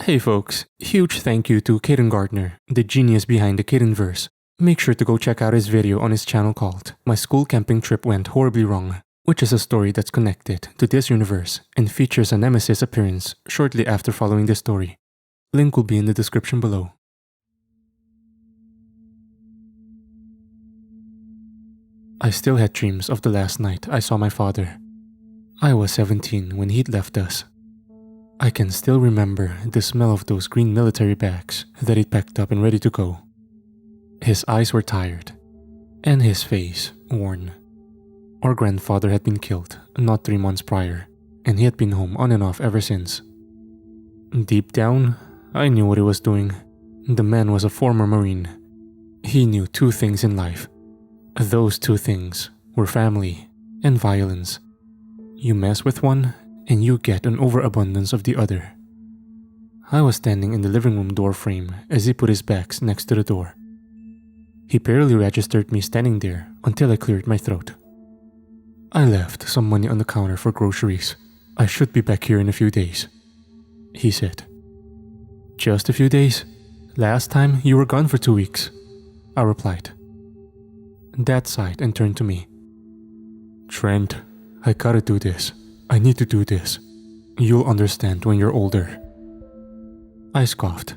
Hey folks, huge thank you to Caden Gardner, the genius behind the Cadenverse. Make sure to go check out his video on his channel called My School Camping Trip Went Horribly Wrong, which is a story that's connected to this universe and features a Nemesis appearance shortly after following this story. Link will be in the description below. I still had dreams of the last night I saw my father. I was 17 when he'd left us. I can still remember the smell of those green military bags that he'd packed up and ready to go. His eyes were tired, and his face worn. Our grandfather had been killed not 3 months prior, and he had been home on and off ever since. Deep down, I knew what he was doing. The man was a former Marine. He knew 2 things in life. Those 2 things were family and violence. You mess with one, and you get an overabundance of the other. I was standing in the living room door frame as he put his bags next to the door. He barely registered me standing there until I cleared my throat. I left some money on the counter for groceries. I should be back here in a few days, he said. Just a few days? Last time you were gone for 2 weeks, I replied. Dad sighed and turned to me. Trent, I gotta do this. I need to do this. You'll understand when you're older. I scoffed.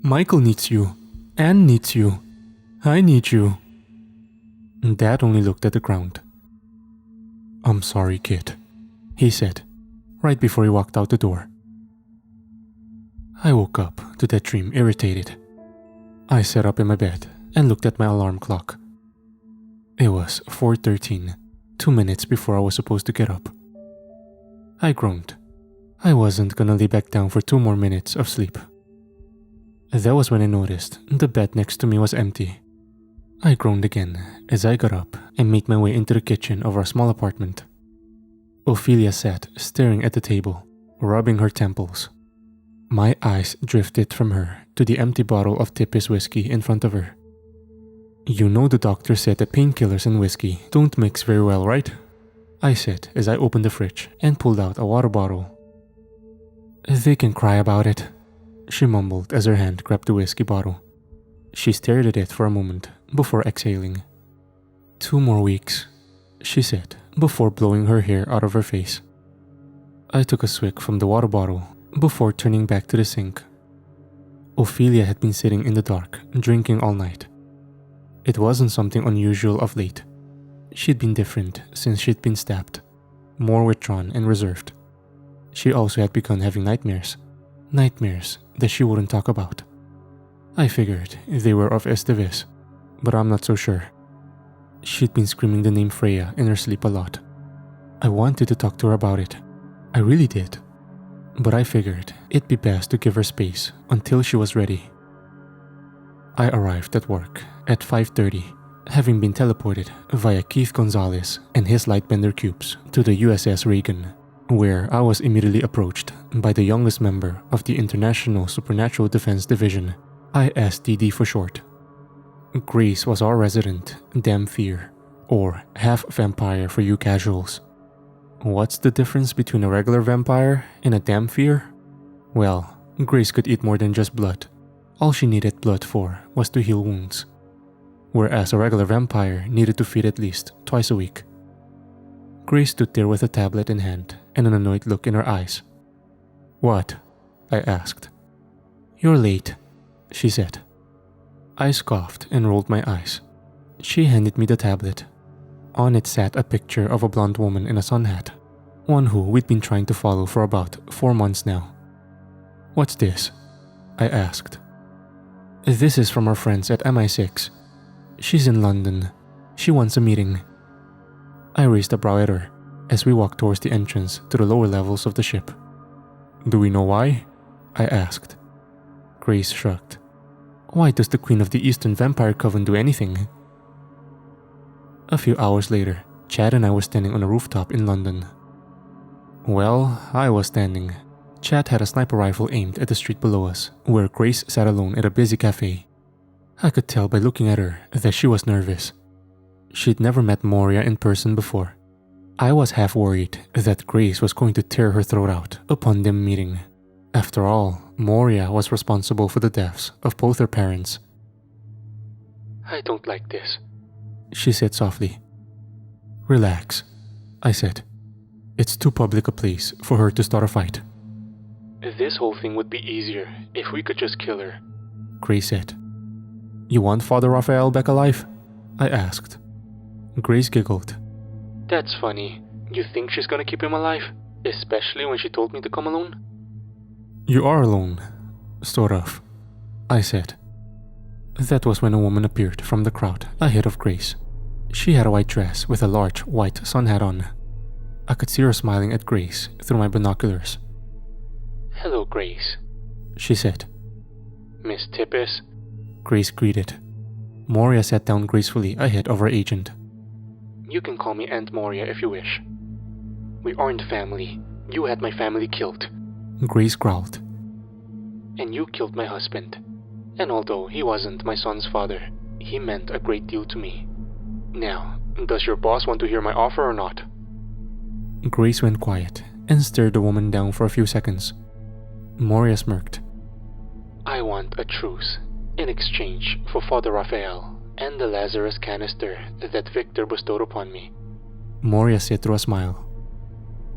Michael needs you. Anne needs you. I need you. Dad only looked at the ground. I'm sorry, kid, he said, right before he walked out the door. I woke up to that dream irritated. I sat up in my bed and looked at my alarm clock. It was 4:13, 2 minutes before I was supposed to get up. I groaned. I wasn't gonna lay back down for 2 more minutes of sleep. That was when I noticed the bed next to me was empty. I groaned again as I got up and made my way into the kitchen of our small apartment. Ophelia sat staring at the table, rubbing her temples. My eyes drifted from her to the empty bottle of Tippis whiskey in front of her. You know the doctor said that painkillers and whiskey don't mix very well, right? I said as I opened the fridge and pulled out a water bottle. They can cry about it, she mumbled as her hand grabbed the whiskey bottle. She stared at it for a moment before exhaling. 2 more weeks, she said before blowing her hair out of her face. I took a swig from the water bottle before turning back to the sink. Ophelia had been sitting in the dark, drinking all night. It wasn't something unusual of late. She'd been different since she'd been stabbed, more withdrawn and reserved. She also had begun having nightmares that she wouldn't talk about. I figured they were of Estevis, but I'm not so sure. She'd been screaming the name Freya in her sleep a lot. I wanted to talk to her about it. I really did. But I figured it'd be best to give her space until she was ready. I arrived at work at 5:30, having been teleported via Keith Gonzalez and his Lightbender cubes to the USS Reagan, where I was immediately approached by the youngest member of the International Supernatural Defense Division, ISDD for short. Grace was our resident Damphir, or half-vampire for you casuals. What's the difference between a regular vampire and a Damphir? Well, Grace could eat more than just blood. All she needed blood for was to heal wounds, whereas a regular vampire needed to feed at least twice a week. Grace stood there with a tablet in hand and an annoyed look in her eyes. What? I asked. You're late, she said. I scoffed and rolled my eyes. She handed me the tablet. On it sat a picture of a blonde woman in a sun hat, one who we'd been trying to follow for about 4 months now. What's this? I asked. This is from our friends at MI6. She's in London. She wants a meeting. I raised a brow at her as we walked towards the entrance to the lower levels of the ship. Do we know why? I asked. Grace shrugged. Why does the Queen of the Eastern Vampire Coven do anything? A few hours later, Chad and I were standing on a rooftop in London. Well, I was standing. Chad had a sniper rifle aimed at the street below us, where Grace sat alone at a busy cafe. I could tell by looking at her that she was nervous. She'd never met Moria in person before. I was half worried that Grace was going to tear her throat out upon them meeting. After all, Moria was responsible for the deaths of both her parents. "I don't like this," she said softly. "Relax," I said. "It's too public a place for her to start a fight." "This whole thing would be easier if we could just kill her," Grace said. "You want Father Raphael back alive?" I asked. Grace giggled. "That's funny. You think she's gonna keep him alive? Especially when she told me to come alone?" "You are alone. Sort of," I said. That was when a woman appeared from the crowd ahead of Grace. She had a white dress with a large white sun hat on. I could see her smiling at Grace through my binoculars. "Hello, Grace," she said. "Miss Tippis," Grace greeted. Moria sat down gracefully ahead of her agent. "You can call me Aunt Moria if you wish." "We aren't family. You had my family killed," Grace growled. "And you killed my husband. And although he wasn't my son's father, he meant a great deal to me. Now, does your boss want to hear my offer or not?" Grace went quiet and stared the woman down for a few seconds. Moria smirked. "I want a truce in exchange for Father Raphael and the Lazarus canister that Victor bestowed upon me," Moria said through a smile.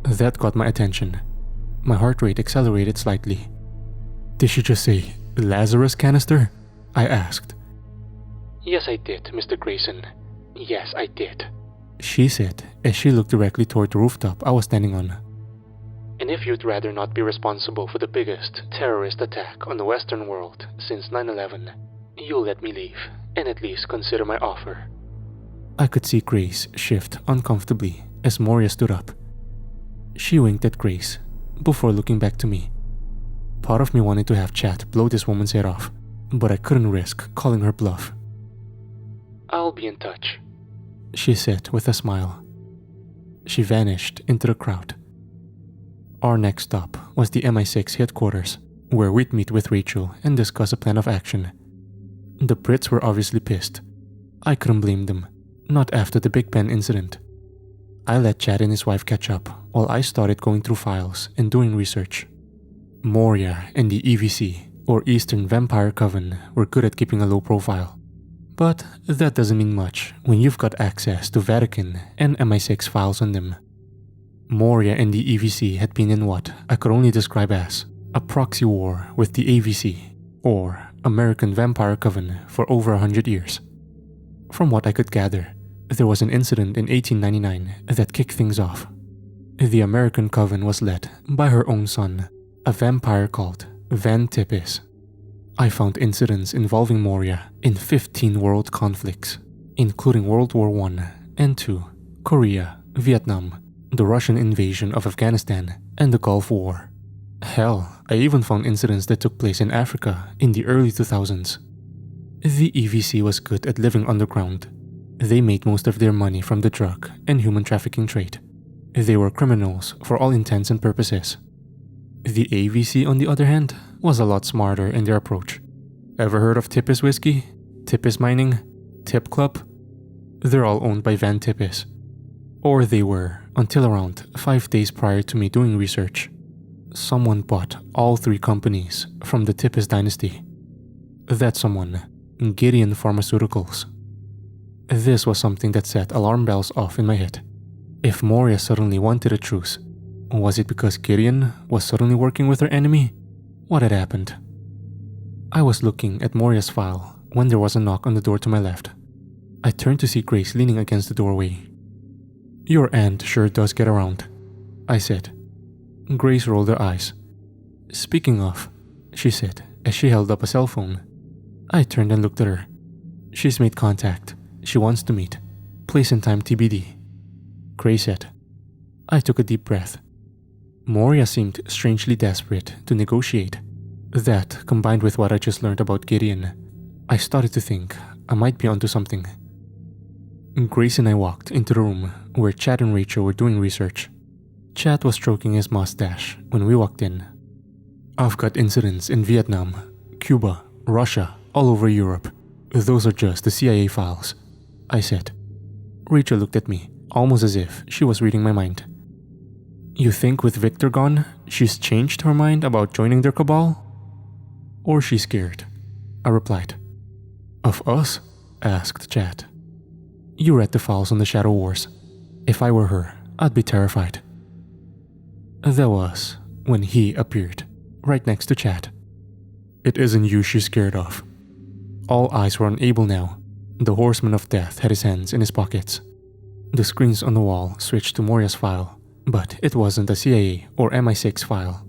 That got my attention. My heart rate accelerated slightly. "Did she just say Lazarus canister?" I asked. "Yes, I did, Mr. Grayson. Yes, I did," she said as she looked directly toward the rooftop I was standing on. "And if you'd rather not be responsible for the biggest terrorist attack on the Western world since 9/11, you'll let me leave and at least consider my offer." I could see Grace shift uncomfortably as Moria stood up. She winked at Grace before looking back to me. Part of me wanted to have Chat blow this woman's head off, but I couldn't risk calling her bluff. "I'll be in touch," she said with a smile. She vanished into the crowd. Our next stop was the MI6 headquarters, where we'd meet with Rachel and discuss a plan of action. The Brits were obviously pissed. I couldn't blame them, not after the Big Ben incident. I let Chad and his wife catch up while I started going through files and doing research. Moria and the EVC, or Eastern Vampire Coven, were good at keeping a low profile. But that doesn't mean much when you've got access to Vatican and MI6 files on them. Moria and the EVC had been in what I could only describe as a proxy war with the AVC, or American Vampire Coven, for over 100 years. From what I could gather, there was an incident in 1899 that kicked things off. The American Coven was led by her own son, a vampire called Van Tippis. I found incidents involving Moria in 15 world conflicts, including World War I and II, Korea, Vietnam, the Russian invasion of Afghanistan, and the Gulf War. Hell, I even found incidents that took place in Africa in the early 2000s. The EVC was good at living underground. They made most of their money from the drug and human trafficking trade. They were criminals for all intents and purposes. The AVC, on the other hand, was a lot smarter in their approach. Ever heard of Tippis Whiskey, Tippis Mining, Tip Club? They're all owned by Van Tippis. Or they were, until around 5 days prior to me doing research. Someone bought all 3 companies from the Tippis dynasty. That someone, Gideon Pharmaceuticals. This was something that set alarm bells off in my head. If Moria suddenly wanted a truce, was it because Gideon was suddenly working with her enemy? What had happened? I was looking at Moria's file when there was a knock on the door to my left. I turned to see Grace leaning against the doorway. "Your aunt sure does get around," I said. Grace rolled her eyes. "Speaking of," she said as she held up a cell phone. I turned and looked at her. "She's made contact. She wants to meet. Place and time TBD." Grace said. I took a deep breath. Moria seemed strangely desperate to negotiate. That, combined with what I just learned about Gideon, I started to think I might be onto something. Grace and I walked into the room where Chad and Rachel were doing research. Chad was stroking his mustache when we walked in. "I've got incidents in Vietnam, Cuba, Russia, all over Europe. Those are just the CIA files," I said. Rachel looked at me, almost as if she was reading my mind. "You think with Victor gone, she's changed her mind about joining their cabal?" Or she's scared, I replied. Of us? Asked Chat. You read the files on the Shadow Wars. If I were her, I'd be terrified. That was when he appeared, right next to Chat. It isn't you she's scared of. All eyes were on Abel now. The Horseman of Death had his hands in his pockets. The screens on the wall switched to Moria's file, but it wasn't a CIA or MI6 file.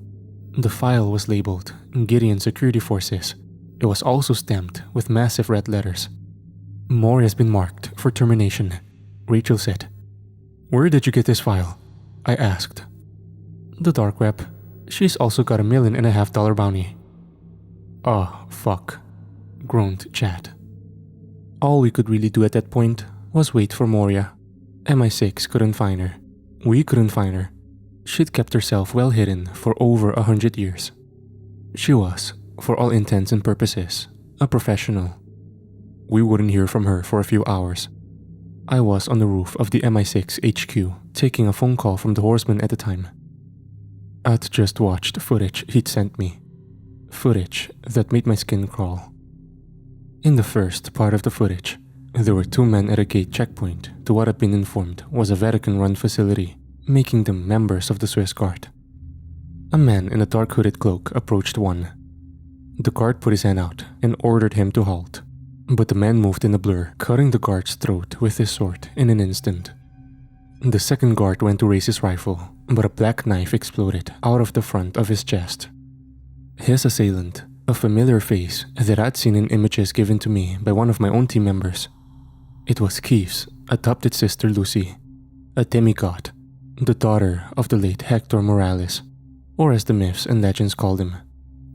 The file was labeled Gideon Security Forces. It was also stamped with massive red letters. Moria's been marked for termination, Rachel said. Where did you get this file? I asked. The dark web. She's also got $1.5 million bounty. Oh, fuck, groaned Chat. All we could really do at that point was wait for Moria. MI6 couldn't find her. We couldn't find her. She'd kept herself well hidden for over 100 years. She was, for all intents and purposes, a professional. We wouldn't hear from her for a few hours. I was on the roof of the MI6 HQ taking a phone call from the Horseman at the time. I'd just watched footage he'd sent me. Footage that made my skin crawl. In the first part of the footage, there were 2 men at a gate checkpoint to what I'd been informed was a Vatican-run facility, making them members of the Swiss Guard. A man in a dark hooded cloak approached one. The guard put his hand out and ordered him to halt, but the man moved in a blur, cutting the guard's throat with his sword in an instant. The second guard went to raise his rifle, but a black knife exploded out of the front of his chest. His assailant, a familiar face that I'd seen in images given to me by one of my own team members. It was Keith's adopted sister Lucy, a demigod, the daughter of the late Hector Morales, or as the myths and legends called him,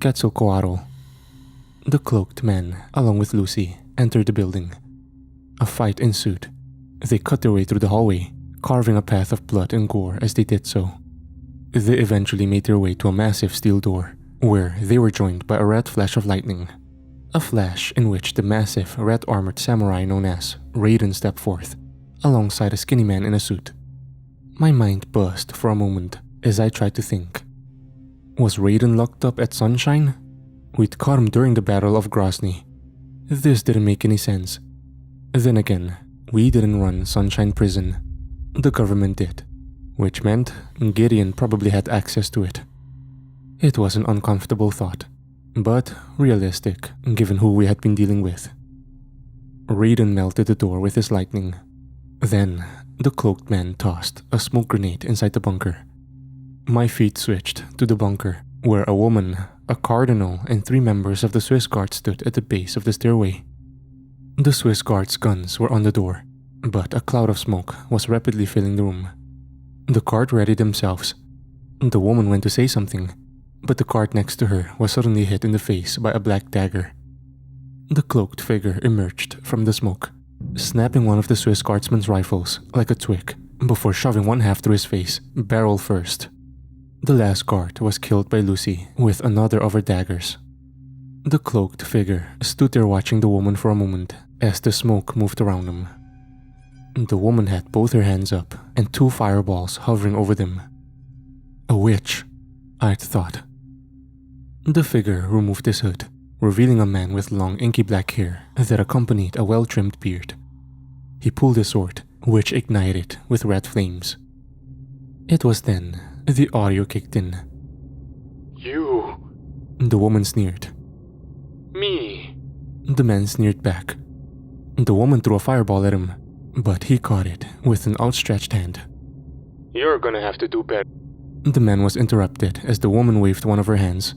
Quetzalcoatl. The cloaked man, along with Lucy, entered the building. A fight ensued. They cut their way through the hallway, carving a path of blood and gore as they did so. They eventually made their way to a massive steel door, where they were joined by a red flash of lightning. A flash in which the massive red-armored samurai known as Raiden stepped forth, alongside a skinny man in a suit. My mind buzzed for a moment as I tried to think. Was Raiden locked up at Sunshine? We'd caught him during the Battle of Grozny. This didn't make any sense. Then again, we didn't run Sunshine Prison. The government did, which meant Gideon probably had access to it. It was an uncomfortable thought, but realistic given who we had been dealing with. Raiden melted the door with his lightning. Then, the cloaked man tossed a smoke grenade inside the bunker. My feet switched to the bunker, where a woman, a cardinal, and 3 members of the Swiss Guard stood at the base of the stairway. The Swiss Guard's guns were on the door, but a cloud of smoke was rapidly filling the room. The guard readied themselves. The woman went to say something, but the guard next to her was suddenly hit in the face by a black dagger. The cloaked figure emerged from the smoke, snapping one of the Swiss Guardsman's rifles like a twig before shoving one half through his face, barrel first. The last guard was killed by Lucy with another of her daggers. The cloaked figure stood there watching the woman for a moment as the smoke moved around them. The woman had both her hands up and 2 fireballs hovering over them. A witch, I'd thought. The figure removed his hood, revealing a man with long inky black hair that accompanied a well-trimmed beard. He pulled his sword, which ignited with red flames. It was then the audio kicked in. You. The woman sneered. Me. The man sneered back. The woman threw a fireball at him, but he caught it with an outstretched hand. You're gonna have to do better. The man was interrupted as the woman waved one of her hands.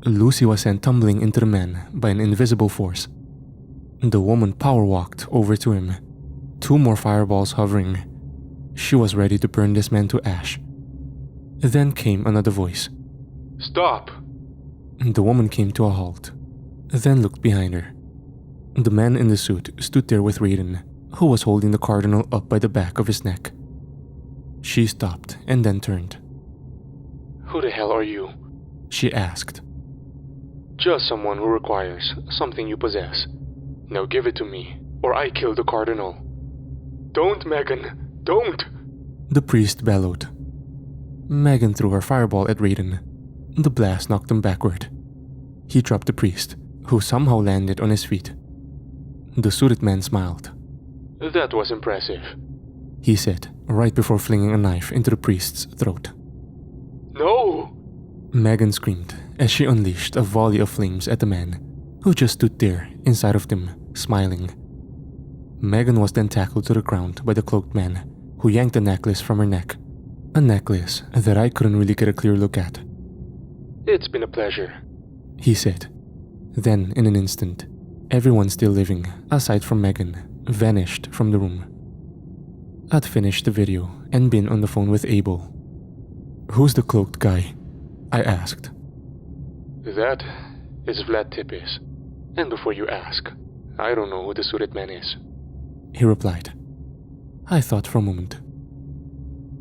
Lucy was sent tumbling into the man by an invisible force. The woman power-walked over to him, 2 more fireballs hovering. She was ready to burn this man to ash. Then came another voice. Stop! The woman came to a halt, then looked behind her. The man in the suit stood there with Raiden, who was holding the cardinal up by the back of his neck. She stopped and then turned. Who the hell are you? She asked. Just someone who requires something you possess. Now give it to me, or I kill the cardinal. Don't, Megan! Don't! The priest bellowed. Megan threw her fireball at Raiden. The blast knocked him backward. He dropped the priest, who somehow landed on his feet. The suited man smiled. That was impressive, he said, right before flinging a knife into the priest's throat. No! Megan screamed as she unleashed a volley of flames at the man, who just stood there inside of them, smiling. Megan was then tackled to the ground by the cloaked man, who yanked a necklace from her neck. A necklace that I couldn't really get a clear look at. It's been a pleasure, he said. Then, in an instant, everyone still living, aside from Megan, vanished from the room. I'd finished the video and been on the phone with Abel. Who's the cloaked guy? I asked. That is Vlad Tipis. And before you ask, I don't know who the suited man is, he replied. I thought for a moment.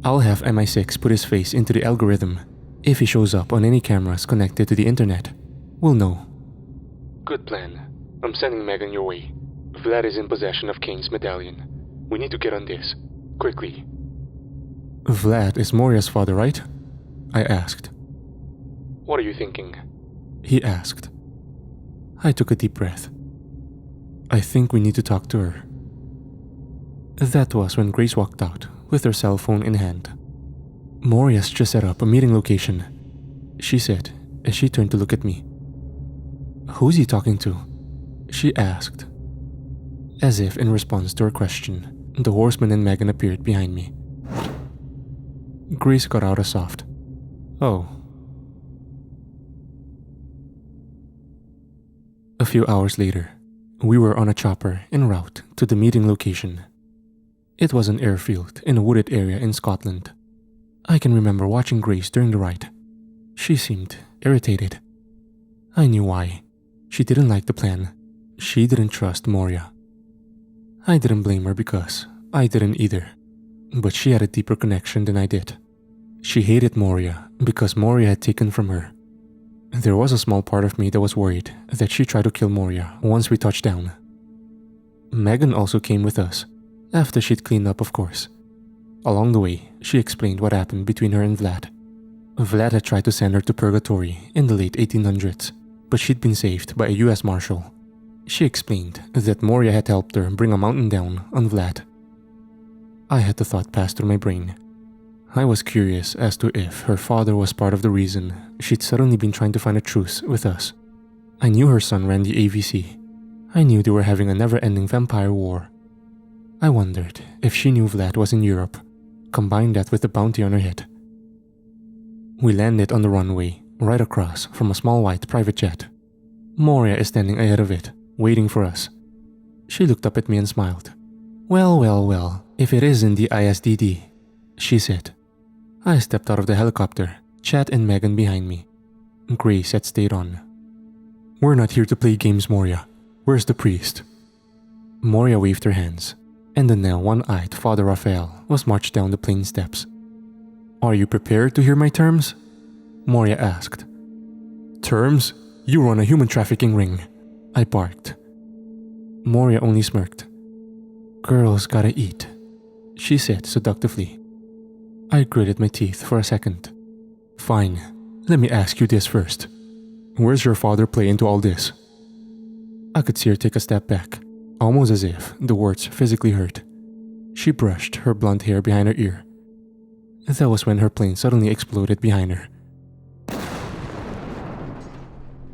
I'll have MI6 put his face into the algorithm. If he shows up on any cameras connected to the internet, we'll know. Good plan. I'm sending Megan your way. Vlad is in possession of Kane's medallion. We need to get on this. Quickly. Vlad is Moria's father, right? I asked. What are you thinking? He asked. I took a deep breath. I think we need to talk to her. That was when Grace walked out with her cell phone in hand. Moria's just set up a meeting location, she said as she turned to look at me. Who's he talking to? She asked. As if in response to her question, the horseman and Megan appeared behind me. Grace got out a soft, "Oh." A few hours later, we were on a chopper en route to the meeting location. It was an airfield in a wooded area in Scotland. I can remember watching Grace during the ride. She seemed irritated. I knew why. She didn't like the plan. She didn't trust Moria. I didn't blame her because I didn't either. But she had a deeper connection than I did. She hated Moria because Moria had taken from her. There was a small part of me that was worried that she'd try to kill Moria once we touched down. Megan also came with us, after she'd cleaned up, of course. Along the way, she explained what happened between her and Vlad. Vlad had tried to send her to purgatory in the late 1800s, but she'd been saved by a US Marshal. She explained that Moria had helped her bring a mountain down on Vlad. I had the thought pass through my brain. I was curious as to if her father was part of the reason she'd suddenly been trying to find a truce with us. I knew her son ran the AVC. I knew they were having a never-ending vampire war. I wondered if she knew Vlad was in Europe. Combine that with the bounty on her head. We landed on the runway, right across from a small white private jet. Moria is standing ahead of it, waiting for us. She looked up at me and smiled. Well, if it is in the ISDD, she said. I stepped out of the helicopter, Chad and Megan behind me. Grace had stayed on. We're not here to play games, Moria. Where's the priest? Moria waved her hands, and the now one-eyed Father Raphael was marched down the plane steps. Are you prepared to hear my terms? Moria asked. Terms? You run a human trafficking ring, I barked. Moria only smirked. Girls gotta eat, she said seductively. I gritted my teeth for a second. Fine, let me ask you this first. Where's your father play into all this? I could see her take a step back, almost as if the words physically hurt. She brushed her blonde hair behind her ear. That was when her plane suddenly exploded behind her.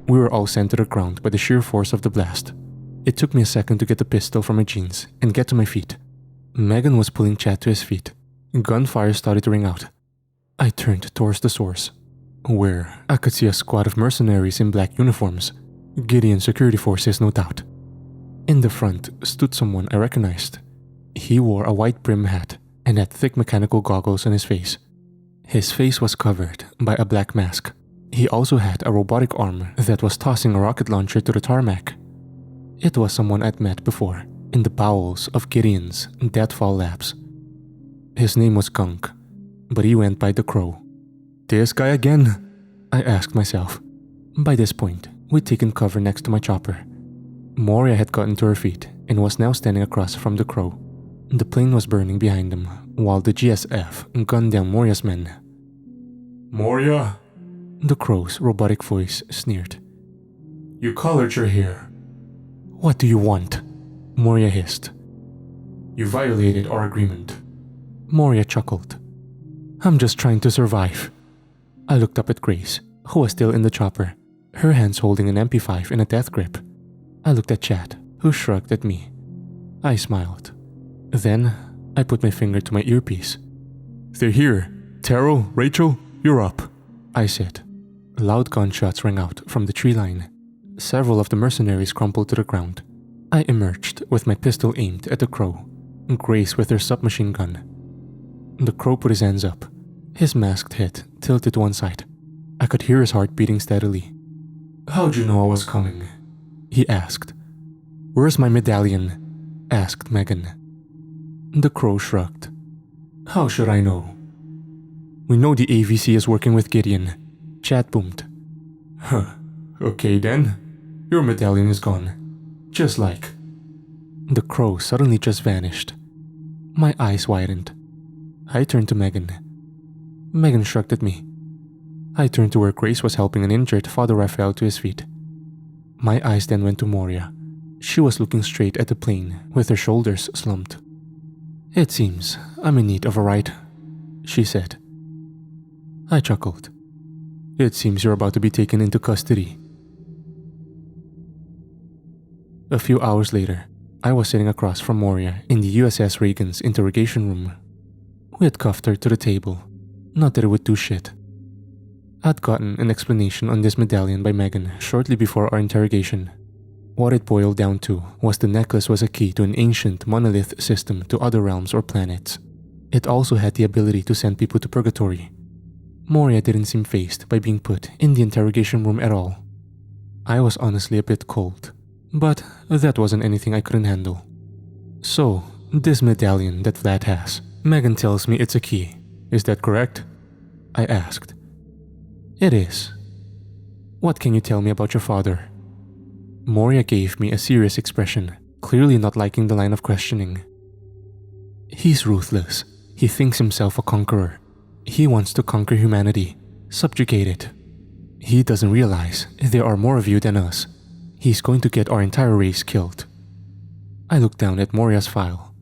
We were all sent to the ground by the sheer force of the blast. It took me a second to get the pistol from my jeans and get to my feet. Megan was pulling Chad to his feet. Gunfire started to ring out. I turned towards the source, where I could see a squad of mercenaries in black uniforms. Gideon security forces, no doubt. In the front stood someone I recognized. He wore a white brim hat and had thick mechanical goggles on his face. His face was covered by a black mask. He also had a robotic arm that was tossing a rocket launcher to the tarmac. It was someone I'd met before in the bowels of Gideon's Deadfall Labs. His name was Gunk, but he went by the Crow. This guy again? I asked myself. By this point, we'd taken cover next to my chopper. Moria had gotten to her feet and was now standing across from the Crow. The plane was burning behind them, while the GSF gunned down Moria's men. Moria? The Crow's robotic voice sneered. You colored your hair. What do you want? Moria hissed. You violated our agreement. Moria chuckled. I'm just trying to survive. I looked up at Grace, who was still in the chopper, her hands holding an MP5 in a death grip. I looked at Chad, who shrugged at me. I smiled. Then, I put my finger to my earpiece. They're here. Taro, Rachel, you're up, I said. Loud gunshots rang out from the tree line. Several of the mercenaries crumpled to the ground. I emerged with my pistol aimed at the crow, Grace with her submachine gun. The crow put his hands up, his masked head tilted to one side. I could hear his heart beating steadily. How'd you know I was coming? He asked. Where's my medallion? Asked Megan. The crow shrugged. How should I know? We know the AVC is working with Gideon. Chad boomed. Huh. Okay then. Your medallion is gone. Just like. The crow suddenly just vanished. My eyes widened. I turned to Megan. Megan shrugged at me. I turned to where Grace was helping an injured Father Raphael to his feet. My eyes then went to Moria. She was looking straight at the plane with her shoulders slumped. It seems I'm in need of a ride, she said. I chuckled. It seems you're about to be taken into custody. A few hours later, I was sitting across from Moria in the USS Reagan's interrogation room. We had cuffed her to the table. Not that it would do shit. I'd gotten an explanation on this medallion by Megan shortly before our interrogation. What it boiled down to was the necklace was a key to an ancient monolith system to other realms or planets. It also had the ability to send people to purgatory. Moria didn't seem fazed by being put in the interrogation room at all. I was honestly a bit cold, but that wasn't anything I couldn't handle. So, this medallion that Vlad has, Megan tells me it's a key. Is that correct? I asked. It is. What can you tell me about your father? Moria gave me a serious expression, clearly not liking the line of questioning. He's ruthless. He thinks himself a conqueror. He wants to conquer humanity, subjugate it. He doesn't realize there are more of you than us. He's going to get our entire race killed. I looked down at Moria's file.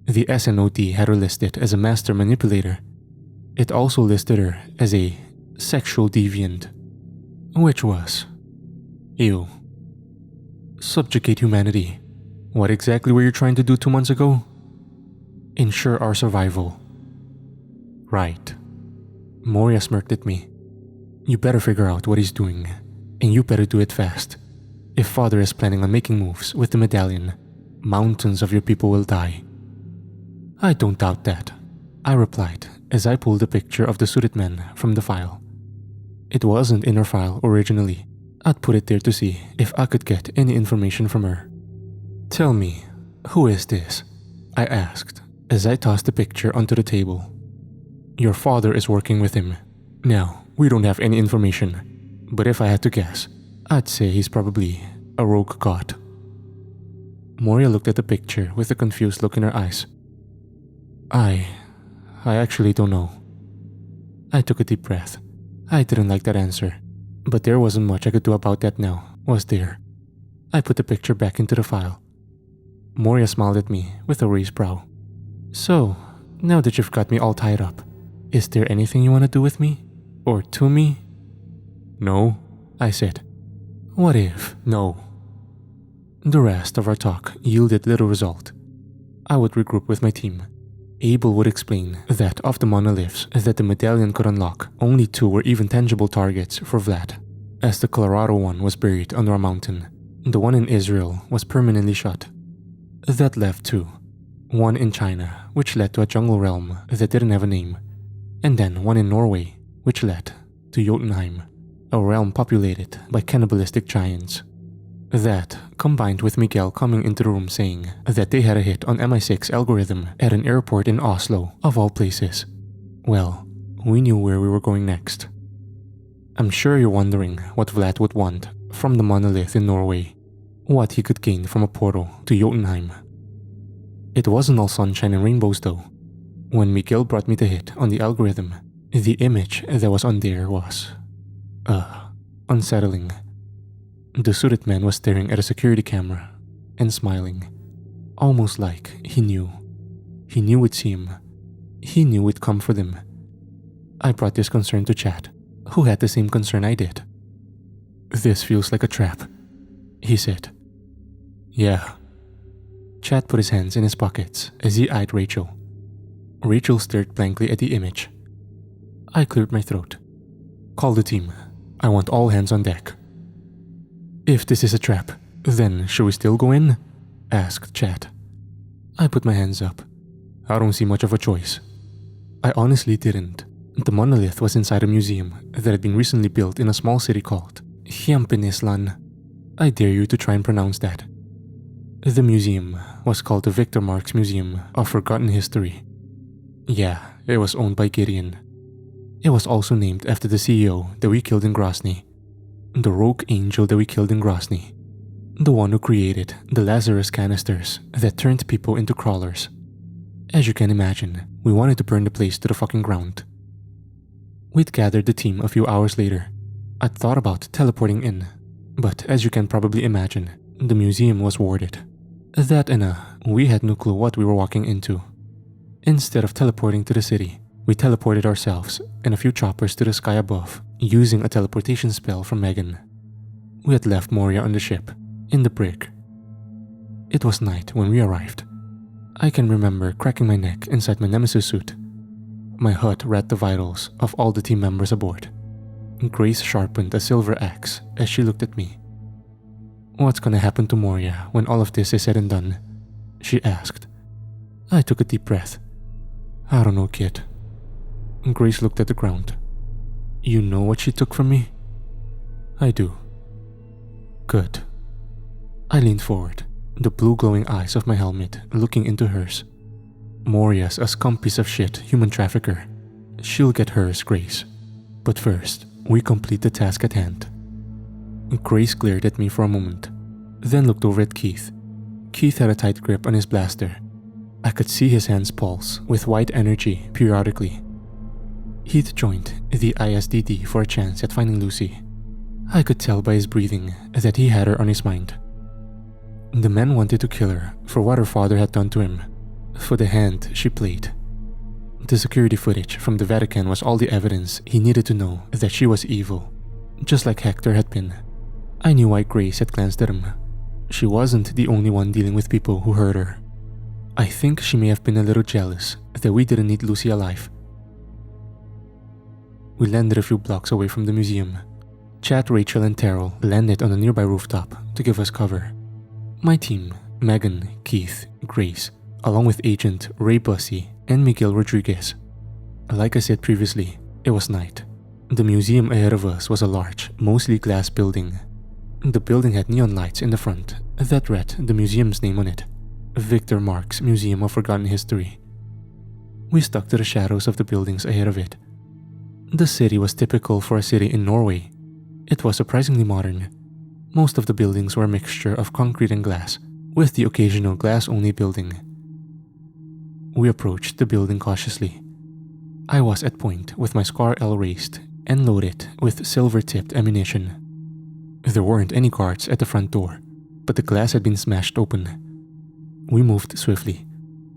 The SNOD had her listed as a master manipulator. It also listed her as a sexual deviant, which was ew. Subjugate humanity. What exactly were you trying to do 2 months ago? Ensure our survival. Right. Moria smirked at me. You better figure out what he's doing, and you better do it fast. If Father is planning on making moves with the medallion, mountains of your people will die. I don't doubt that, I replied as I pulled a picture of the suited man from the file. It wasn't in her file originally. I'd put it there to see if I could get any information from her. Tell me, who is this? I asked as I tossed the picture onto the table. Your father is working with him. Now, we don't have any information, but if I had to guess, I'd say he's probably a rogue god. Moria looked at the picture with a confused look in her eyes. I actually don't know. I took a deep breath. I didn't like that answer, but there wasn't much I could do about that now, was there? I put the picture back into the file. Moria smiled at me with a raised brow. So, now that you've got me all tied up, is there anything you want to do with me? Or to me? No, I said. What if no? The rest of our talk yielded little result. I would regroup with my team. Abel would explain that of the monoliths that the medallion could unlock, only 2 were even tangible targets for Vlad, as the Colorado one was buried under a mountain. The one in Israel was permanently shut. That left 2. One in China, which led to a jungle realm that didn't have a name, and then one in Norway, which led to Jotunheim, a realm populated by cannibalistic giants. That, combined with Miguel coming into the room saying that they had a hit on MI6 algorithm at an airport in Oslo, of all places. Well, we knew where we were going next. I'm sure you're wondering what Vlad would want from the monolith in Norway, what he could gain from a portal to Jotunheim. It wasn't all sunshine and rainbows though. When Miguel brought me the hit on the algorithm, the image that was on there was unsettling. The suited man was staring at a security camera and smiling, almost like he knew. He knew we'd see him. He knew we'd come for them. I brought this concern to Chat, who had the same concern I did. "This feels like a trap," he said. "Yeah." Chat put his hands in his pockets as he eyed Rachel. Rachel stared blankly at the image. I cleared my throat. "Call the team. I want all hands on deck." "If this is a trap, then should we still go in?" asked Chat. I put my hands up. "I don't see much of a choice." I honestly didn't. The monolith was inside a museum that had been recently built in a small city called Hiampinislan. I dare you to try and pronounce that. The museum was called the Victor Marx Museum of Forgotten History. Yeah, it was owned by Gideon. It was also named after the CEO that we killed in Grozny. The rogue angel that we killed in Grozny. The one who created the Lazarus canisters that turned people into crawlers. As you can imagine, we wanted to burn the place to the fucking ground. We'd gathered the team a few hours later. I'd thought about teleporting in, but as you can probably imagine, the museum was warded. That and we had no clue what we were walking into. Instead of teleporting to the city, we teleported ourselves and a few choppers to the sky above, using a teleportation spell from Megan. We had left Moria on the ship, in the brig. It was night when we arrived. I can remember cracking my neck inside my Nemesis suit. My HUD read the vitals of all the team members aboard. Grace sharpened a silver axe as she looked at me. "What's gonna happen to Moria when all of this is said and done?" she asked. I took a deep breath. "I don't know, kid." Grace looked at the ground. "You know what she took from me?" "I do." "Good." I leaned forward, the blue glowing eyes of my helmet looking into hers. "Moria's a scum piece of shit human trafficker. She'll get hers, Grace. But first, we complete the task at hand." Grace glared at me for a moment, then looked over at Keith. Keith had a tight grip on his blaster. I could see his hands pulse with white energy periodically. He'd joined the ISDD for a chance at finding Lucy. I could tell by his breathing that he had her on his mind. The men wanted to kill her for what her father had done to him, for the hand she played. The security footage from the Vatican was all the evidence he needed to know that she was evil, just like Hector had been. I knew why Grace had glanced at him. She wasn't the only one dealing with people who hurt her. I think she may have been a little jealous that we didn't need Lucy alive. We landed a few blocks away from the museum. Chat, Rachel, and Terrell landed on a nearby rooftop to give us cover. My team, Megan, Keith, Grace, along with Agent Ray Bussey and Miguel Rodriguez. Like I said previously, it was night. The museum ahead of us was a large, mostly glass building. The building had neon lights in the front that read the museum's name on it, Victor Marx Museum of Forgotten History. We stuck to the shadows of the buildings ahead of it. The city was typical for a city in Norway. It was surprisingly modern. Most of the buildings were a mixture of concrete and glass, with the occasional glass-only building. We approached the building cautiously. I was at point with my Scar L raised and loaded with silver-tipped ammunition. There weren't any guards at the front door, but the glass had been smashed open. We moved swiftly.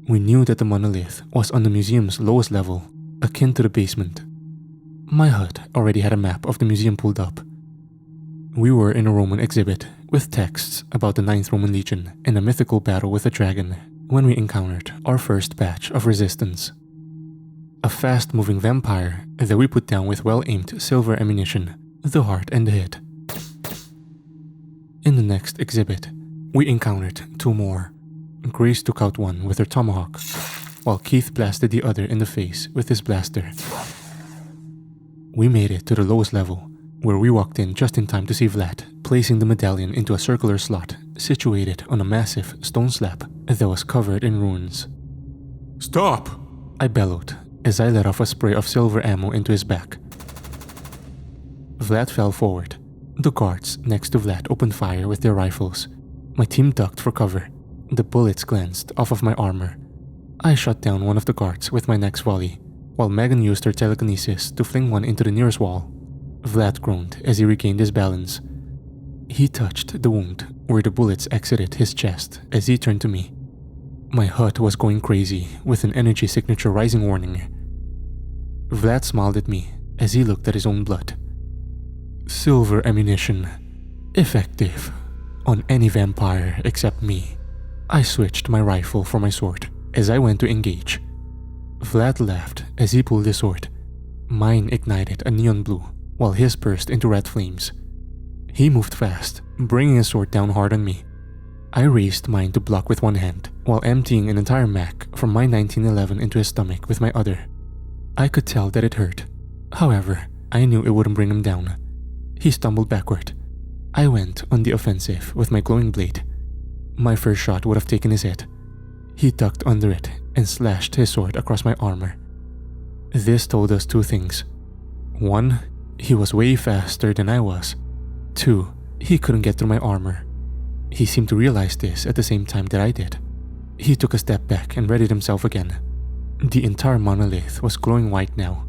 We knew that the monolith was on the museum's lowest level, akin to the basement. My HUD already had a map of the museum pulled up. We were in a Roman exhibit with texts about the 9th Roman Legion and a mythical battle with a dragon when we encountered our first batch of resistance. A fast-moving vampire that we put down with well-aimed silver ammunition, the heart and the head. In the next exhibit, we encountered 2 more. Grace took out one with her tomahawk, while Keith blasted the other in the face with his blaster. We made it to the lowest level, where we walked in just in time to see Vlad placing the medallion into a circular slot situated on a massive stone slab that was covered in ruins. "Stop!" I bellowed as I let off a spray of silver ammo into his back. Vlad fell forward. The guards next to Vlad opened fire with their rifles. My team ducked for cover. The bullets glanced off of my armor. I shot down one of the guards with my next volley, while Megan used her telekinesis to fling one into the nearest wall. Vlad groaned as he regained his balance. He touched the wound where the bullets exited his chest as he turned to me. My HUD was going crazy with an energy signature rising warning. Vlad smiled at me as he looked at his own blood. Silver ammunition. Effective. On any vampire except me. I switched my rifle for my sword as I went to engage. Vlad laughed as he pulled his sword. Mine ignited a neon blue while his burst into red flames. He moved fast, bringing his sword down hard on me. I raised mine to block with one hand while emptying an entire Mac from my 1911 into his stomach with my other. I could tell that it hurt. However, I knew it wouldn't bring him down. He stumbled backward. I went on the offensive with my glowing blade. My first shot would have taken his head. He ducked under it and slashed his sword across my armor. This told us two things. 1, he was way faster than I was. 2, he couldn't get through my armor. He seemed to realize this at the same time that I did. He took a step back and readied himself again. The entire monolith was glowing white now.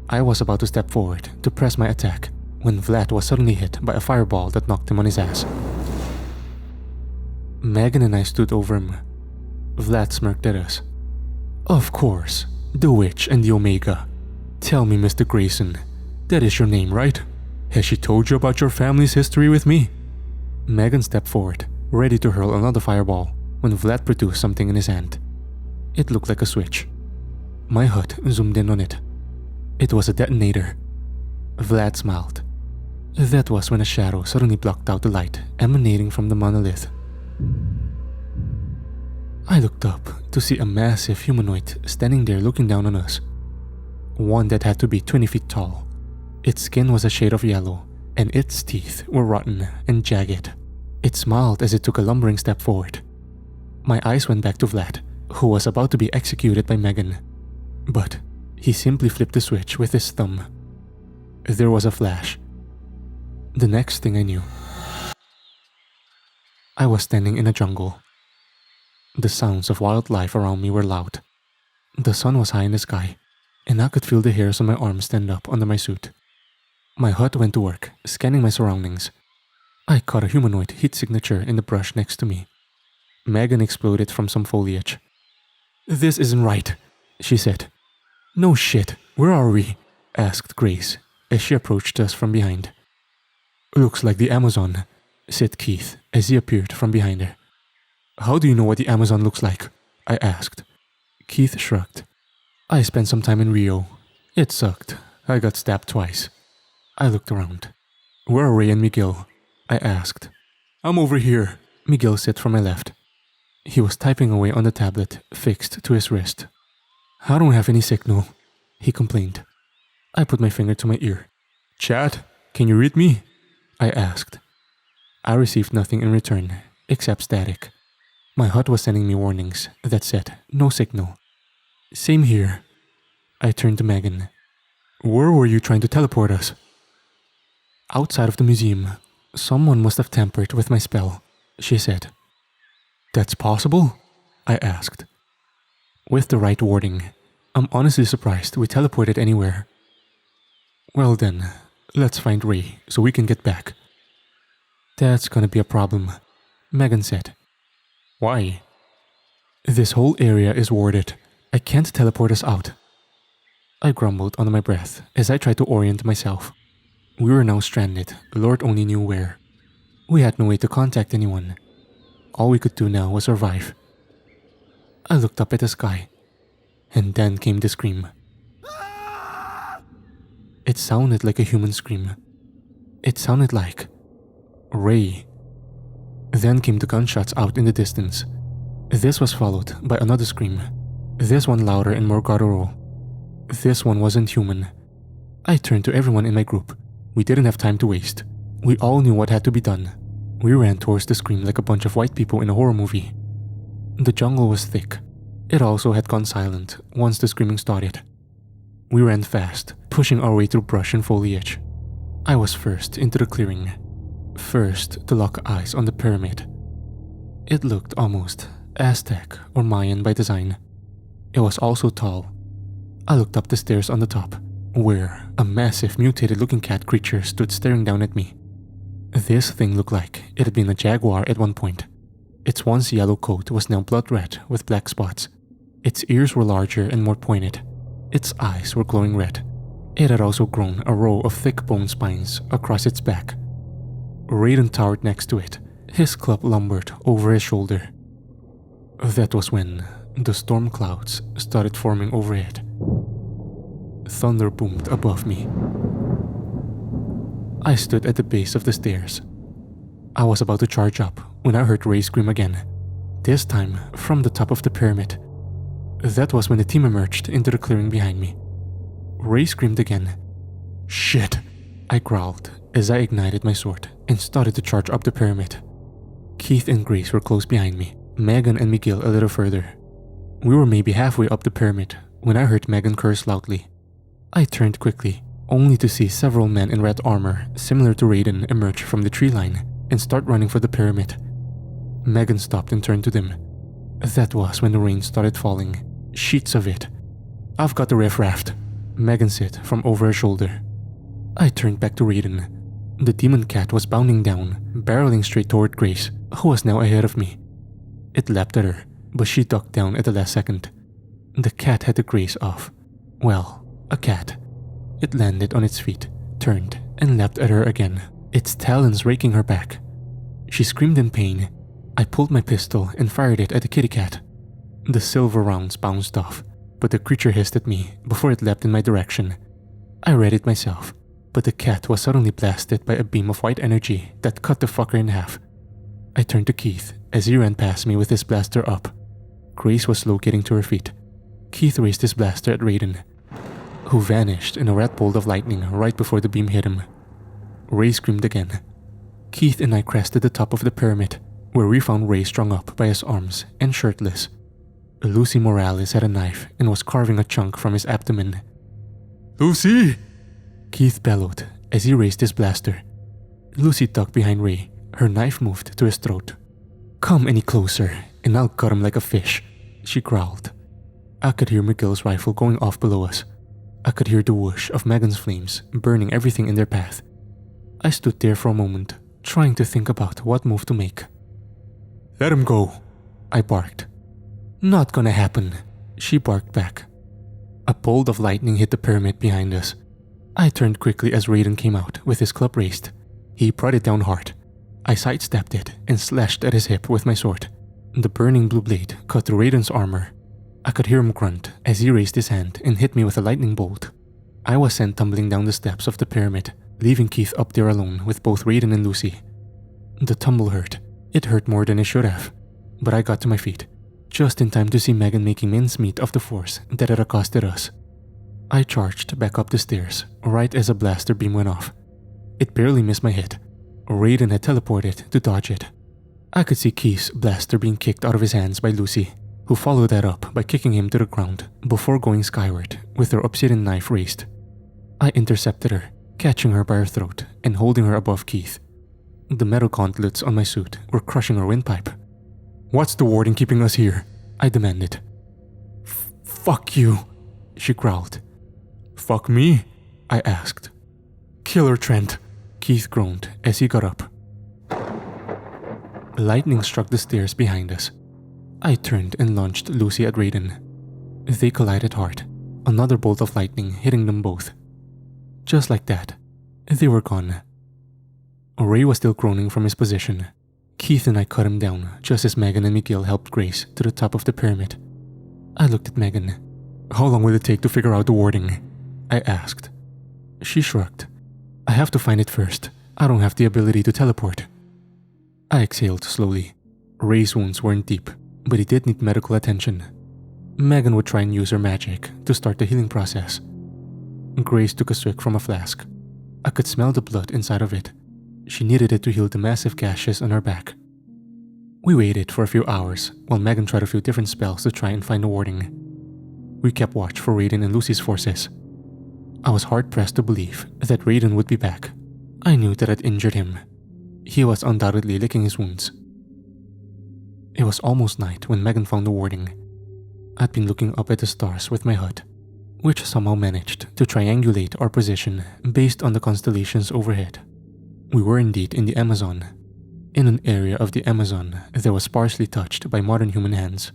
I was about to step forward to press my attack when Vlad was suddenly hit by a fireball that knocked him on his ass. Megan and I stood over him. Vlad smirked at us. Of course, the Witch and the Omega. Tell me, Mr. Grayson, that is your name, right? Has she told you about your family's history with me? Megan stepped forward, ready to hurl another fireball, when Vlad produced something in his hand. It looked like a switch. My HUD zoomed in on it. It was a detonator. Vlad smiled. That was when a shadow suddenly blocked out the light emanating from the monolith. I looked up to see a massive humanoid standing there looking down on us. One that had to be 20 feet tall. Its skin was a shade of yellow, and its teeth were rotten and jagged. It smiled as it took a lumbering step forward. My eyes went back to Vlad, who was about to be executed by Megan. But he simply flipped the switch with his thumb. There was a flash. The next thing I knew, I was standing in a jungle. The sounds of wildlife around me were loud. The sun was high in the sky, and I could feel the hairs on my arms stand up under my suit. My HUD went to work, scanning my surroundings. I caught a humanoid heat signature in the brush next to me. Megan exploded from some foliage. This isn't right, she said. No shit, where are we? Asked Grace as she approached us from behind. Looks like the Amazon, said Keith as he appeared from behind her. How do you know what the Amazon looks like? I asked. Keith shrugged. I spent some time in Rio. It sucked. I got stabbed twice. I looked around. Where are Ray and Miguel? I asked. I'm over here, Miguel said from my left. He was typing away on the tablet fixed to his wrist. I don't have any signal, he complained. I put my finger to my ear. Chat, can you read me? I asked. I received nothing in return, except static. My HUD was sending me warnings that said no signal. Same here. I turned to Megan. Where were you trying to teleport us? Outside of the museum. Someone must have tampered with my spell, she said. That's possible? I asked. With the right wording, I'm honestly surprised we teleported anywhere. Well then, let's find Ray so we can get back. That's gonna be a problem, Megan said. Why? This whole area is warded. I can't teleport us out. I grumbled under my breath as I tried to orient myself. We were now stranded, Lord only knew where. We had no way to contact anyone. All we could do now was survive. I looked up at the sky, and then came the scream. It sounded like a human scream. It sounded like Ray. Then came the gunshots out in the distance. This was followed by another scream. This one louder and more guttural. This one wasn't human. I turned to everyone in my group. We didn't have time to waste. We all knew what had to be done. We ran towards the scream like a bunch of white people in a horror movie. The jungle was thick. It also had gone silent once the screaming started. We ran fast, pushing our way through brush and foliage. I was first into the clearing. First to lock eyes on the pyramid. It looked almost Aztec or Mayan by design. It was also tall. I looked up the stairs on the top, where a massive mutated-looking cat creature stood staring down at me. This thing looked like it had been a jaguar at one point. Its once yellow coat was now blood red with black spots. Its ears were larger and more pointed. Its eyes were glowing red. It had also grown a row of thick bone spines across its back. Raiden towered next to it, his club lumbered over his shoulder. That was when the storm clouds started forming overhead. Thunder boomed above me. I stood at the base of the stairs. I was about to charge up when I heard Ray scream again, this time from the top of the pyramid. That was when the team emerged into the clearing behind me. Ray screamed again. "Shit!" I growled as I ignited my sword and started to charge up the pyramid. Keith and Grace were close behind me, Megan and Miguel a little further. We were maybe halfway up the pyramid when I heard Megan curse loudly. I turned quickly, only to see several men in red armor similar to Raiden emerge from the tree line and start running for the pyramid. Megan stopped and turned to them. That was when the rain started falling, sheets of it. "I've got the riffraff," Megan said from over her shoulder. I turned back to Raiden. The demon cat was bounding down, barreling straight toward Grace, who was now ahead of me. It leapt at her, but she ducked down at the last second. The cat had the Grace off. Well, a cat. It landed on its feet, turned, and leapt at her again, its talons raking her back. She screamed in pain. I pulled my pistol and fired it at the kitty cat. The silver rounds bounced off, but the creature hissed at me before it leapt in my direction. I read it myself, but the cat was suddenly blasted by a beam of white energy that cut the fucker in half. I turned to Keith as he ran past me with his blaster up. Grace was slow getting to her feet. Keith raised his blaster at Raiden, who vanished in a red bolt of lightning right before the beam hit him. Ray screamed again. Keith and I crested the top of the pyramid, where we found Ray strung up by his arms and shirtless. Lucy Morales had a knife and was carving a chunk from his abdomen. "Lucy!" Keith bellowed as he raised his blaster. Lucy ducked behind Ray, her knife moved to his throat. "Come any closer, and I'll cut him like a fish," she growled. I could hear Miguel's rifle going off below us. I could hear the whoosh of Megan's flames burning everything in their path. I stood there for a moment, trying to think about what move to make. "Let him go," I barked. "Not gonna happen," she barked back. A bolt of lightning hit the pyramid behind us. I turned quickly as Raiden came out with his club raised. He prodded down hard. I sidestepped it and slashed at his hip with my sword. The burning blue blade cut through Raiden's armor. I could hear him grunt as he raised his hand and hit me with a lightning bolt. I was sent tumbling down the steps of the pyramid, leaving Keith up there alone with both Raiden and Lucy. The tumble hurt. It hurt more than it should have, but I got to my feet, just in time to see Megan making mincemeat of the force that had accosted us. I charged back up the stairs right as a blaster beam went off. It barely missed my hit. Raiden had teleported to dodge it. I could see Keith's blaster being kicked out of his hands by Lucy, who followed that up by kicking him to the ground before going skyward with her obsidian knife raised. I intercepted her, catching her by her throat and holding her above Keith. The metal gauntlets on my suit were crushing her windpipe. "What's the warden keeping us here?" I demanded. Fuck you," she growled. "Fuck me?" I asked. "Kill her, Trent," Keith groaned as he got up. Lightning struck the stairs behind us. I turned and launched Lucy at Raiden. They collided hard, another bolt of lightning hitting them both. Just like that, they were gone. Ray was still groaning from his position. Keith and I cut him down just as Megan and Miguel helped Grace to the top of the pyramid. I looked at Megan. "How long will it take to figure out the warding?" I asked. She shrugged. "I have to find it first. I don't have the ability to teleport." I exhaled slowly. Ray's wounds weren't deep, but he did need medical attention. Megan would try and use her magic to start the healing process. Grace took a swig from a flask. I could smell the blood inside of it. She needed it to heal the massive gashes on her back. We waited for a few hours while Megan tried a few different spells to try and find a warding. We kept watch for Raiden and Lucy's forces. I was hard-pressed to believe that Raiden would be back. I knew that I'd injured him. He was undoubtedly licking his wounds. It was almost night when Megan found the warding. I'd been looking up at the stars with my HUD, which somehow managed to triangulate our position based on the constellations overhead. We were indeed in the Amazon, in an area of the Amazon that was sparsely touched by modern human hands.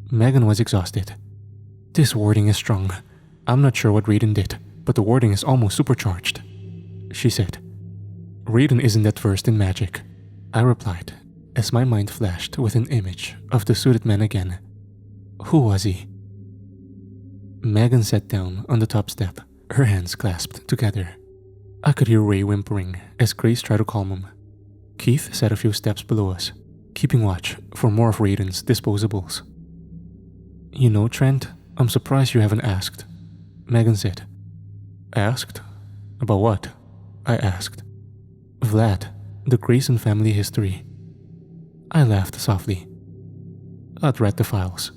Megan was exhausted. "This warding is strong. I'm not sure what Raiden did, but the warding is almost supercharged," she said. "Raiden isn't that versed in magic," I replied, as my mind flashed with an image of the suited man again. "Who was he?" Megan sat down on the top step, her hands clasped together. I could hear Ray whimpering as Grace tried to calm him. Keith sat a few steps below us, keeping watch for more of Raiden's disposables. "You know, Trent, I'm surprised you haven't asked," Megan said. "Asked? About what?" I asked. "Vlad, the Grayson family history." I laughed softly. I'd read the files.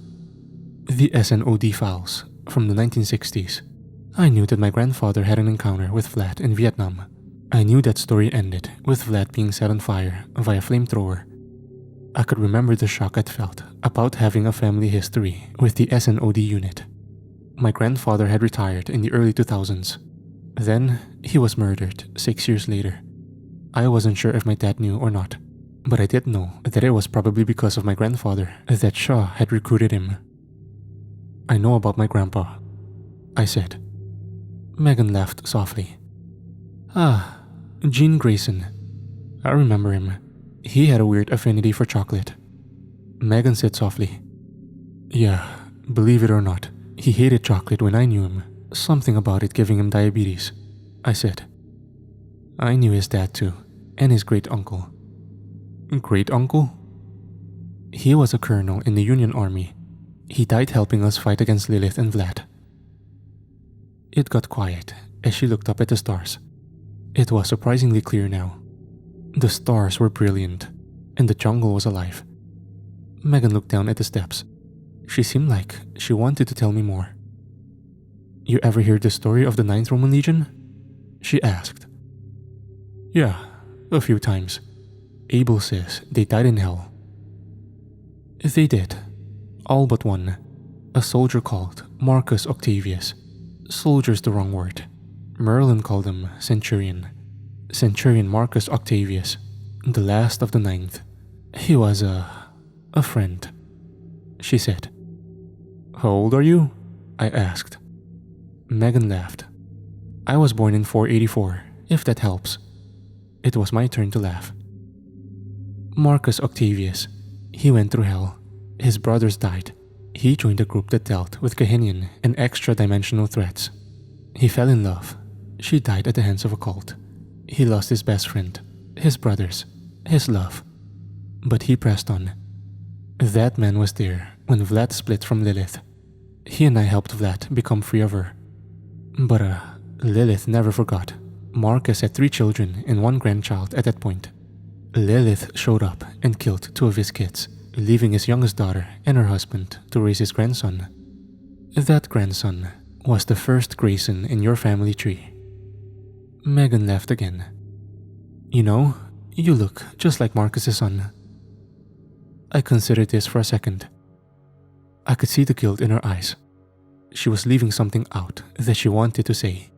The SNOD files from the 1960s. I knew that my grandfather had an encounter with Vlad in Vietnam. I knew that story ended with Vlad being set on fire via flamethrower. I could remember the shock I'd felt about having a family history with the SNOD unit. My grandfather had retired in the early 2000s. Then, he was murdered 6 years later. I wasn't sure if my dad knew or not, but I did know that it was probably because of my grandfather that Shaw had recruited him. "I know about my grandpa," I said. Megan laughed softly. "Ah, Gene Grayson. I remember him. He had a weird affinity for chocolate." Megan said softly. "Yeah, believe it or not, he hated chocolate when I knew him. Something about it giving him diabetes," I said. I knew his dad too, and his great-uncle. Great-uncle? He was a colonel in the Union Army. He died helping us fight against Lilith and Vlad. It got quiet as she looked up at the stars. It was surprisingly clear now. The stars were brilliant, and the jungle was alive. Megan looked down at the steps. She seemed like she wanted to tell me more. "You ever hear the story of the 9th Roman Legion?" she asked. "Yeah, a few times. Abel says they died in hell." "They did. All but one. A soldier called Marcus Octavius. Soldier's the wrong word. Merlin called him Centurion. Centurion Marcus Octavius, the last of the 9th. He was a friend," she said. "How old are you?" I asked. Megan laughed. "I was born in 484, if that helps." It was my turn to laugh. "Marcus Octavius. He went through hell. His brothers died. He joined a group that dealt with Kahinian and extra-dimensional threats. He fell in love. She died at the hands of a cult. He lost his best friend, his brothers, his love. But he pressed on. That man was there when Vlad split from Lilith. He and I helped Vlad become free of her. But Lilith never forgot. Marcus had 3 children and 1 grandchild at that point. Lilith showed up and killed 2 of his kids, leaving his youngest daughter and her husband to raise his grandson. That grandson was the first Grayson in your family tree." Megan laughed again. "You know, you look just like Marcus's son." I considered this for a second. I could see the guilt in her eyes. She was leaving something out that she wanted to say,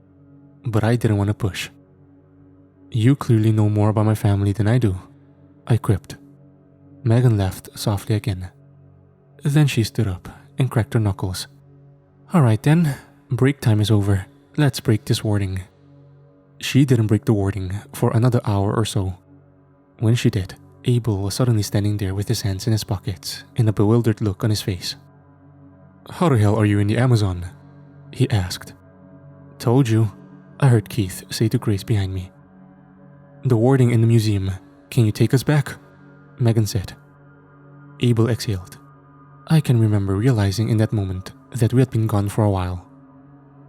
but I didn't want to push. "You clearly know more about my family than I do," I quipped. Megan laughed softly again. Then she stood up and cracked her knuckles. "Alright then, break time is over. Let's break this warding." She didn't break the warding for another hour or so. When she did, Abel was suddenly standing there with his hands in his pockets and a bewildered look on his face. "How the hell are you in the Amazon?" he asked. "Told you," I heard Keith say to Grace behind me. "The warding in the museum. Can you take us back?" Megan said. Abel exhaled. I can remember realizing in that moment that we had been gone for a while.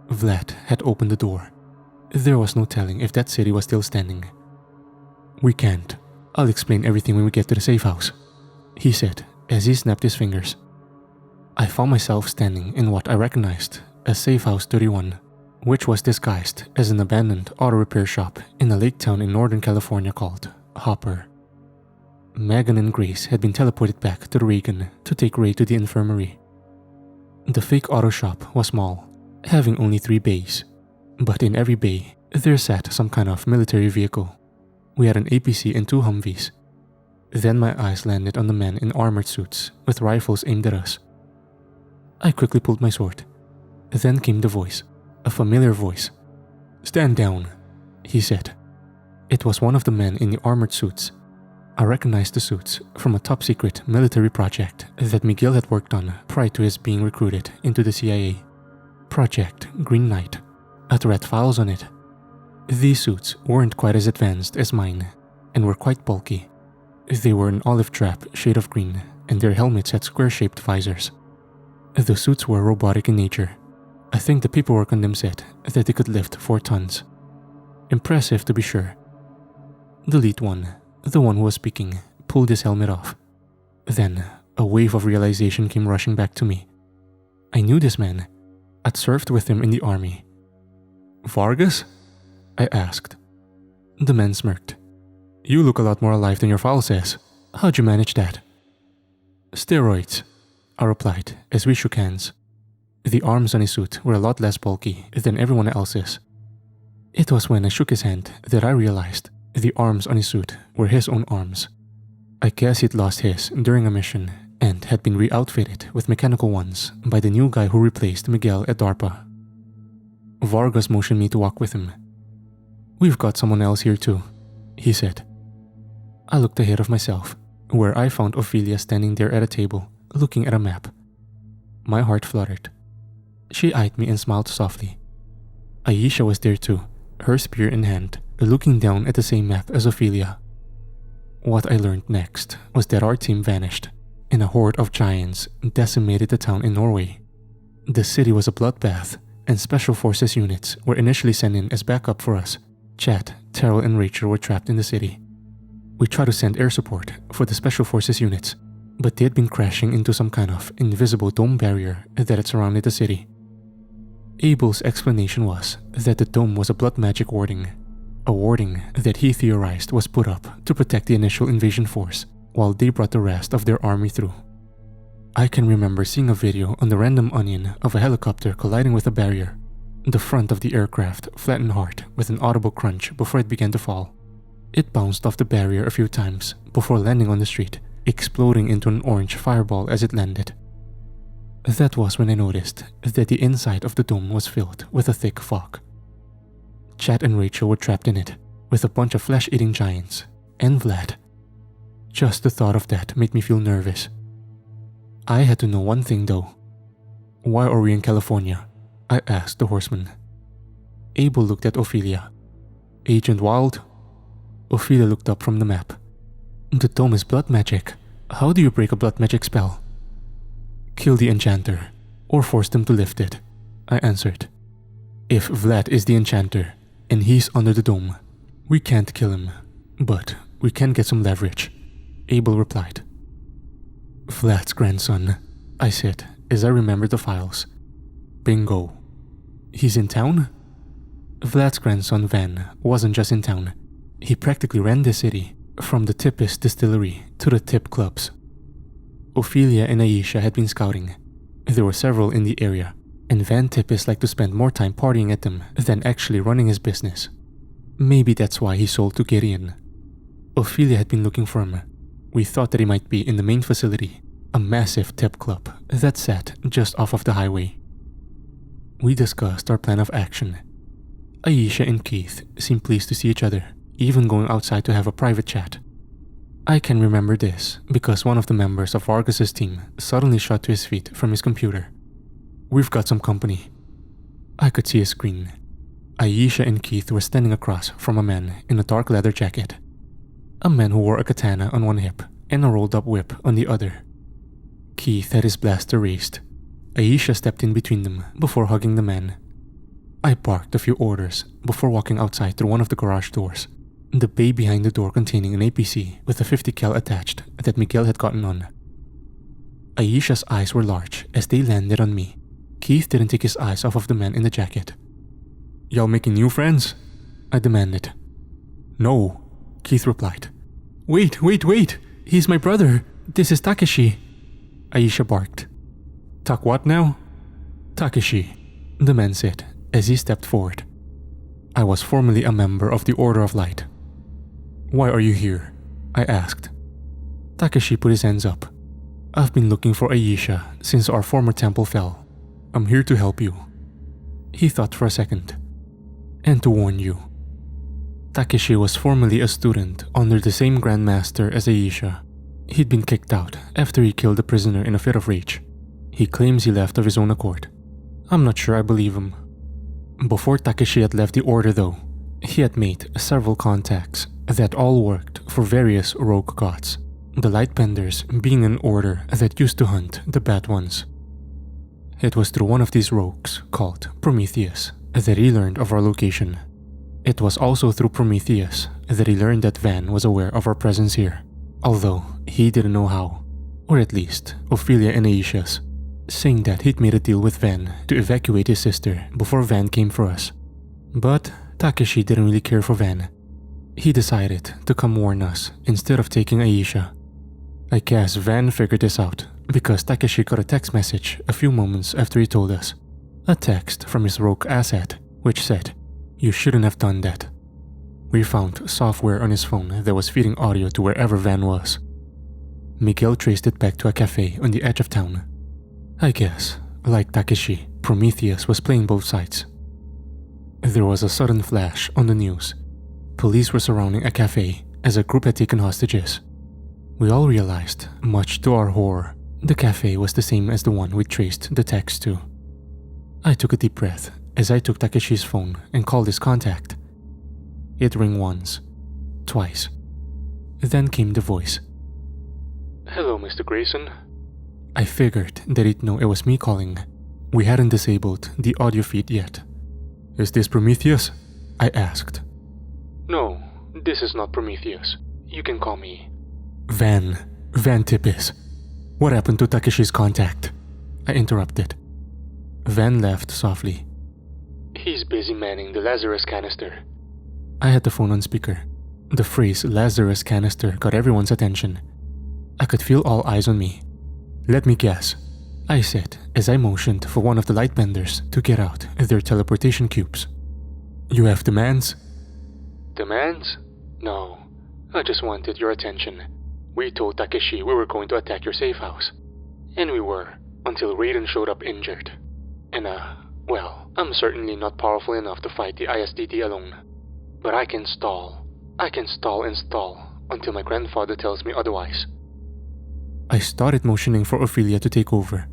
Vlad had opened the door. There was no telling if that city was still standing. "We can't. I'll explain everything when we get to the safe house," he said as he snapped his fingers. I found myself standing in what I recognized as Safe House 31, which was disguised as an abandoned auto repair shop in a lake town in Northern California called Hopper. Megan and Grace had been teleported back to the Reagan to take Ray to the infirmary. The fake auto shop was small, having only 3 bays, but in every bay there sat some kind of military vehicle. We had an APC and 2 Humvees. Then my eyes landed on the men in armored suits with rifles aimed at us. I quickly pulled my sword. Then came the voice, a familiar voice. "Stand down," he said. It was one of the men in the armored suits. I recognized the suits from a top-secret military project that Miguel had worked on prior to his being recruited into the CIA. Project Green Knight. I'd read files on it. These suits weren't quite as advanced as mine and were quite bulky. They were an olive drab shade of green and their helmets had square-shaped visors. The suits were robotic in nature. I think the paperwork on them said that they could lift 4 tons. Impressive to be sure. The lead one, the one who was speaking, pulled his helmet off. Then, a wave of realization came rushing back to me. I knew this man. I'd served with him in the army. "Vargas?" I asked. The man smirked. "You look a lot more alive than your file says. How'd you manage that?" "Steroids," I replied as we shook hands. The arms on his suit were a lot less bulky than everyone else's. It was when I shook his hand that I realized the arms on his suit were his own arms. I guess he'd lost his during a mission and had been re-outfitted with mechanical ones by the new guy who replaced Miguel at DARPA. Vargas motioned me to walk with him. "We've got someone else here too," he said. I looked ahead of myself, where I found Ophelia standing there at a table, looking at a map. My heart fluttered. She eyed me and smiled softly. Aisha was there too, her spear in hand, looking down at the same map as Ophelia. What I learned next was that our team vanished, and a horde of giants decimated the town in Norway. The city was a bloodbath, and Special Forces units were initially sent in as backup for us. Chad, Terrell, and Rachel were trapped in the city. We tried to send air support for the Special Forces units, but they had been crashing into some kind of invisible dome barrier that had surrounded the city. Abel's explanation was that the dome was a blood magic warding, a warding that he theorized was put up to protect the initial invasion force while they brought the rest of their army through. I can remember seeing a video on the Random Onion of a helicopter colliding with a barrier. The front of the aircraft flattened hard with an audible crunch before it began to fall. It bounced off the barrier a few times before landing on the street, exploding into an orange fireball as it landed. That was when I noticed that the inside of the dome was filled with a thick fog. Chad and Rachel were trapped in it, with a bunch of flesh-eating giants, and Vlad. Just the thought of that made me feel nervous. I had to know one thing though. "Why are we in California?" I asked the horseman. Abel looked at Ophelia. "Agent Wild?" Ophelia looked up from the map. "The dome is blood magic. How do you break a blood magic spell?" "Kill the enchanter, or force them to lift it," I answered. "If Vlad is the enchanter, and he's under the dome, we can't kill him, but we can get some leverage," Abel replied. "Vlad's grandson," I said as I remembered the files. "Bingo. He's in town?" Vlad's grandson Van wasn't just in town. He practically ran the city, from the Tippis distillery to the tip clubs. Ophelia and Aisha had been scouting. There were several in the area, and Van Tippis liked to spend more time partying at them than actually running his business. Maybe that's why he sold to Gideon. Ophelia had been looking for him. We thought that he might be in the main facility, a massive tip club that sat just off of the highway. We discussed our plan of action. Aisha and Keith seemed pleased to see each other, even going outside to have a private chat. I can remember this because one of the members of Vargas's team suddenly shot to his feet from his computer. "We've got some company." I could see his screen. Aisha and Keith were standing across from a man in a dark leather jacket. A man who wore a katana on one hip and a rolled up whip on the other. Keith had his blaster raised. Aisha stepped in between them before hugging the man. I barked a few orders before walking outside through one of the garage doors, the bay behind the door containing an APC with a 50 cal attached that Miguel had gotten on. Aisha's eyes were large as they landed on me. Keith didn't take his eyes off of the man in the jacket. "Y'all making new friends?" I demanded. "No," Keith replied. Wait! He's my brother! This is Takeshi!" Aisha barked. "Tak what now?" "Takeshi," the man said as he stepped forward. I was formerly a member of the Order of Light. Why are you here? I asked. Takeshi put his hands up. I've been looking for Aisha since our former temple fell. I'm here to help you. He thought for a second. And to warn you. Takeshi was formerly a student under the same Grandmaster as Aisha. He'd been kicked out after he killed a prisoner in a fit of rage. He claims he left of his own accord. I'm not sure I believe him. Before Takeshi had left the order though, he had made several contacts that all worked for various rogue gods, the Lightbenders being an order that used to hunt the bad ones. It was through one of these rogues, called Prometheus, that he learned of our location. It was also through Prometheus that he learned that Van was aware of our presence here, although he didn't know how, or at least Ophelia and Aisha's, saying that he'd made a deal with Van to evacuate his sister before Van came for us. But Takeshi didn't really care for Van. He decided to come warn us instead of taking Aisha. I guess Van figured this out because Takeshi got a text message a few moments after he told us. A text from his rogue asset, which said, "You shouldn't have done that." We found software on his phone that was feeding audio to wherever Van was. Miguel traced it back to a cafe on the edge of town. I guess, like Takeshi, Prometheus was playing both sides. There was a sudden flash on the news. Police were surrounding a cafe as a group had taken hostages. We all realized, much to our horror, the cafe was the same as the one we traced the text to. I took a deep breath as I took Takeshi's phone and called his contact. It rang once, twice. Then came the voice. Hello, Mr. Grayson. I figured that he'd know it was me calling. We hadn't disabled the audio feed yet. Is this Prometheus? I asked. No, this is not Prometheus. You can call me Van Tippis. What happened to Takeshi's contact? I interrupted. Van laughed softly. He's busy manning the Lazarus canister. I had the phone on speaker. The phrase Lazarus canister got everyone's attention. I could feel all eyes on me. Let me guess, I said as I motioned for one of the Lightbenders to get out their teleportation cubes. You have demands? Demands? No, I just wanted your attention. We told Takeshi we were going to attack your safe house. And we were, until Raiden showed up injured. And well, I'm certainly not powerful enough to fight the ISDD alone. But I can stall. I can stall and stall until my grandfather tells me otherwise. I started motioning for Ophelia to take over,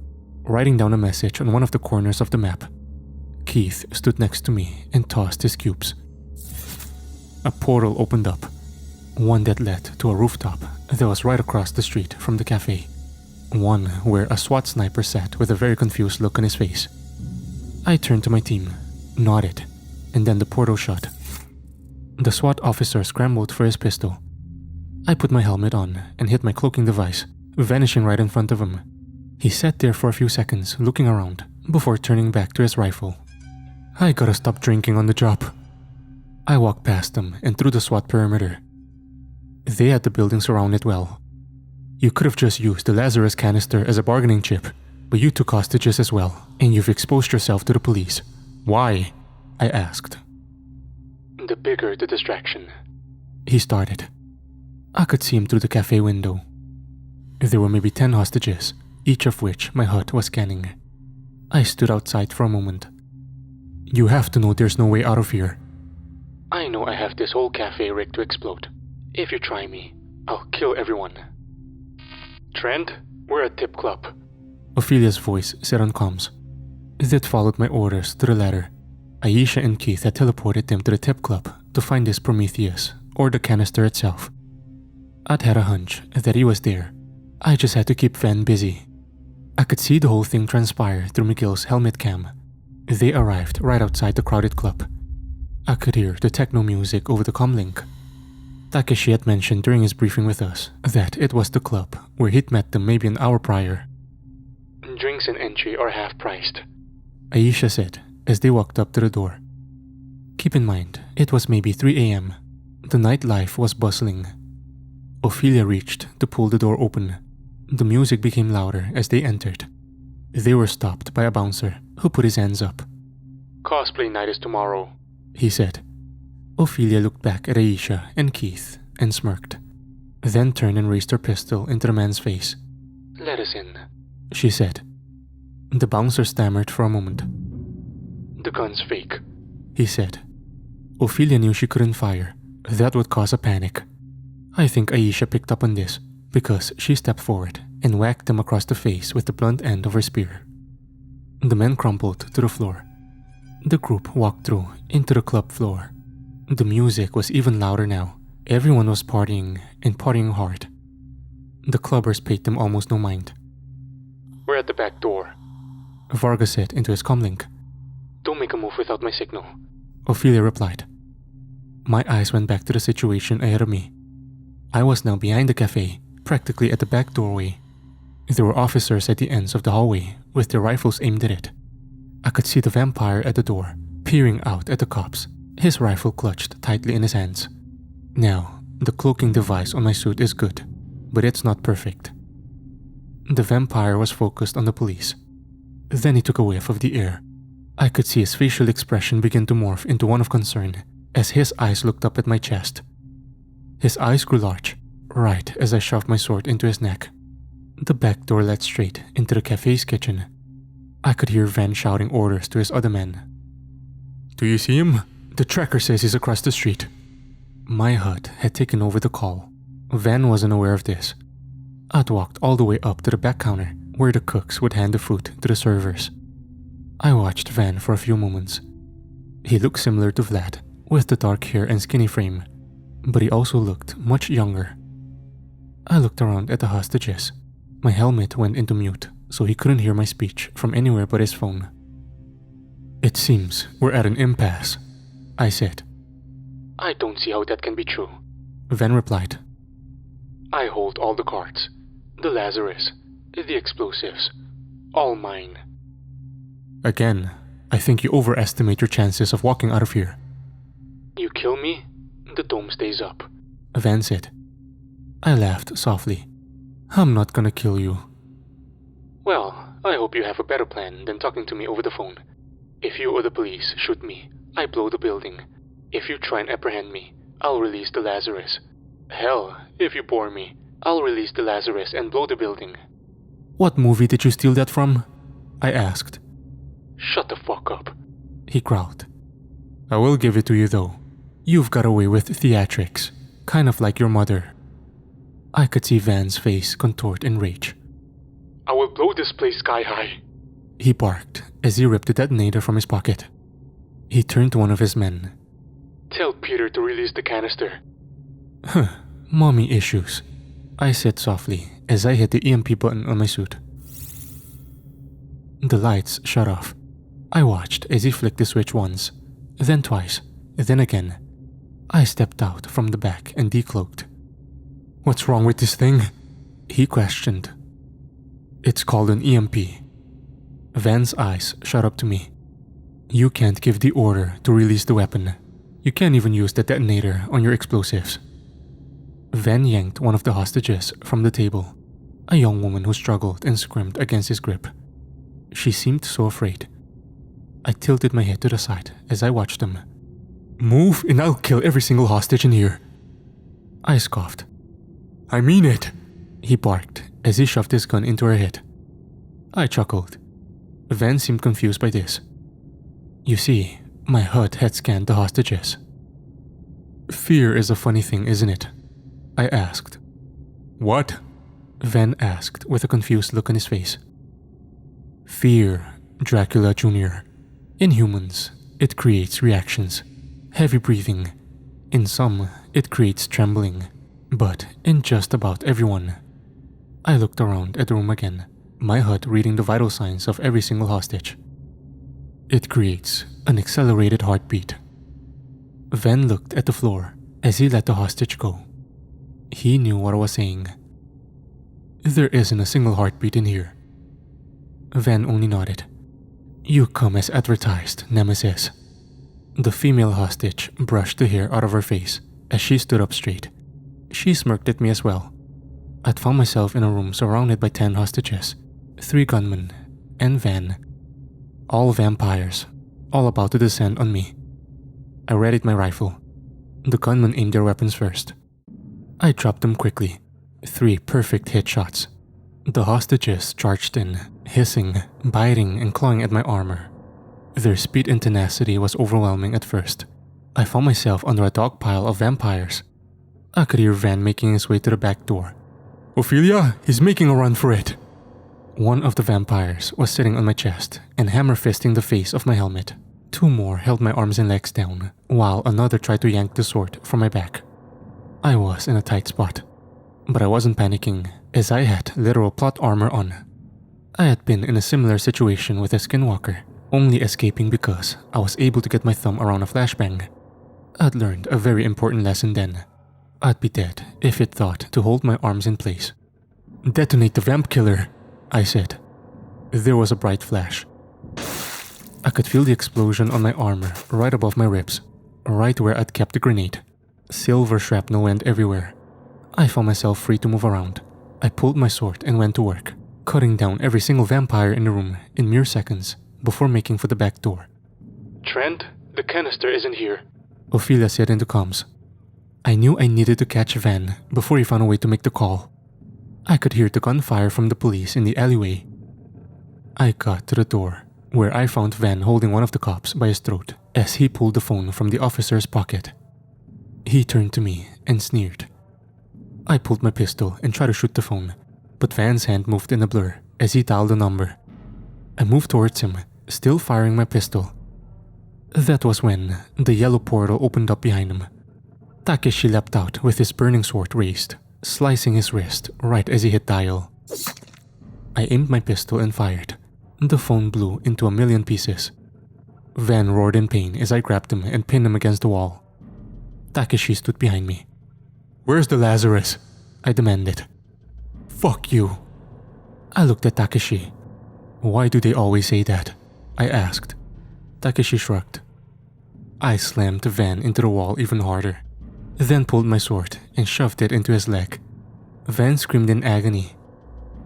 writing down a message on one of the corners of the map. Keith stood next to me and tossed his cubes. A portal opened up, one that led to a rooftop that was right across the street from the cafe, one where a SWAT sniper sat with a very confused look on his face. I turned to my team, nodded, and then the portal shut. The SWAT officer scrambled for his pistol. I put my helmet on and hit my cloaking device, vanishing right in front of him. He sat there for a few seconds looking around before turning back to his rifle. I gotta stop drinking on the job. I walked past them and through the SWAT perimeter. They had the building surrounded well. You could have just used the Lazarus canister as a bargaining chip, but you took hostages as well, and you've exposed yourself to the police. Why? I asked. The bigger the distraction. He started. I could see him through the cafe window. There were maybe 10 hostages, each of which my HUD was scanning. I stood outside for a moment. You have to know there's no way out of here. I know I have this whole cafe rigged to explode. If you try me, I'll kill everyone. Trent, we're a tip club. Ophelia's voice said on comms. That followed my orders to the letter. Aisha and Keith had teleported them to the tip club to find this Prometheus, or the canister itself. I'd had a hunch that he was there. I just had to keep Van busy. I could see the whole thing transpire through Miguel's helmet cam. They arrived right outside the crowded club. I could hear the techno music over the comlink. Takeshi had mentioned during his briefing with us that it was the club where he'd met them maybe an hour prior. Drinks and entry are half-priced, Aisha said as they walked up to the door. Keep in mind, it was maybe 3 a.m. The nightlife was bustling. Ophelia reached to pull the door open. The music became louder as they entered. They were stopped by a bouncer who put his hands up. Cosplay night is tomorrow, he said. Ophelia looked back at Aisha and Keith, and smirked, then turned and raised her pistol into the man's face. "Let us in," she said. The bouncer stammered for a moment. "The gun's fake," he said. Ophelia knew she couldn't fire. That would cause a panic. I think Aisha picked up on this because she stepped forward and whacked him across the face with the blunt end of her spear. The men crumpled to the floor. The group walked through into the club floor. The music was even louder now. Everyone was partying and partying hard. The clubbers paid them almost no mind. "We're at the back door," Vargas said into his comlink. "Don't make a move without my signal." Ophelia replied. My eyes went back to the situation ahead of me. I was now behind the cafe, practically at the back doorway. There were officers at the ends of the hallway with their rifles aimed at it. I could see the vampire at the door, peering out at the cops, his rifle clutched tightly in his hands. Now, the cloaking device on my suit is good, but it's not perfect. The vampire was focused on the police. Then he took a whiff of the air. I could see his facial expression begin to morph into one of concern as his eyes looked up at my chest. His eyes grew large, right as I shoved my sword into his neck. The back door led straight into the cafe's kitchen. I could hear Van shouting orders to his other men. "Do you see him? The tracker says he's across the street." My HUD had taken over the call. Van wasn't aware of this. I'd walked all the way up to the back counter where the cooks would hand the food to the servers. I watched Van for a few moments. He looked similar to Vlad, with the dark hair and skinny frame, but he also looked much younger. I looked around at the hostages. My helmet went into mute, so he couldn't hear my speech from anywhere but his phone. "It seems we're at an impasse," I said. "I don't see how that can be true," Van replied. "I hold all the cards. The Lazarus, the explosives, all mine." "Again, I think you overestimate your chances of walking out of here." "You kill me, the dome stays up," Van said. I laughed softly. "I'm not gonna kill you." "Well, I hope you have a better plan than talking to me over the phone. If you or the police shoot me, I blow the building. If you try and apprehend me, I'll release the Lazarus. Hell, if you bore me, I'll release the Lazarus and blow the building." "What movie did you steal that from?" I asked. "Shut the fuck up," he growled. "I will give it to you though. You've got away with theatrics, kind of like your mother." I could see Van's face contort in rage. "I will blow this place sky high," he barked as he ripped the detonator from his pocket. He turned to one of his men. "Tell Peter to release the canister." Mommy issues, I said softly as I hit the EMP button on my suit. The lights shut off. I watched as he flicked the switch once, then twice, then again. I stepped out from the back and decloaked. "What's wrong with this thing?" he questioned. "It's called an EMP." Van's eyes shot up to me. "You can't give the order to release the weapon. You can't even use the detonator on your explosives." Van yanked one of the hostages from the table, a young woman who struggled and squirmed against his grip. She seemed so afraid. I tilted my head to the side as I watched them. "Move and I'll kill every single hostage in here." I scoffed. "I mean it," he barked as he shoved his gun into her head. I chuckled. Van seemed confused by this. You see, my HUD had scanned the hostages. "Fear is a funny thing, isn't it?" I asked. "What?" Van asked with a confused look on his face. "Fear, Dracula Jr. In humans, it creates reactions. Heavy breathing. In some, it creates trembling. But in just about everyone." I looked around at the room again, my HUD reading the vital signs of every single hostage. "It creates an accelerated heartbeat." Van looked at the floor as he let the hostage go. He knew what I was saying. "There isn't a single heartbeat in here." Van only nodded. "You come as advertised, Nemesis." The female hostage brushed the hair out of her face as she stood up straight. She smirked at me as well. I'd found myself in a room surrounded by 10 hostages, 3 gunmen, and Van. All vampires, all about to descend on me. I readied my rifle. The gunmen aimed their weapons first. I dropped them quickly. 3 perfect headshots. The hostages charged in, hissing, biting, and clawing at my armor. Their speed and tenacity was overwhelming at first. I found myself under a dog pile of vampires. I could hear Van making his way to the back door. "Ophelia, he's making a run for it." One of the vampires was sitting on my chest and hammer-fisting the face of my helmet. 2 more held my arms and legs down, while another tried to yank the sword from my back. I was in a tight spot, but I wasn't panicking as I had literal plot armor on. I had been in a similar situation with a skinwalker, only escaping because I was able to get my thumb around a flashbang. I'd learned a very important lesson then. I'd be dead if it thought to hold my arms in place. "Detonate the vamp killer," I said. There was a bright flash. I could feel the explosion on my armor right above my ribs, right where I'd kept the grenade. Silver shrapnel went everywhere. I found myself free to move around. I pulled my sword and went to work, cutting down every single vampire in the room in mere seconds before making for the back door. "Trent, the canister isn't here," Ophelia said into comms. I knew I needed to catch Van before he found a way to make the call. I could hear the gunfire from the police in the alleyway. I got to the door, where I found Van holding one of the cops by his throat as he pulled the phone from the officer's pocket. He turned to me and sneered. I pulled my pistol and tried to shoot the phone, but Van's hand moved in a blur as he dialed the number. I moved towards him, still firing my pistol. That was when the yellow portal opened up behind him. Takeshi leapt out with his burning sword raised, slicing his wrist right as he hit dial. I aimed my pistol and fired. The phone blew into a million pieces. Van roared in pain as I grabbed him and pinned him against the wall. Takeshi stood behind me. "Where's the Lazarus?" I demanded. "Fuck you." I looked at Takeshi. "Why do they always say that?" I asked. Takeshi shrugged. I slammed Van into the wall even harder, then pulled my sword and shoved it into his leg. Van screamed in agony.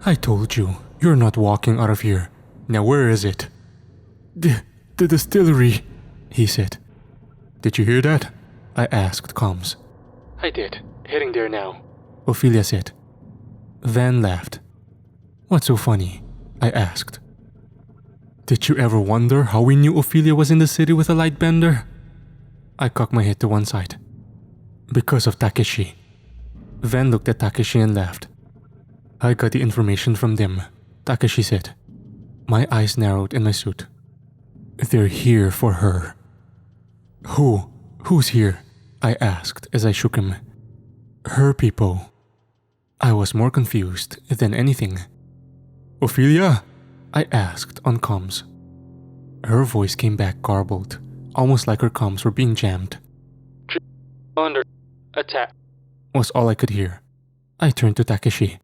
"I told you, you're not walking out of here. Now where is it?" The distillery," he said. "Did you hear that?" I asked comms. "I did. Heading there now," Ophelia said. Van laughed. "What's so funny?" I asked. "Did you ever wonder how we knew Ophelia was in the city with a light bender?" I cocked my head to one side. "Because of Takeshi." Van looked at Takeshi and laughed. "I got the information from them," Takeshi said. My eyes narrowed in my suit. "They're here for her." "Who? Who's here?" I asked as I shook him. "Her people." I was more confused than anything. "Ophelia?" I asked on comms. Her voice came back garbled, almost like her comms were being jammed. "Under attack," was all I could hear. I turned to Takeshi.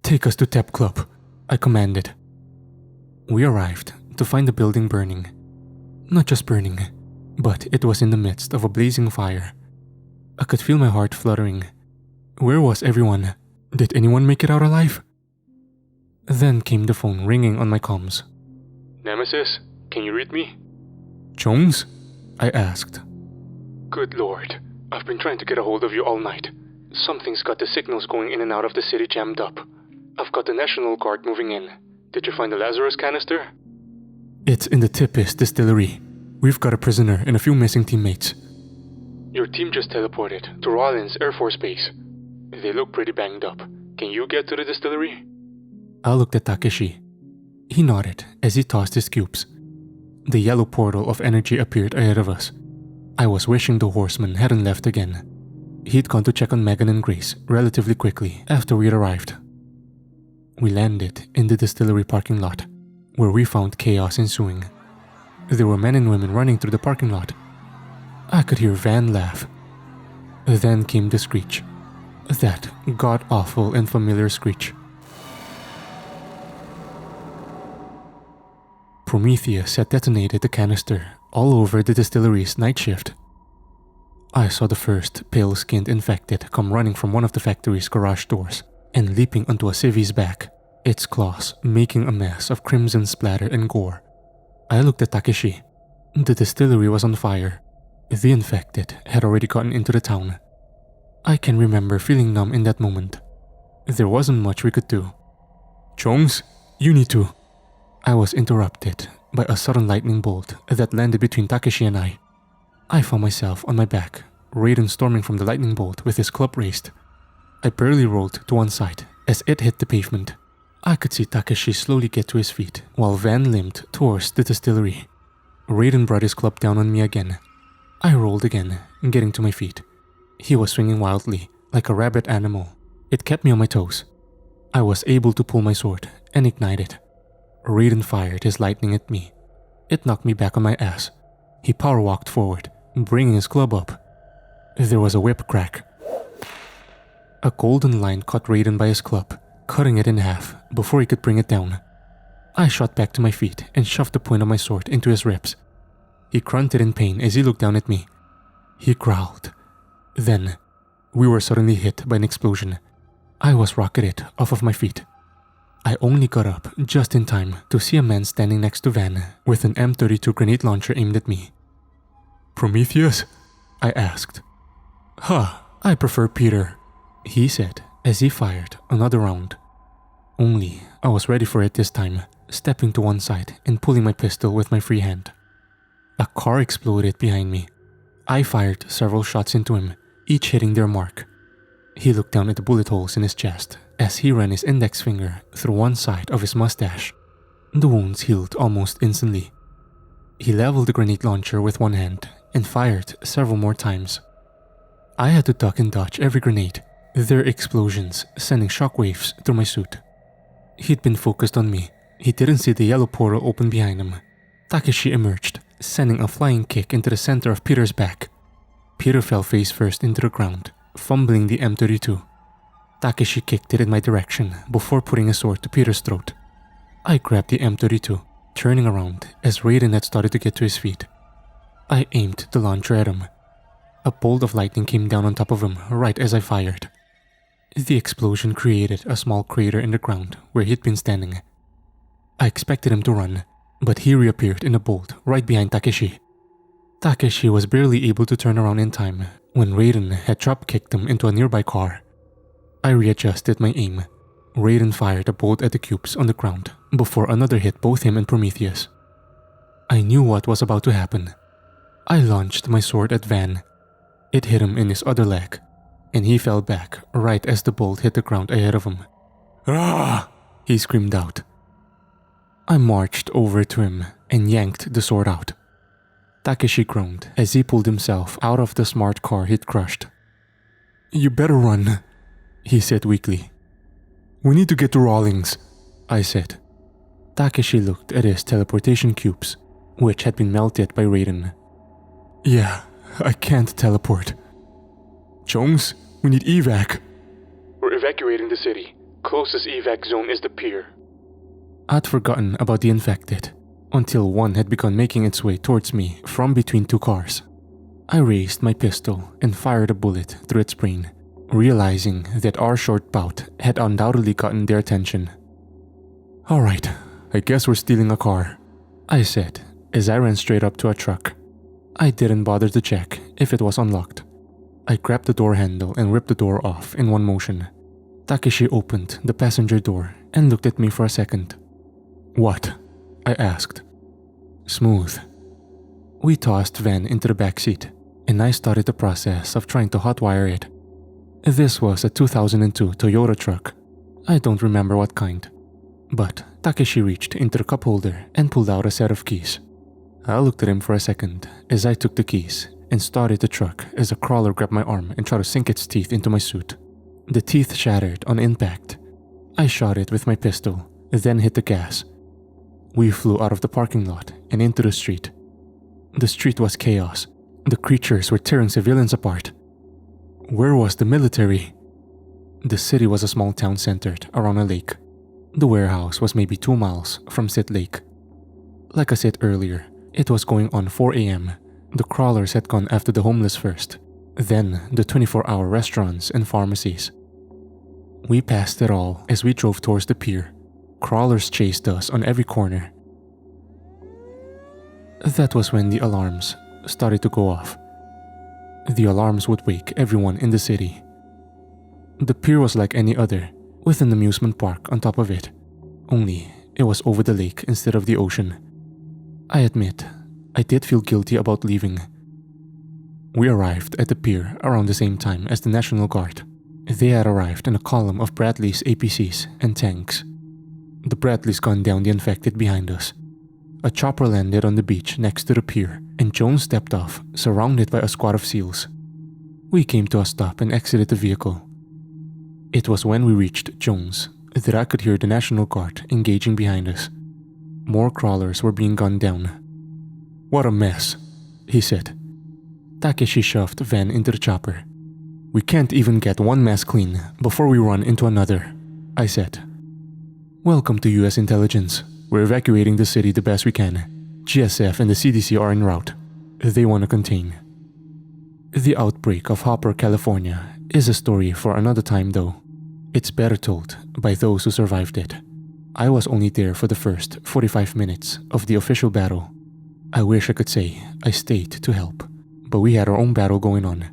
"Take us to Tep Club," I commanded. We arrived to find the building burning. Not just burning, but it was in the midst of a blazing fire. I could feel my heart fluttering. Where was everyone? Did anyone make it out alive? Then came the phone ringing on my comms. "Nemesis, can you read me?" "Jones?" I asked. "Good lord, I've been trying to get a hold of you all night. Something's got the signals going in and out of the city jammed up. I've got the National Guard moving in. Did you find the Lazarus canister?" "It's in the Tippis distillery. We've got a prisoner and a few missing teammates." "Your team just teleported to Rollins Air Force Base. They look pretty banged up. Can you get to the distillery?" I looked at Takeshi. He nodded as he tossed his cubes. The yellow portal of energy appeared ahead of us. I was wishing the horseman hadn't left again. He'd gone to check on Megan and Grace relatively quickly after we'd arrived. We landed in the distillery parking lot, where we found chaos ensuing. There were men and women running through the parking lot. I could hear Van laugh. Then came the screech. That god-awful and familiar screech. Prometheus had detonated the canister all over the distillery's night shift. I saw the first pale-skinned infected come running from one of the factory's garage doors and leaping onto a civvy's back, its claws making a mess of crimson splatter and gore. I looked at Takeshi. The distillery was on fire. The infected had already gotten into the town. I can remember feeling numb in that moment. There wasn't much we could do. "Chongs, you need to." I was interrupted by a sudden lightning bolt that landed between Takeshi and I. I found myself on my back, Raiden storming from the lightning bolt with his club raised. I barely rolled to one side as it hit the pavement. I could see Takeshi slowly get to his feet while Van limped towards the distillery. Raiden brought his club down on me again. I rolled again, getting to my feet. He was swinging wildly, like a rabid animal. It kept me on my toes. I was able to pull my sword and ignite it. Raiden fired his lightning at me. It knocked me back on my ass. He power walked forward, bringing his club up. There was a whip crack. A golden line caught Raiden by his club, cutting it in half before he could bring it down. I shot back to my feet and shoved the point of my sword into his ribs. He grunted in pain as he looked down at me. He growled. Then, we were suddenly hit by an explosion. I was rocketed off of my feet. I only got up just in time to see a man standing next to Van with an M32 grenade launcher aimed at me. "Prometheus?" I asked. I prefer Peter," he said as he fired another round. Only I was ready for it this time, stepping to one side and pulling my pistol with my free hand. A car exploded behind me. I fired several shots into him, each hitting their mark. He looked down at the bullet holes in his chest as he ran his index finger through one side of his mustache. The wounds healed almost instantly. He leveled the grenade launcher with one hand and fired several more times. I had to duck and dodge every grenade, their explosions sending shockwaves through my suit. He'd been focused on me. He didn't see the yellow portal open behind him. Takeshi emerged, sending a flying kick into the center of Peter's back. Peter fell face first into the ground, fumbling the M32. Takeshi kicked it in my direction before putting a sword to Peter's throat. I grabbed the M32, turning around as Raiden had started to get to his feet. I aimed the launcher at him. A bolt of lightning came down on top of him right as I fired. The explosion created a small crater in the ground where he'd been standing. I expected him to run, but he reappeared in a bolt right behind Takeshi. Takeshi was barely able to turn around in time when Raiden had drop-kicked him into a nearby car. I readjusted my aim. Raiden fired a bolt at the cubes on the ground before another hit both him and Prometheus. I knew what was about to happen. I launched my sword at Van. It hit him in his other leg, and he fell back right as the bolt hit the ground ahead of him. "Ah!" he screamed out. I marched over to him and yanked the sword out. Takeshi groaned as he pulled himself out of the smart car he'd crushed. "You better run," he said weakly. "We need to get to Rawlings," I said. Takeshi looked at his teleportation cubes, which had been melted by Raiden. "Yeah, I can't teleport." "Chongs, we need evac." "We're evacuating the city. Closest evac zone is the pier." I'd forgotten about the infected, until one had begun making its way towards me from between two cars. I raised my pistol and fired a bullet through its brain, realizing that our short bout had undoubtedly gotten their attention. "Alright, I guess we're stealing a car," I said as I ran straight up to a truck. I didn't bother to check if it was unlocked. I grabbed the door handle and ripped the door off in one motion. Takeshi opened the passenger door and looked at me for a second. "What?" I asked. "Smooth." We tossed Van into the back seat, and I started the process of trying to hotwire it. This was a 2002 Toyota truck. I don't remember what kind. But Takeshi reached into the cup holder and pulled out a set of keys. I looked at him for a second as I took the keys and started the truck as a crawler grabbed my arm and tried to sink its teeth into my suit. The teeth shattered on impact. I shot it with my pistol, then hit the gas. We flew out of the parking lot and into the street. The street was chaos. The creatures were tearing civilians apart. Where was the military? The city was a small town centered around a lake. The warehouse was maybe 2 miles from said lake. Like I said earlier, it was going on 4 a.m. The crawlers had gone after the homeless first, then the 24-hour restaurants and pharmacies. We passed it all as we drove towards the pier. Crawlers chased us on every corner. That was when the alarms started to go off. The alarms would wake everyone in the city, The pier was like any other, with an amusement park on top of it, only it was over the lake instead of the ocean. I admit, I did feel guilty about leaving. We arrived at the pier around the same time as the National Guard. They had arrived in a column of Bradley's APCs and tanks. The Bradleys gunned down the infected behind us. A chopper landed on the beach next to the pier, and Jones stepped off, surrounded by a squad of SEALs. We came to a stop and exited the vehicle. It was when we reached Jones that I could hear the National Guard engaging behind us. More crawlers were being gunned down. "What a mess," he said. Takeshi shoved Van into the chopper. "We can't even get one mess clean before we run into another," I said. "Welcome to US Intelligence. We're evacuating the city the best we can. GSF and the CDC are en route. They want to contain." The outbreak of Hopper, California is a story for another time though. It's better told by those who survived it. I was only there for the first 45 minutes of the official battle. I wish I could say I stayed to help, but we had our own battle going on.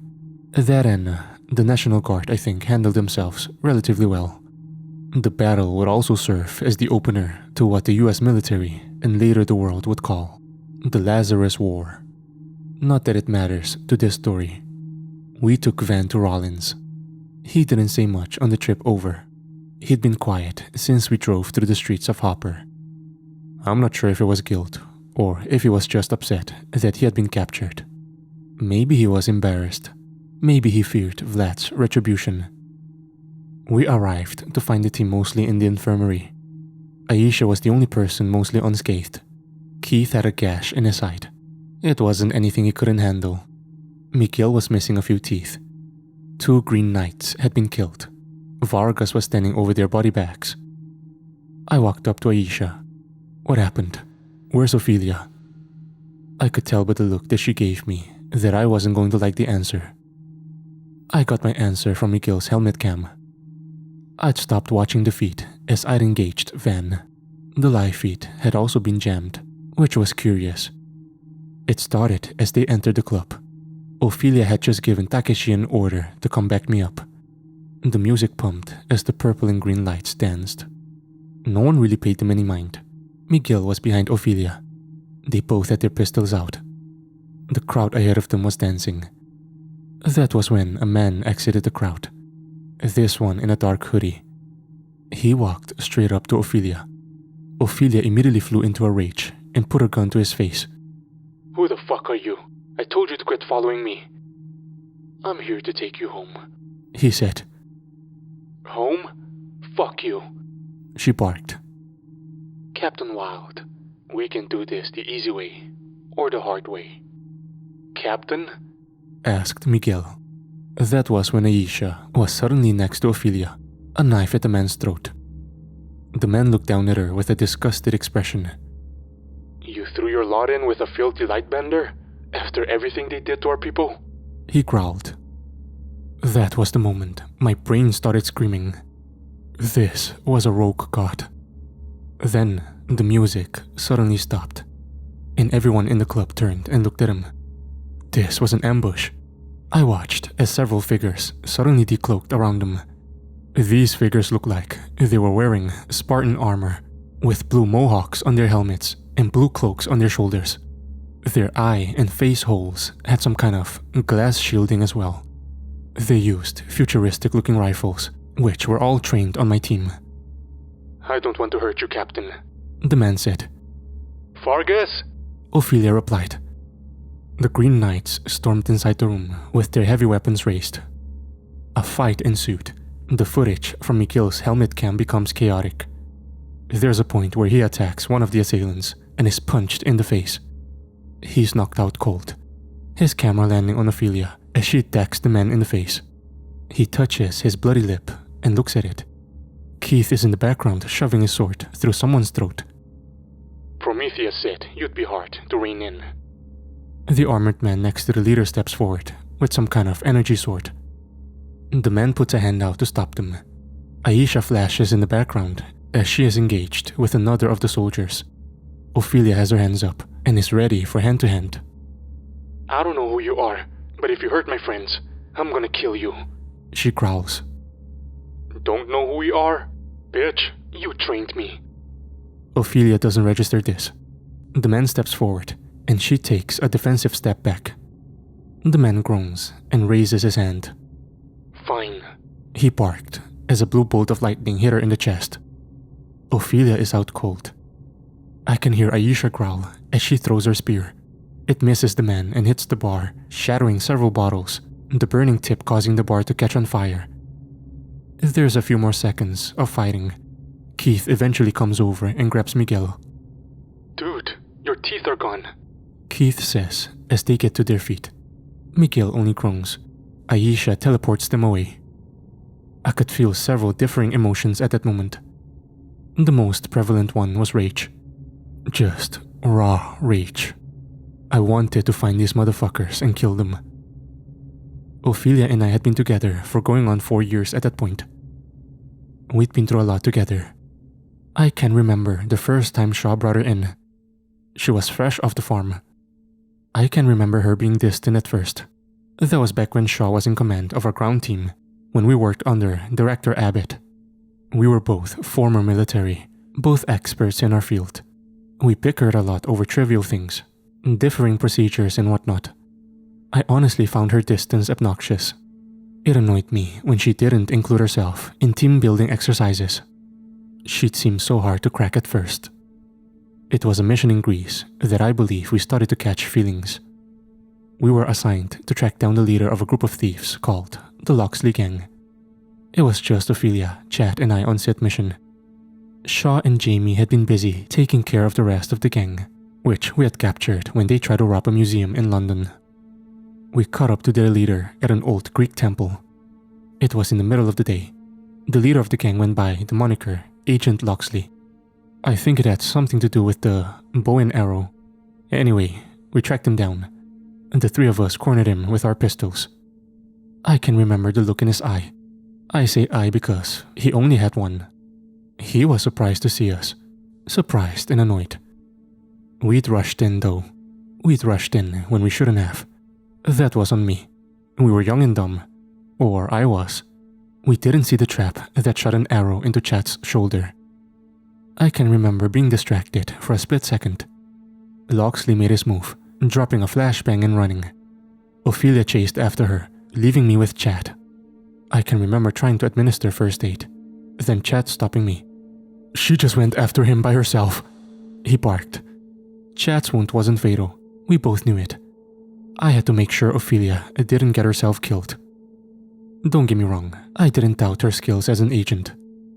That and the National Guard, I think, handled themselves relatively well. The battle would also serve as the opener to what the US military and later the world would call the Lazarus War. Not that it matters to this story. We took Van to Rollins. He didn't say much on the trip over. He'd been quiet since we drove through the streets of Hopper. I'm not sure if it was guilt or if he was just upset that he had been captured. Maybe he was embarrassed. Maybe he feared Vlad's retribution. We arrived to find the team mostly in the infirmary. Aisha was the only person mostly unscathed. Keith had a gash in his side. It wasn't anything he couldn't handle. Miguel was missing a few teeth. 2 Green Knights had been killed. Vargas was standing over their body bags. I walked up to Aisha. "What happened? Where's Ophelia?" I could tell by the look that she gave me that I wasn't going to like the answer. I got my answer from Miguel's helmet cam. I'd stopped watching the feed as I'd engaged Van. The live feed had also been jammed, which was curious. It started as they entered the club. Ophelia had just given Takeshi an order to come back me up. The music pumped as the purple and green lights danced. No one really paid them any mind. Miguel was behind Ophelia. They both had their pistols out. The crowd ahead of them was dancing. That was when a man exited the crowd. This one in a dark hoodie. He walked straight up to Ophelia. Ophelia immediately flew into a rage and put her gun to his face. "Who the fuck are you? I told you to quit following me." "I'm here to take you home," he said. "Home? Fuck you," she barked. "Captain Wild, we can do this the easy way or the hard way." "Captain?" asked Miguel. That was when Aisha was suddenly next to Ophelia, a knife at the man's throat. The man looked down at her with a disgusted expression. "You threw your lot in with a filthy lightbender after everything they did to our people?" he growled. That was the moment my brain started screaming. This was a rogue god. Then the music suddenly stopped, and everyone in the club turned and looked at him. This was an ambush. I watched as several figures suddenly decloaked around them. These figures looked like they were wearing Spartan armor, with blue mohawks on their helmets and blue cloaks on their shoulders. Their eye and face holes had some kind of glass shielding as well. They used futuristic-looking rifles, which were all trained on my team. "I don't want to hurt you, Captain," the man said. "Vargas?" Ophelia replied. The Green Knights stormed inside the room with their heavy weapons raised. A fight ensued. The footage from Miguel's helmet cam becomes chaotic. There's a point where he attacks one of the assailants and is punched in the face. He's knocked out cold, his camera landing on Ophelia as she attacks the man in the face. He touches his bloody lip and looks at it. Keith is in the background shoving his sword through someone's throat. "Prometheus said you'd be hard to rein in." The armored man next to the leader steps forward with some kind of energy sword. The man puts a hand out to stop them. Aisha flashes in the background as she is engaged with another of the soldiers. Ophelia has her hands up and is ready for hand-to-hand. "I don't know who you are, but if you hurt my friends, I'm gonna kill you," she growls. don't know who we are? Bitch, you trained me. Ophelia doesn't register this. The man steps forward, and she takes a defensive step back. The man groans and raises his hand. Fine. He barked as a blue bolt of lightning hit her in the chest. Ophelia is out cold. I can hear Aisha growl as she throws her spear. It misses the man and hits the bar, shattering several bottles, the burning tip causing the bar to catch on fire. There's a few more seconds of fighting. Keith eventually comes over and grabs Miguel. Dude, your teeth are gone. Keith says as they get to their feet. Miguel only groans. Aisha teleports them away. I could feel several differing emotions at that moment. The most prevalent one was rage. Just raw rage. I wanted to find these motherfuckers and kill them. Ophelia and I had been together for going on 4 years at that point. We'd been through a lot together. I can remember the first time Shaw brought her in. She was fresh off the farm. I can remember her being distant at first. That was back when Shaw was in command of our ground team, when we worked under Director Abbott. We were both former military, both experts in our field. We bickered a lot over trivial things, differing procedures and whatnot. I honestly found her distance obnoxious. It annoyed me when she didn't include herself in team-building exercises. She'd seem so hard to crack at first. It was a mission in Greece that I believe we started to catch feelings. We were assigned to track down the leader of a group of thieves called the Loxley Gang. It was just Ophelia, Chad, and I on said mission. Shaw and Jamie had been busy taking care of the rest of the gang, which we had captured when they tried to rob a museum in London. We caught up to their leader at an old Greek temple. It was in the middle of the day. The leader of the gang went by the moniker Agent Loxley. I think it had something to do with the bow and arrow. Anyway, we tracked him down, and the three of us cornered him with our pistols. I can remember the look in his eye. I say eye because he only had one. He was surprised to see us, surprised and annoyed. We'd rushed in though. We'd rushed in when we shouldn't have. That was on me. We were young and dumb. Or I was. We didn't see the trap that shot an arrow into Chad's shoulder. I can remember being distracted for a split second. Loxley made his move, dropping a flashbang and running. Ophelia chased after her, leaving me with Chad. I can remember trying to administer first aid, then Chad stopping me. She just went after him by herself, he barked. Chad's wound wasn't fatal. We both knew it. I had to make sure Ophelia didn't get herself killed. Don't get me wrong, I didn't doubt her skills as an agent.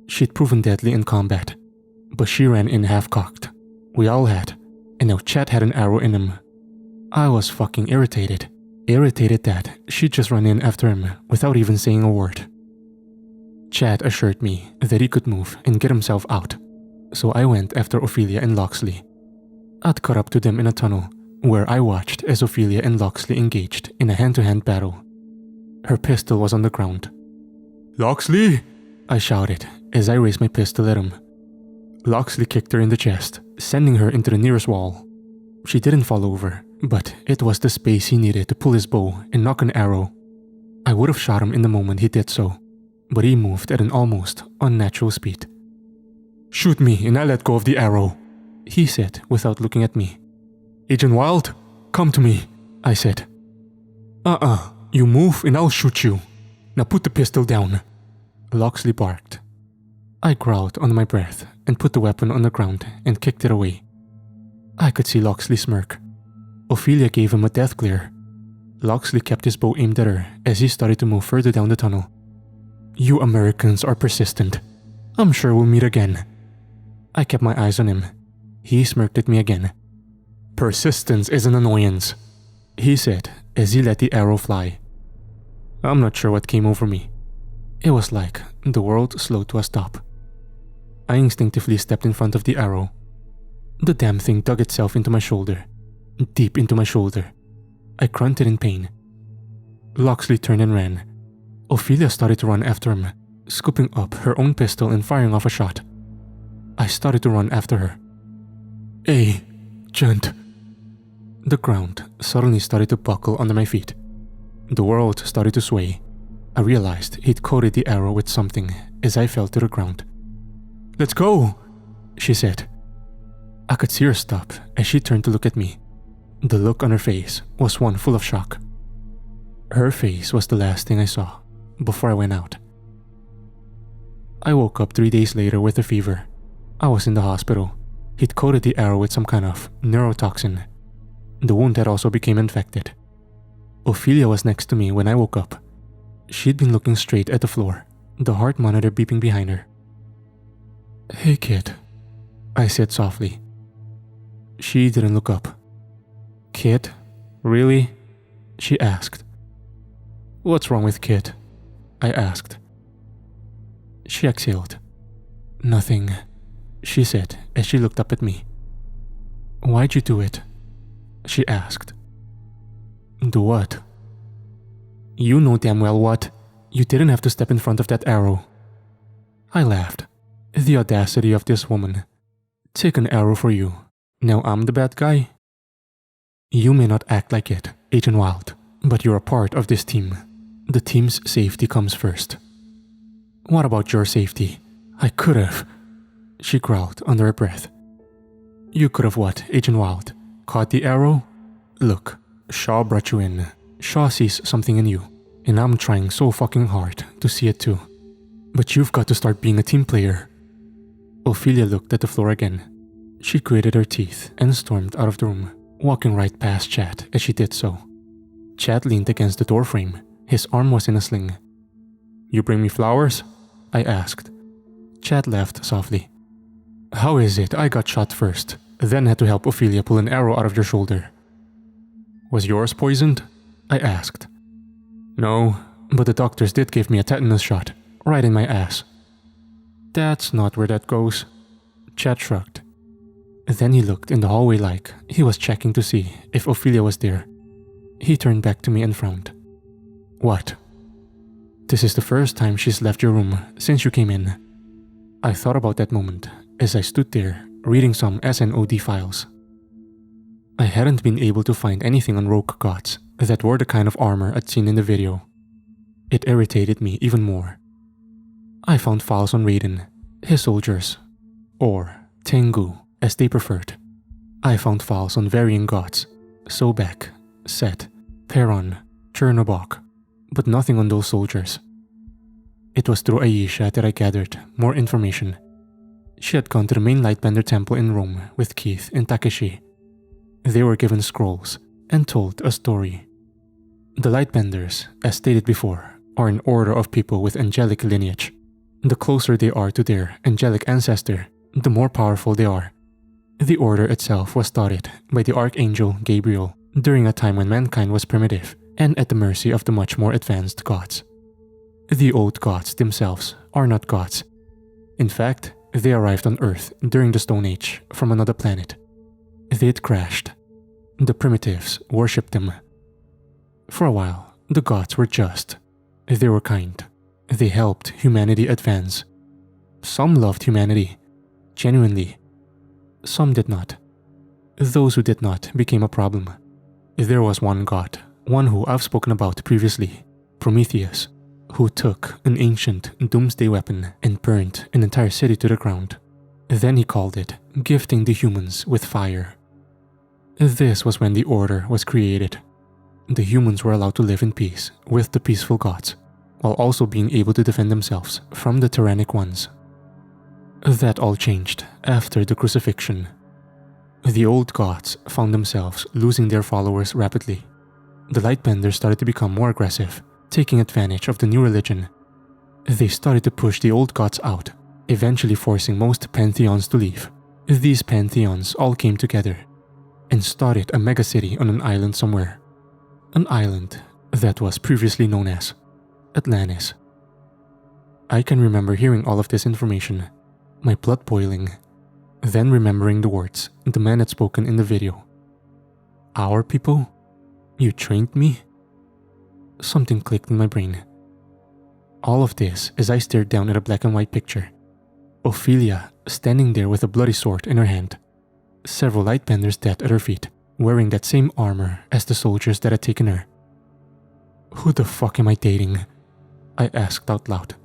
She'd proven deadly in combat. But she ran in half-cocked. We all had. And now Chad had an arrow in him. I was fucking irritated. Irritated that she'd just run in after him without even saying a word. Chad assured me that he could move and get himself out. So I went after Ophelia and Loxley. I'd caught up to them in a tunnel, where I watched as Ophelia and Loxley engaged in a hand-to-hand battle. Her pistol was on the ground. "Loxley!" I shouted as I raised my pistol at him. Loxley kicked her in the chest, sending her into the nearest wall. She didn't fall over, but it was the space he needed to pull his bow and knock an arrow. I would have shot him in the moment he did so, but he moved at an almost unnatural speed. "Shoot me and I'll let go of the arrow," he said without looking at me. "Agent Wild, come to me," I said. You move and I'll shoot you. Now put the pistol down," Loxley barked. I growled under my breath and put the weapon on the ground and kicked it away. I could see Loxley smirk. Ophelia gave him a death glare. Loxley kept his bow aimed at her as he started to move further down the tunnel. "You Americans are persistent. I'm sure we'll meet again." I kept my eyes on him. He smirked at me again. "Persistence is an annoyance," he said as he let the arrow fly. I'm not sure what came over me. It was like the world slowed to a stop. I instinctively stepped in front of the arrow. The damn thing dug itself into my shoulder, deep into my shoulder. I grunted in pain. Loxley turned and ran. Ophelia started to run after him, scooping up her own pistol and firing off a shot. I started to run after her. Agent. The ground suddenly started to buckle under my feet. The world started to sway. I realized he'd coated the arrow with something as I fell to the ground. "Let's go," she said. I could see her stop as she turned to look at me. The look on her face was one full of shock. Her face was the last thing I saw before I went out. I woke up 3 days later with a fever. I was in the hospital. He'd coated the arrow with some kind of neurotoxin. The wound had also become infected. Ophelia was next to me when I woke up. She'd been looking straight at the floor, the heart monitor beeping behind her. "Hey kid," I said softly. She didn't look up. "Kid? Really?" she asked. "What's wrong with Kid?" I asked. She exhaled. "Nothing," she said as she looked up at me. "Why'd you do it?" she asked. "Do what?" "You know damn well what. You didn't have to step in front of that arrow." I laughed. The audacity of this woman. "Take an arrow for you. Now I'm the bad guy?" "You may not act like it, Agent Wild, but you're a part of this team. The team's safety comes first." "What about your safety? I could've," she growled under her breath. "You could've what, Agent Wild? Caught the arrow? Look, Shaw brought you in. Shaw sees something in you, and I'm trying so fucking hard to see it too. But you've got to start being a team player." Ophelia looked at the floor again. She gritted her teeth and stormed out of the room, walking right past Chad as she did so. Chad leaned against the doorframe. His arm was in a sling. "You bring me flowers?" I asked. Chad laughed softly. "How is it I got shot first, then had to help Ophelia pull an arrow out of your shoulder?" "Was yours poisoned?" I asked. "No, but the doctors did give me a tetanus shot, right in my ass." "That's not where that goes." Chad shrugged. Then he looked in the hallway like he was checking to see if Ophelia was there. He turned back to me and frowned. "What?" "This is the first time she's left your room since you came in." I thought about that moment as I stood there reading some SNOD files. I hadn't been able to find anything on rogue gods that wore the kind of armor I'd seen in the video. It irritated me even more. I found files on Raiden, his soldiers, or Tengu as they preferred. I found files on varying gods, Sobek, Set, Perron, Chernobog, but nothing on those soldiers. It was through Aisha that I gathered more information. She had gone to the main Lightbender temple in Rome with Keith and Takeshi. They were given scrolls and told a story. The Lightbenders, as stated before, are an order of people with angelic lineage. The closer they are to their angelic ancestor, the more powerful they are. The order itself was started by the Archangel Gabriel during a time when mankind was primitive and at the mercy of the much more advanced gods. The old gods themselves are not gods. In fact, they arrived on Earth during the Stone Age from another planet. They'd crashed. The primitives worshipped them. For a while, the gods were just. They were kind. They helped humanity advance. Some loved humanity, genuinely. Some did not. Those who did not became a problem. There was one god, one who I've spoken about previously, Prometheus, who took an ancient doomsday weapon and burned an entire city to the ground. Then he called it gifting the humans with fire. This was when the Order was created. The humans were allowed to live in peace with the peaceful gods, while also being able to defend themselves from the tyrannic ones. That all changed after the crucifixion. The old gods found themselves losing their followers rapidly. The Lightbenders started to become more aggressive, taking advantage of the new religion. They started to push the old gods out, eventually forcing most pantheons to leave. These pantheons all came together and started a megacity on an island somewhere. An island that was previously known as Atlantis. I can remember hearing all of this information, my blood boiling, then remembering the words the man had spoken in the video. "Our people? You trained me?" Something clicked in my brain. All of this as I stared down at a black and white picture. Ophelia standing there with a bloody sword in her hand. Several Lightbenders dead at her feet, wearing that same armor as the soldiers that had taken her. Who the fuck am I dating? I asked out loud.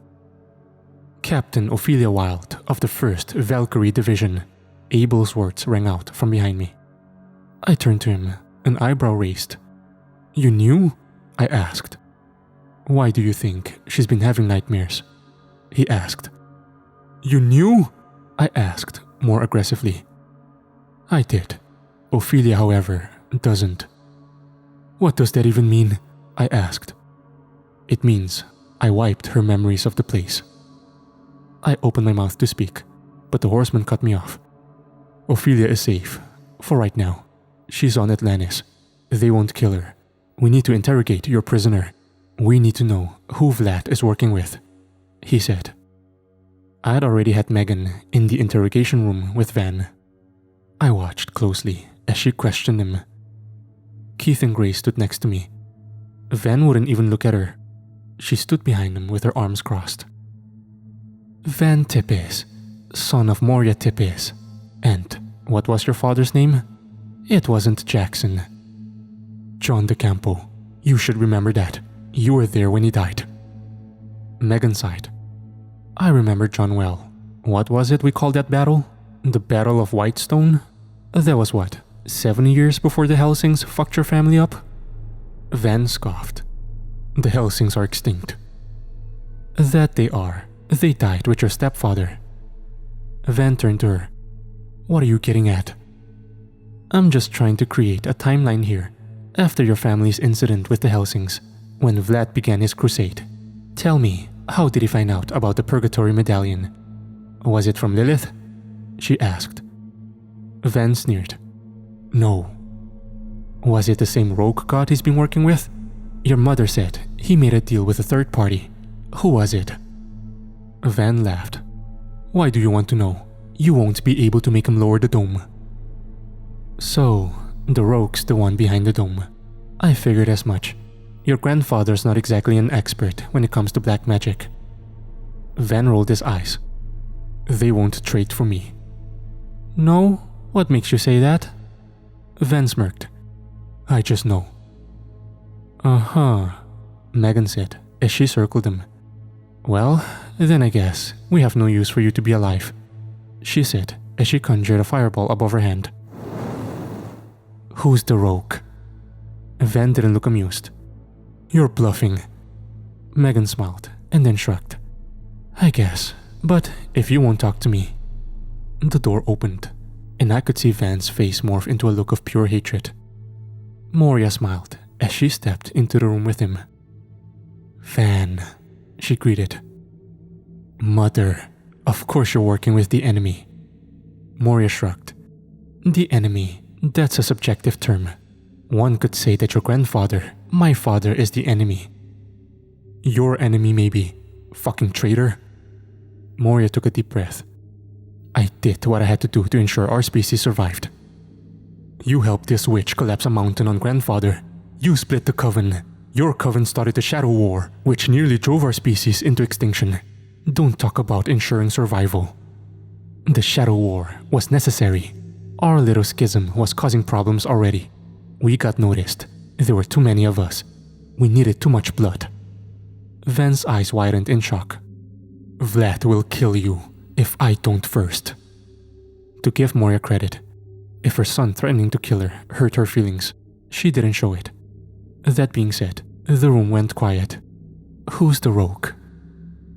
Captain Ophelia Wilde of the 1st Valkyrie Division. Abel's words rang out from behind me. I turned to him, an eyebrow raised. You knew? I asked. Why do you think she's been having nightmares? He asked. You knew? I asked, more aggressively. I did. Ophelia, however, doesn't. What does that even mean? I asked. It means I wiped her memories of the place. I opened my mouth to speak, but the horseman cut me off. Ophelia is safe, for right now. She's on Atlantis. They won't kill her. We need to interrogate your prisoner. We need to know who Vlad is working with, he said. I had already had Megan in the interrogation room with Van. I watched closely as she questioned him. Keith and Grace stood next to me. Van wouldn't even look at her. She stood behind him with her arms crossed. Van Tippes, son of Moria Tippes. And what was your father's name? It wasn't Jackson. John DeCampo. You should remember that. You were there when he died. Megan sighed. I remember John well. What was it we called that battle? The Battle of Whitestone? That was what, 7 years before the Helsings fucked your family up? Van scoffed. The Helsings are extinct. That they are. They died with your stepfather. Van turned to her. What are you getting at? I'm just trying to create a timeline here. After your family's incident with the Helsings, when Vlad began his crusade. Tell me, how did he find out about the Purgatory Medallion? Was it from Lilith? She asked. Van sneered. No. Was it the same rogue god he's been working with? Your mother said he made a deal with a third party. Who was it? Van laughed. Why do you want to know? You won't be able to make him lower the dome. So, the rogue's the one behind the dome. I figured as much. Your grandfather's not exactly an expert when it comes to black magic. Van rolled his eyes. They won't trade for me. No? What makes you say that? Van smirked. I just know. Uh-huh, Megan said as she circled him. Well, then I guess we have no use for you to be alive, she said as she conjured a fireball above her hand. Who's the rogue? Van didn't look amused. You're bluffing. Megan smiled and then shrugged. I guess, but if you won't talk to me. The door opened, and I could see Van's face morph into a look of pure hatred. Moria smiled as she stepped into the room with him. Van, she greeted. Mother, of course you're working with the enemy. Moria shrugged. The enemy, that's a subjective term. One could say that your grandfather, my father, is the enemy. Your enemy maybe, fucking traitor. Moria took a deep breath. I did what I had to do to ensure our species survived. You helped this witch collapse a mountain on grandfather. You split the coven. Your coven started the Shadow War, which nearly drove our species into extinction. Don't talk about ensuring survival. The Shadow War was necessary. Our little schism was causing problems already. We got noticed. There were too many of us. We needed too much blood. Van's eyes widened in shock. Vlad will kill you if I don't first. To give Moria credit, if her son threatening to kill her hurt her feelings, she didn't show it. That being said, the room went quiet. Who's the rogue?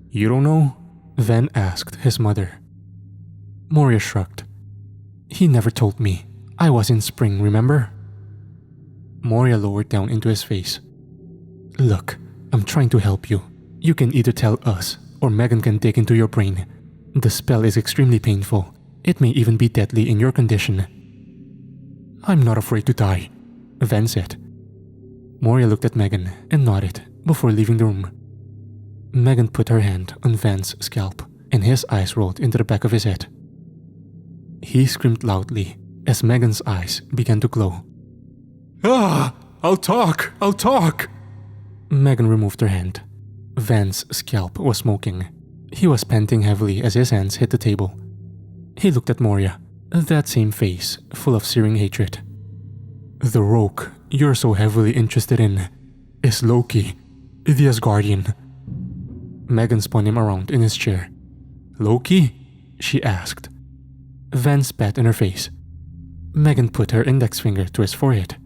You don't know? Van asked his mother. Moria shrugged. He never told me. I was in spring, remember? Moria lowered down into his face. Look, I'm trying to help you. You can either tell us, or Megan can dig into your brain. The spell is extremely painful. It may even be deadly in your condition. I'm not afraid to die, Van said. Moria looked at Megan and nodded before leaving the room. Megan put her hand on Van's scalp, and his eyes rolled into the back of his head. He screamed loudly as Megan's eyes began to glow. Ah! I'll talk! Megan removed her hand. Van's scalp was smoking. He was panting heavily as his hands hit the table. He looked at Moria, that same face full of searing hatred. The rogue you're so heavily interested in is Loki, the Asgardian. Megan spun him around in his chair. Loki? She asked. Van spat in her face. Megan put her index finger to his forehead.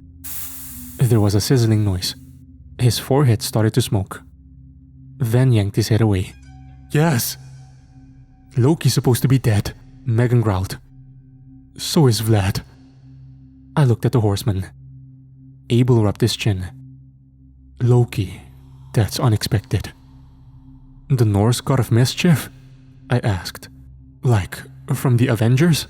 There was a sizzling noise. His forehead started to smoke. Van yanked his head away. Yes! Loki's supposed to be dead, Megan growled. So is Vlad. I looked at the horseman. Abel rubbed his chin. Loki, that's unexpected. The Norse god of mischief? I asked. Like, from the Avengers?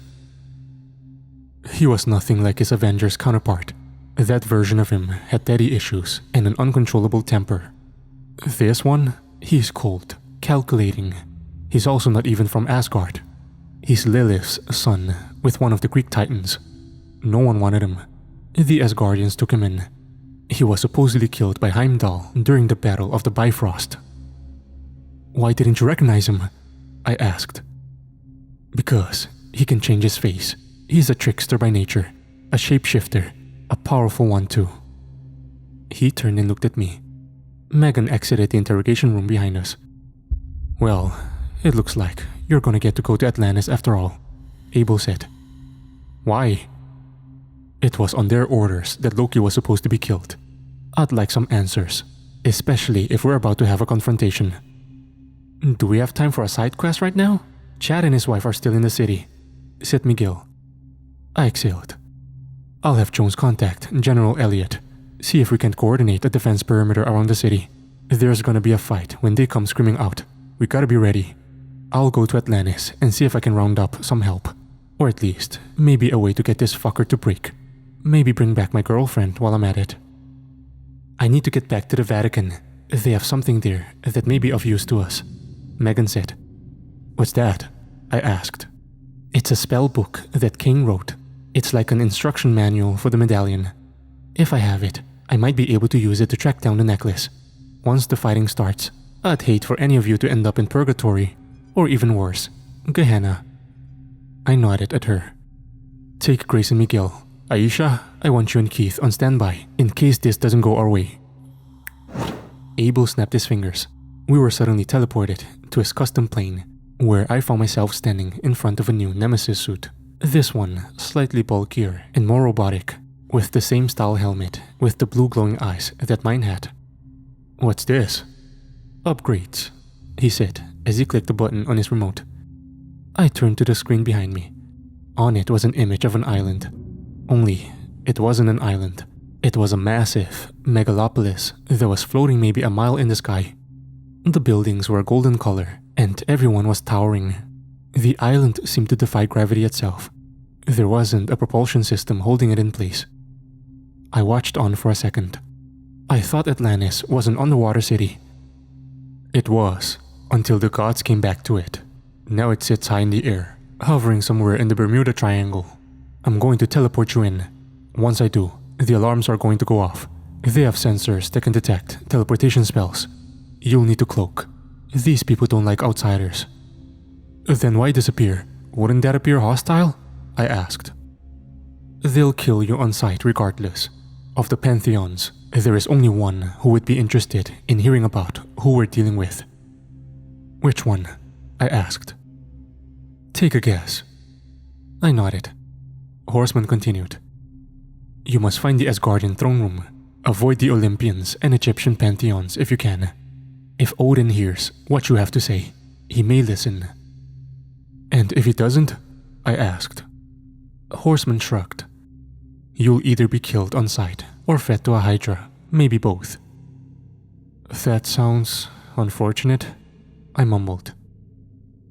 He was nothing like his Avengers counterpart. That version of him had daddy issues and an uncontrollable temper. This one, he's cold, calculating. He's also not even from Asgard. He's Lilith's son, with one of the Greek titans. No one wanted him. The Asgardians took him in. He was supposedly killed by Heimdall during the Battle of the Bifrost. Why didn't you recognize him? I asked. Because he can change his face. He's a trickster by nature, a shapeshifter, a powerful one too. He turned and looked at me. Megan exited the interrogation room behind us. Well, it looks like you're gonna get to go to Atlantis after all, Abel said. Why? It was on their orders that Loki was supposed to be killed. I'd like some answers, especially if we're about to have a confrontation. Do we have time for a side quest right now? Chad and his wife are still in the city, said Miguel. I exhaled. I'll have Jones contact General Elliot, see if we can coordinate a defense perimeter around the city. There's gonna be a fight when they come screaming out. We gotta be ready. I'll go to Atlantis and see if I can round up some help. Or at least, maybe a way to get this fucker to break. Maybe bring back my girlfriend while I'm at it. I need to get back to the Vatican. They have something there that may be of use to us, Megan said. What's that? I asked. It's a spell book that King wrote. It's like an instruction manual for the medallion. If I have it, I might be able to use it to track down the necklace. Once the fighting starts, I'd hate for any of you to end up in purgatory, or even worse, Gehenna. I nodded at her. Take Grace and Miguel. Aisha, I want you and Keith on standby in case this doesn't go our way. Abel snapped his fingers. We were suddenly teleported to his custom plane, where I found myself standing in front of a new Nemesis suit. This one, slightly bulkier and more robotic, with the same style helmet with the blue glowing eyes that mine had. What's this? Upgrades, he said as he clicked a button on his remote. I turned to the screen behind me. On it was an image of an island. Only, it wasn't an island. It was a massive megalopolis that was floating maybe a mile in the sky. The buildings were a golden color, and everyone was towering. The island seemed to defy gravity itself. There wasn't a propulsion system holding it in place. I watched on for a second. I thought Atlantis was an underwater city. It was, until the gods came back to it. Now it sits high in the air, hovering somewhere in the Bermuda Triangle. I'm going to teleport you in. Once I do, the alarms are going to go off. They have sensors that can detect teleportation spells. You'll need to cloak. These people don't like outsiders. Then why disappear? Wouldn't that appear hostile? I asked. They'll kill you on sight regardless. Of the pantheons, there is only one who would be interested in hearing about who we're dealing with. Which one? I asked. Take a guess. I nodded. Horseman continued. You must find the Asgardian throne room. Avoid the Olympians and Egyptian pantheons if you can. If Odin hears what you have to say, he may listen. And if he doesn't? I asked. Horseman shrugged. You'll either be killed on sight or fed to a hydra, maybe both. That sounds unfortunate, I mumbled.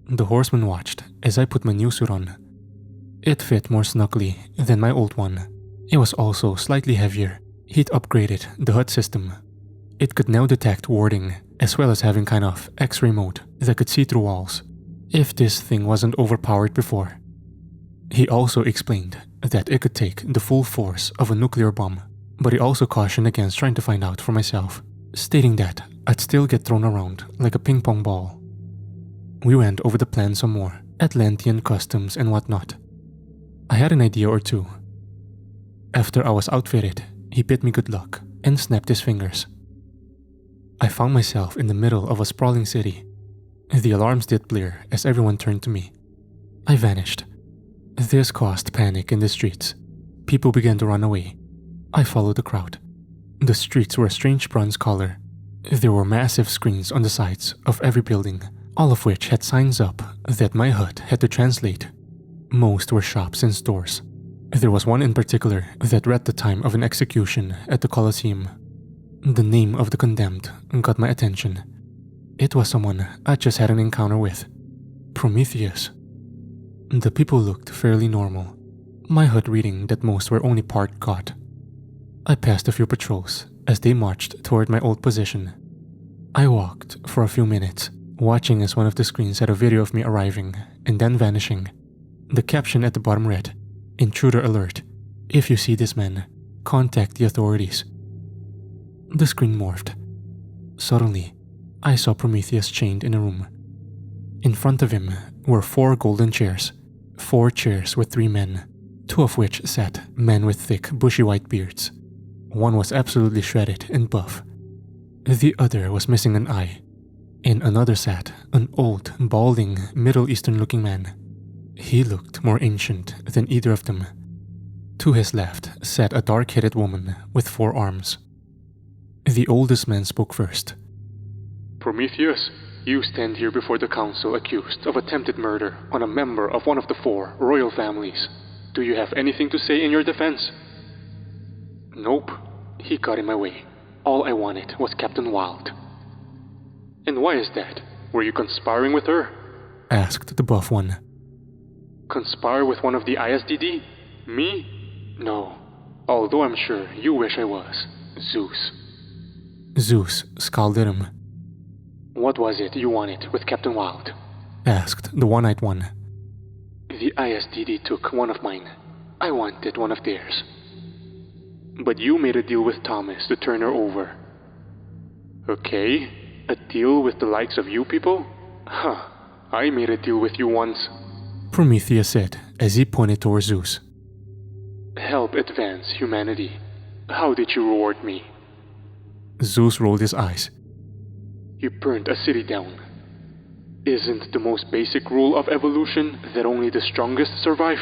The horseman watched as I put my new suit on. It fit more snugly than my old one. It was also slightly heavier. He'd upgraded the HUD system. It could now detect warding, as well as having kind of X-ray mode that could see through walls, if this thing wasn't overpowered before. He also explained that it could take the full force of a nuclear bomb, but he also cautioned against trying to find out for myself, stating that I'd still get thrown around like a ping pong ball. We went over the plan some more, Atlantean customs and whatnot. I had an idea or two. After I was outfitted, he bid me good luck and snapped his fingers. I found myself in the middle of a sprawling city. The alarms did blare as everyone turned to me. I vanished. This caused panic in the streets. People began to run away. I followed the crowd. The streets were a strange bronze color. There were massive screens on the sides of every building, all of which had signs up that my hut had to translate. Most were shops and stores. There was one in particular that read the time of an execution at the Colosseum. The name of the condemned got my attention. It was someone I just had an encounter with. Prometheus. The people looked fairly normal, my hut reading that most were only part god. I passed a few patrols as they marched toward my old position. I walked for a few minutes, watching as one of the screens had a video of me arriving and then vanishing. The caption at the bottom read, "Intruder alert. If you see this man, contact the authorities." The screen morphed. Suddenly, I saw Prometheus chained in a room. In front of him were 4 golden chairs, 4 chairs with 3 men, 2 of which sat men with thick, bushy white beards. One was absolutely shredded and buff. The other was missing an eye. In another sat an old, balding, Middle Eastern-looking man. He looked more ancient than either of them. To his left sat a dark-headed woman with 4 arms. The oldest man spoke first. Prometheus, you stand here before the council accused of attempted murder on a member of one of the 4 royal families. Do you have anything to say in your defense? Nope. He got in my way. All I wanted was Captain Wild. And why is that? Were you conspiring with her? Asked the buff one. Conspire with one of the ISDD? Me? No. Although I'm sure you wish I was. Zeus. Zeus scowled at him. What was it you wanted with Captain Wild? Asked the one-eyed one. The ISDD took one of mine. I wanted one of theirs. But you made a deal with Thomas to turn her over. Okay, a deal with the likes of you people? Huh, I made a deal with you once. Prometheus said as he pointed towards Zeus. Help advance humanity. How did you reward me? Zeus rolled his eyes. You burned a city down. Isn't the most basic rule of evolution that only the strongest survive?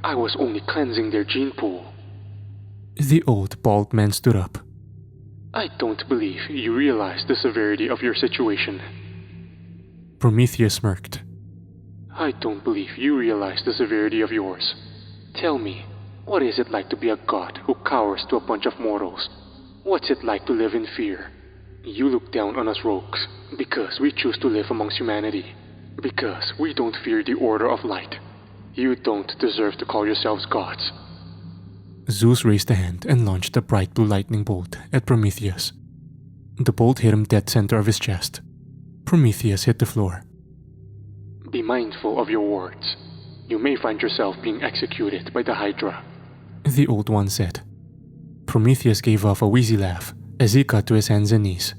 I was only cleansing their gene pool. The old bald man stood up. I don't believe you realize the severity of your situation. Prometheus smirked. I don't believe you realize the severity of yours. Tell me, what is it like to be a god who cowers to a bunch of mortals? What's it like to live in fear? You look down on us rogues because we choose to live amongst humanity. Because we don't fear the order of light. You don't deserve to call yourselves gods. Zeus raised a hand and launched a bright blue lightning bolt at Prometheus. The bolt hit him dead center of his chest. Prometheus hit the floor. Be mindful of your words. You may find yourself being executed by the Hydra. The old one said. Prometheus gave off a wheezy laugh as he got to his hands and knees.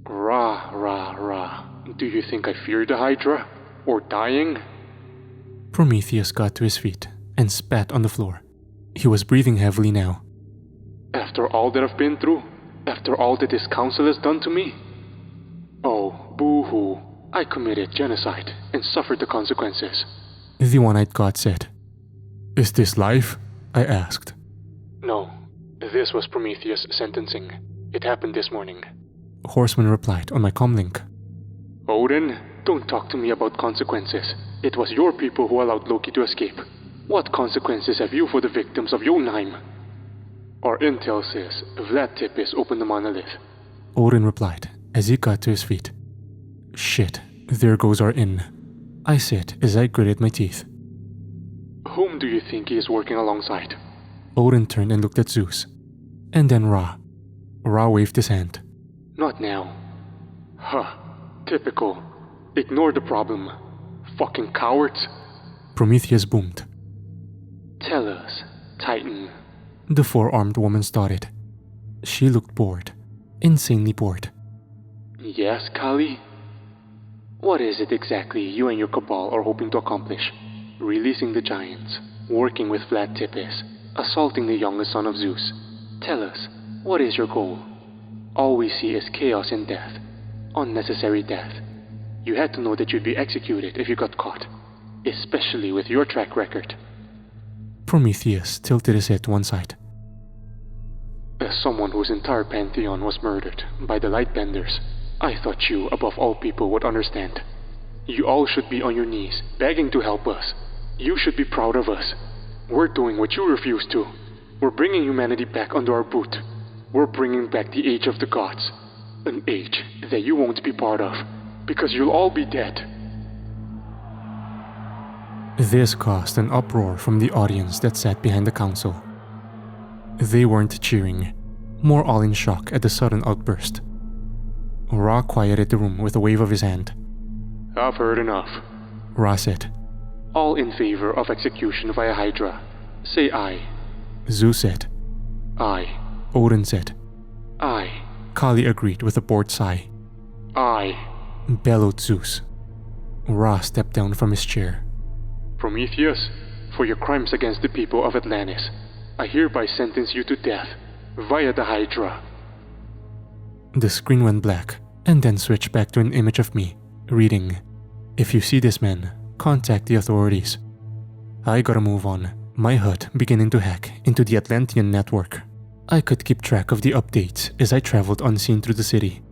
Rah, rah, rah. Do you think I fear the Hydra? Or dying? Prometheus got to his feet and spat on the floor. He was breathing heavily now. After all that I've been through? After all that this council has done to me? Oh, boo-hoo. I committed genocide and suffered the consequences. The one-eyed god said. Is this life? I asked. No. This was Prometheus' sentencing. It happened this morning. Horseman replied on my comlink. Odin, don't talk to me about consequences. It was your people who allowed Loki to escape. What consequences have you for the victims of Jotunheim? Our intel says Vlad Tepes opened the monolith. Odin replied as he got to his feet. Shit, there goes our inn. I said as I gritted my teeth. Whom do you think he is working alongside? Odin turned and looked at Zeus. And then Ra. Ra waved his hand. Not now. Huh. Typical. Ignore the problem. Fucking cowards. Prometheus boomed. Tell us, Titan. The 4-armed woman started. She looked bored. Insanely bored. Yes, Kali? What is it exactly you and your cabal are hoping to accomplish? Releasing the giants, working with Vlad Tepes, assaulting the youngest son of Zeus. Tell us, what is your goal? All we see is chaos and death. Unnecessary death. You had to know that you'd be executed if you got caught, especially with your track record. Prometheus tilted his head to one side. As someone whose entire pantheon was murdered by the Lightbenders, I thought you, above all people, would understand. You all should be on your knees, begging to help us. You should be proud of us. We're doing what you refused to. We're bringing humanity back under our boot. We're bringing back the age of the gods. An age that you won't be part of, because you'll all be dead. This caused an uproar from the audience that sat behind the council. They weren't cheering, more all in shock at the sudden outburst. Ra quieted the room with a wave of his hand. I've heard enough, Ra said. All in favor of execution via Hydra, say aye. Zeus said. Aye. Odin said. Aye. Kali agreed with a bored sigh. Aye. Bellowed Zeus. Ra stepped down from his chair. Prometheus, for your crimes against the people of Atlantis, I hereby sentence you to death via the Hydra. The screen went black and then switched back to an image of me, reading, "If you see this man, contact the authorities." I gotta move on, my HUD beginning to hack into the Atlantean network. I could keep track of the updates as I traveled unseen through the city.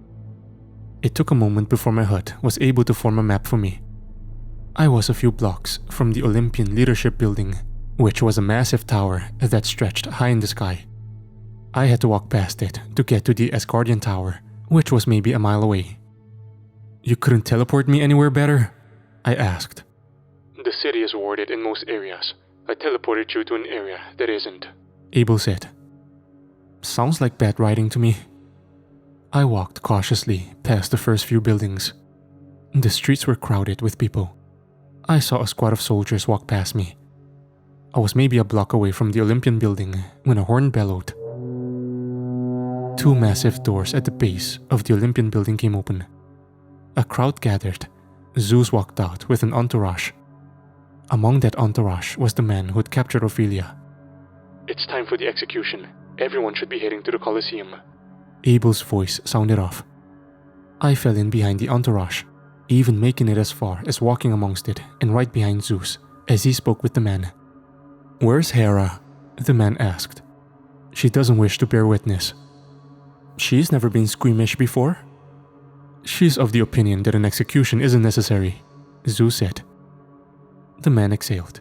It took a moment before my HUD was able to form a map for me. I was a few blocks from the Olympian Leadership Building, which was a massive tower that stretched high in the sky. I had to walk past it to get to the Esquire Tower, which was maybe a mile away. "You couldn't teleport me anywhere better?" I asked. The city is warded in most areas. I teleported you to an area that isn't, Abel said. Sounds like bad writing to me. I walked cautiously past the first few buildings. The streets were crowded with people. I saw a squad of soldiers walk past me. I was maybe a block away from the Olympian building when a horn bellowed. Two massive doors at the base of the Olympian building came open. A crowd gathered. Zeus walked out with an entourage. Among that entourage was the man who had captured Ophelia. It's time for the execution. Everyone should be heading to the Colosseum. Abel's voice sounded off. I fell in behind the entourage, even making it as far as walking amongst it and right behind Zeus as he spoke with the man. "Where's Hera?" the man asked. "She doesn't wish to bear witness." "She's never been squeamish before." "She's of the opinion that an execution isn't necessary," Zeus said. The man exhaled.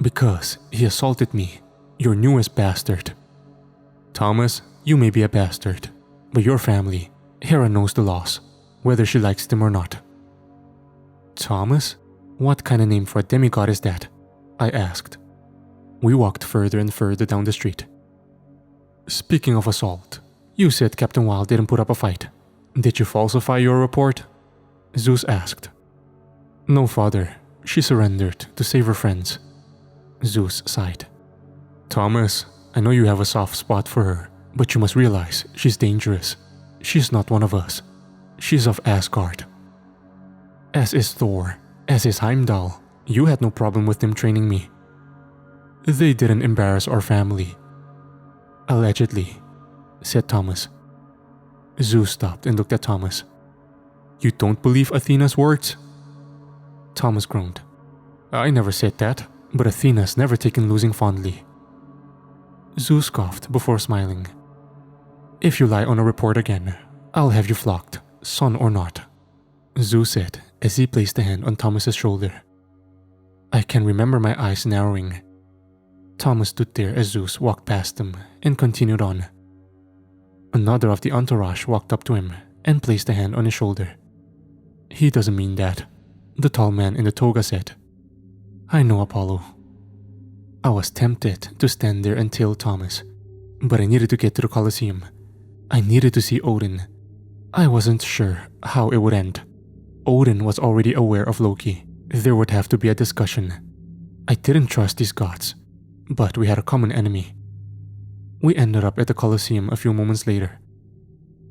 "Because he assaulted me, your newest bastard." "Thomas, you may be a bastard, but your family, Hera knows the laws, whether she likes them or not." "Thomas? What kind of name for a demigod is that?" I asked. We walked further and further down the street. "Speaking of assault, you said Captain Wild didn't put up a fight. Did you falsify your report?" Zeus asked. "No, father. She surrendered to save her friends." Zeus sighed. "Thomas, I know you have a soft spot for her, but you must realize she's dangerous. She's not one of us. She's of Asgard. As is Thor, as is Heimdall. You had no problem with them training me. They didn't embarrass our family." "Allegedly," said Thomas. Zeus stopped and looked at Thomas. "You don't believe Athena's words?" Thomas groaned. "I never said that, but Athena's never taken losing fondly." Zeus scoffed before smiling. "If you lie on a report again, I'll have you flogged, son or not," Zeus said as he placed a hand on Thomas's shoulder. I can remember my eyes narrowing. Thomas stood there as Zeus walked past him and continued on. Another of the entourage walked up to him and placed a hand on his shoulder. "He doesn't mean that," the tall man in the toga said. "I know, Apollo." I was tempted to stand there and tail Thomas, but I needed to get to the Colosseum. I needed to see Odin. I wasn't sure how it would end. Odin was already aware of Loki. There would have to be a discussion. I didn't trust these gods, but we had a common enemy. We ended up at the Colosseum a few moments later.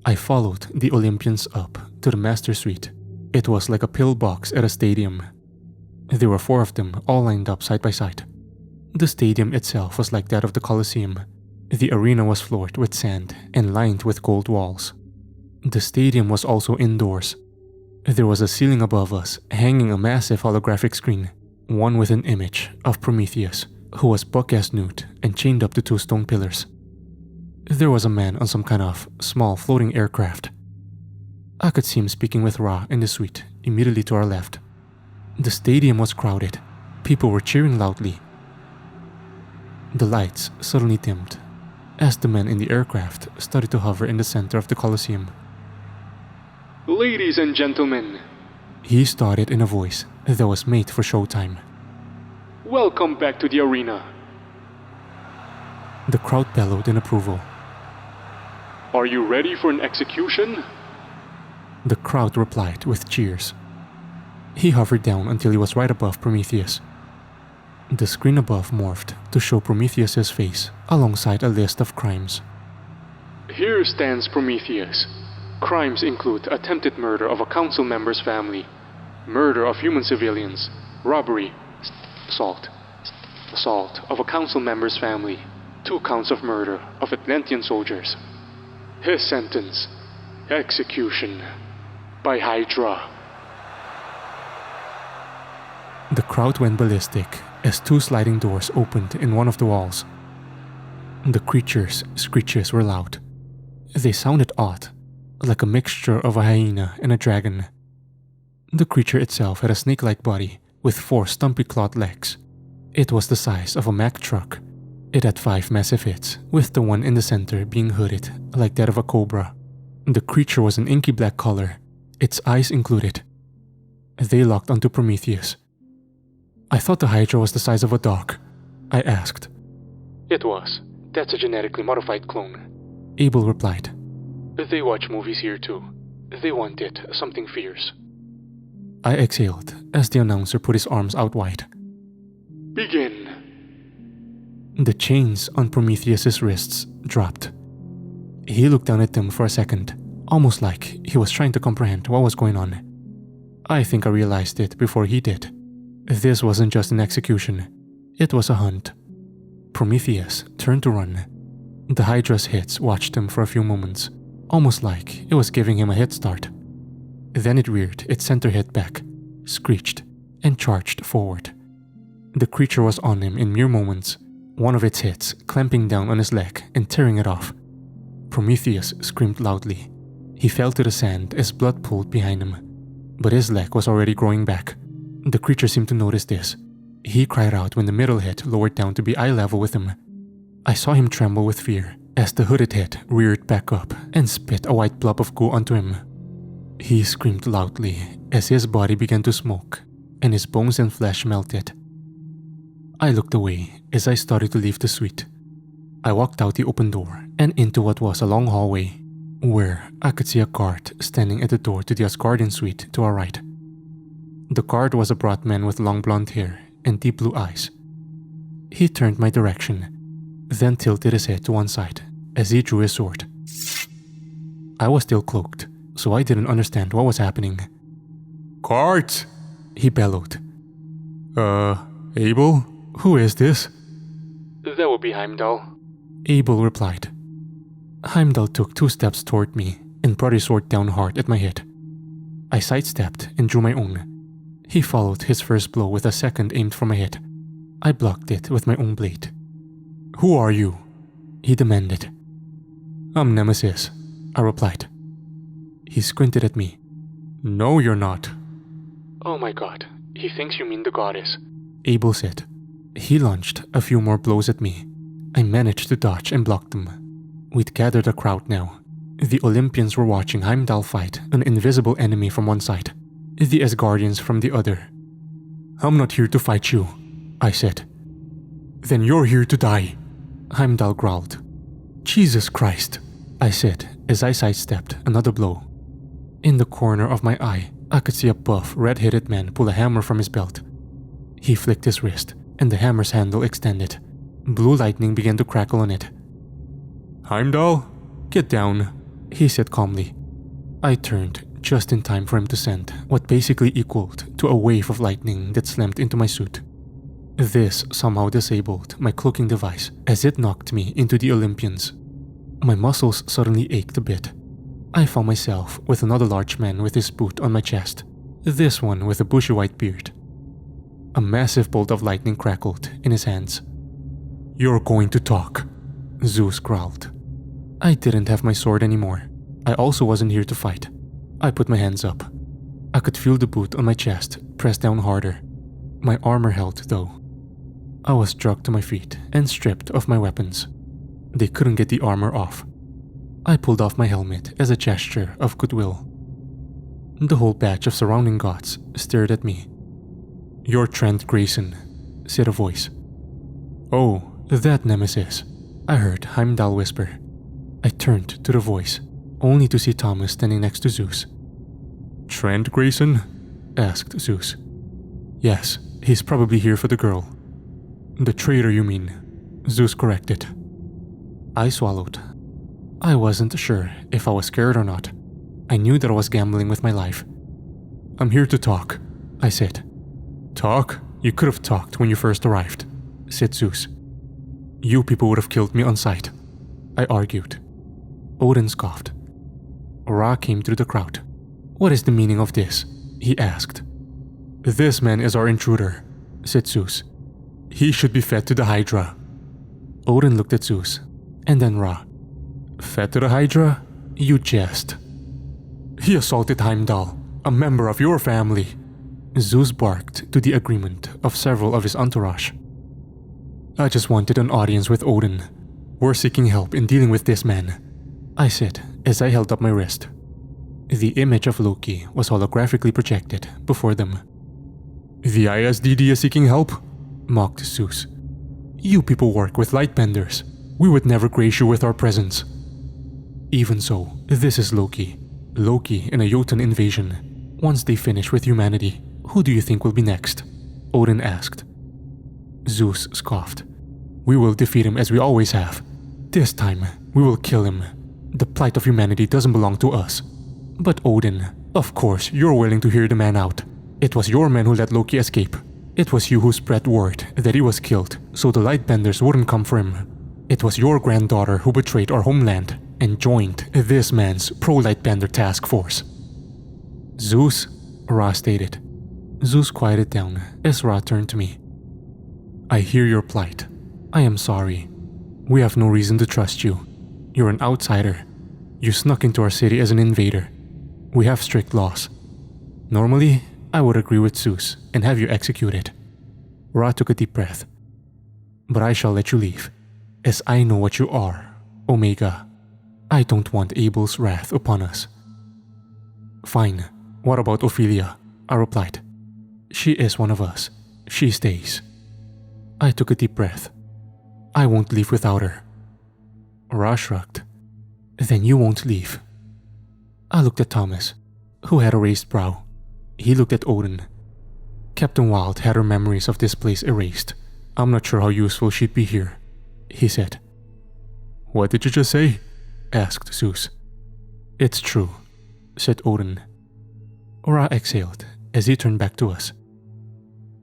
I followed the Olympians up to the Master Suite. It was like a pillbox at a stadium. There were 4 of them all lined up side by side. The stadium itself was like that of the Colosseum. The arena was floored with sand and lined with gold walls. The stadium was also indoors. There was a ceiling above us, hanging a massive holographic screen, one with an image of Prometheus, who was buck-ass nude and chained up to 2 stone pillars. There was a man on some kind of small floating aircraft. I could see him speaking with Ra in the suite immediately to our left. The stadium was crowded. People were cheering loudly. The lights suddenly dimmed as the man in the aircraft started to hover in the center of the Colosseum. Ladies and gentlemen, he started in a voice that was made for showtime. Welcome back to the arena. The crowd bellowed in approval. Are you ready for an execution? The crowd replied with cheers. He hovered down until he was right above Prometheus. The screen above morphed to show Prometheus's face alongside a list of crimes. Here stands Prometheus. Crimes include attempted murder of a council member's family, murder of human civilians, robbery, assault of a council member's family, 2 counts of murder of Atlantean soldiers. His sentence, execution by Hydra. The crowd went ballistic as 2 sliding doors opened in one of the walls. The creature's screeches were loud. They sounded odd, like a mixture of a hyena and a dragon. The creature itself had a snake-like body with 4 stumpy clawed legs. It was the size of a Mack truck. It had 5 massive heads, with the one in the center being hooded like that of a cobra. The creature was an inky black color, its eyes included. They locked onto Prometheus. I thought the Hydra was the size of a dog, I asked. It was. That's a genetically modified clone, Abel replied. They watch movies here too. They want it, something fierce. I exhaled as the announcer put his arms out wide. Begin. The chains on Prometheus's wrists dropped. He looked down at them for a second, almost like he was trying to comprehend what was going on. I think I realized it before he did. This wasn't just an execution, it was a hunt. Prometheus turned to run. The Hydra's hits watched him for a few moments, almost like it was giving him a head start. Then it reared its center head back, screeched, and charged forward. The creature was on him in mere moments, one of its hits clamping down on his leg and tearing it off. Prometheus screamed loudly. He fell to the sand as blood pooled behind him, but his leg was already growing back. The creature seemed to notice this. He cried out when the middle head lowered down to be eye level with him. I saw him tremble with fear as the hooded head reared back up and spit a white blob of goo onto him. He screamed loudly as his body began to smoke and his bones and flesh melted. I looked away as I started to leave the suite. I walked out the open door and into what was a long hallway, where I could see a guard standing at the door to the Asgardian suite to our right. The guard was a broad man with long blonde hair and deep blue eyes. He turned my direction, then tilted his head to one side as he drew his sword. I was still cloaked, so I didn't understand what was happening. "Guards!" he bellowed. Abel? Who is this?" That would be Heimdall. Abel replied. Heimdall took 2 steps toward me and brought his sword down hard at my head. I sidestepped and drew my own. He followed his first blow with a second aimed for my head. I blocked it with my own blade. "Who are you?" he demanded. "I'm Nemesis," I replied. He squinted at me. "No, you're not." Oh my god, he thinks you mean the goddess. Abel said. He launched a few more blows at me. I managed to dodge and block them. We'd gathered a crowd now. The Olympians were watching Heimdall fight an invisible enemy from one side, the Asgardians from the other. "I'm not here to fight you," I said. "Then you're here to die," Heimdall growled. "Jesus Christ," I said as I sidestepped another blow. In the corner of my eye, I could see a buff, red-headed man pull a hammer from his belt. He flicked his wrist, and the hammer's handle extended. Blue lightning began to crackle on it. "Heimdall, get down," he said calmly. I turned just in time for him to send what basically equaled to a wave of lightning that slammed into my suit. This somehow disabled my cloaking device as it knocked me into the Olympians. My muscles suddenly ached a bit. I found myself with another large man with his boot on my chest, this one with a bushy white beard. A massive bolt of lightning crackled in his hands. "You're going to talk," Zeus growled. I didn't have my sword anymore. I also wasn't here to fight. I put my hands up. I could feel the boot on my chest press down harder. My armor held though. I was dragged to my feet and stripped of my weapons. They couldn't get the armor off. I pulled off my helmet as a gesture of goodwill. The whole batch of surrounding gods stared at me. "You're Trent Grayson," said a voice. "Oh, that Nemesis," I heard Heimdall whisper. I turned to the voice, only to see Thomas standing next to Zeus. "Trent Grayson?" asked Zeus. "Yes, he's probably here for the girl." "The traitor, you mean," Zeus corrected. I swallowed. I wasn't sure if I was scared or not. I knew that I was gambling with my life. "I'm here to talk," I said. "Talk? You could have talked when you first arrived," said Zeus. "You people would have killed me on sight," I argued. Odin scoffed. Ra came through the crowd. "What is the meaning of this?" he asked. "This man is our intruder," said Zeus. "He should be fed to the Hydra." Odin looked at Zeus, and then Ra. "Fed to the Hydra? You jest." "He assaulted Heimdall, a member of your family." Zeus barked to the agreement of several of his entourage. "I just wanted an audience with Odin. We're seeking help in dealing with this man," I said as I held up my wrist. The image of Loki was holographically projected before them. "The ISDD is seeking help?" mocked Zeus. "You people work with lightbenders. We would never grace you with our presence." "Even so, this is Loki. Loki in a Jotun invasion. Once they finish with humanity, who do you think will be next?" Odin asked. Zeus scoffed. "We will defeat him as we always have. This time, we will kill him. The plight of humanity doesn't belong to us." "But Odin, of course you're willing to hear the man out. It was your men who let Loki escape. It was you who spread word that he was killed so the Lightbenders wouldn't come for him. It was your granddaughter who betrayed our homeland and joined this man's pro-Lightbender task force." "Zeus," Ra stated. Zeus quieted down as Ra turned to me. "I hear your plight. I am sorry. We have no reason to trust you. You're an outsider. You snuck into our city as an invader. We have strict laws. Normally, I would agree with Zeus and have you executed." Ra took a deep breath. "But I shall let you leave, as I know what you are, Omega. I don't want Abel's wrath upon us." "Fine. What about Ophelia?" I replied. "She is one of us. She stays." I took a deep breath. "I won't leave without her." Ra shrugged. "Then you won't leave." I looked at Thomas, who had a raised brow. He looked at Odin. Captain Wild had her memories of this place erased. "I'm not sure how useful she'd be here," he said. "What did you just say?" asked Zeus. "It's true," said Odin. Ra exhaled as he turned back to us.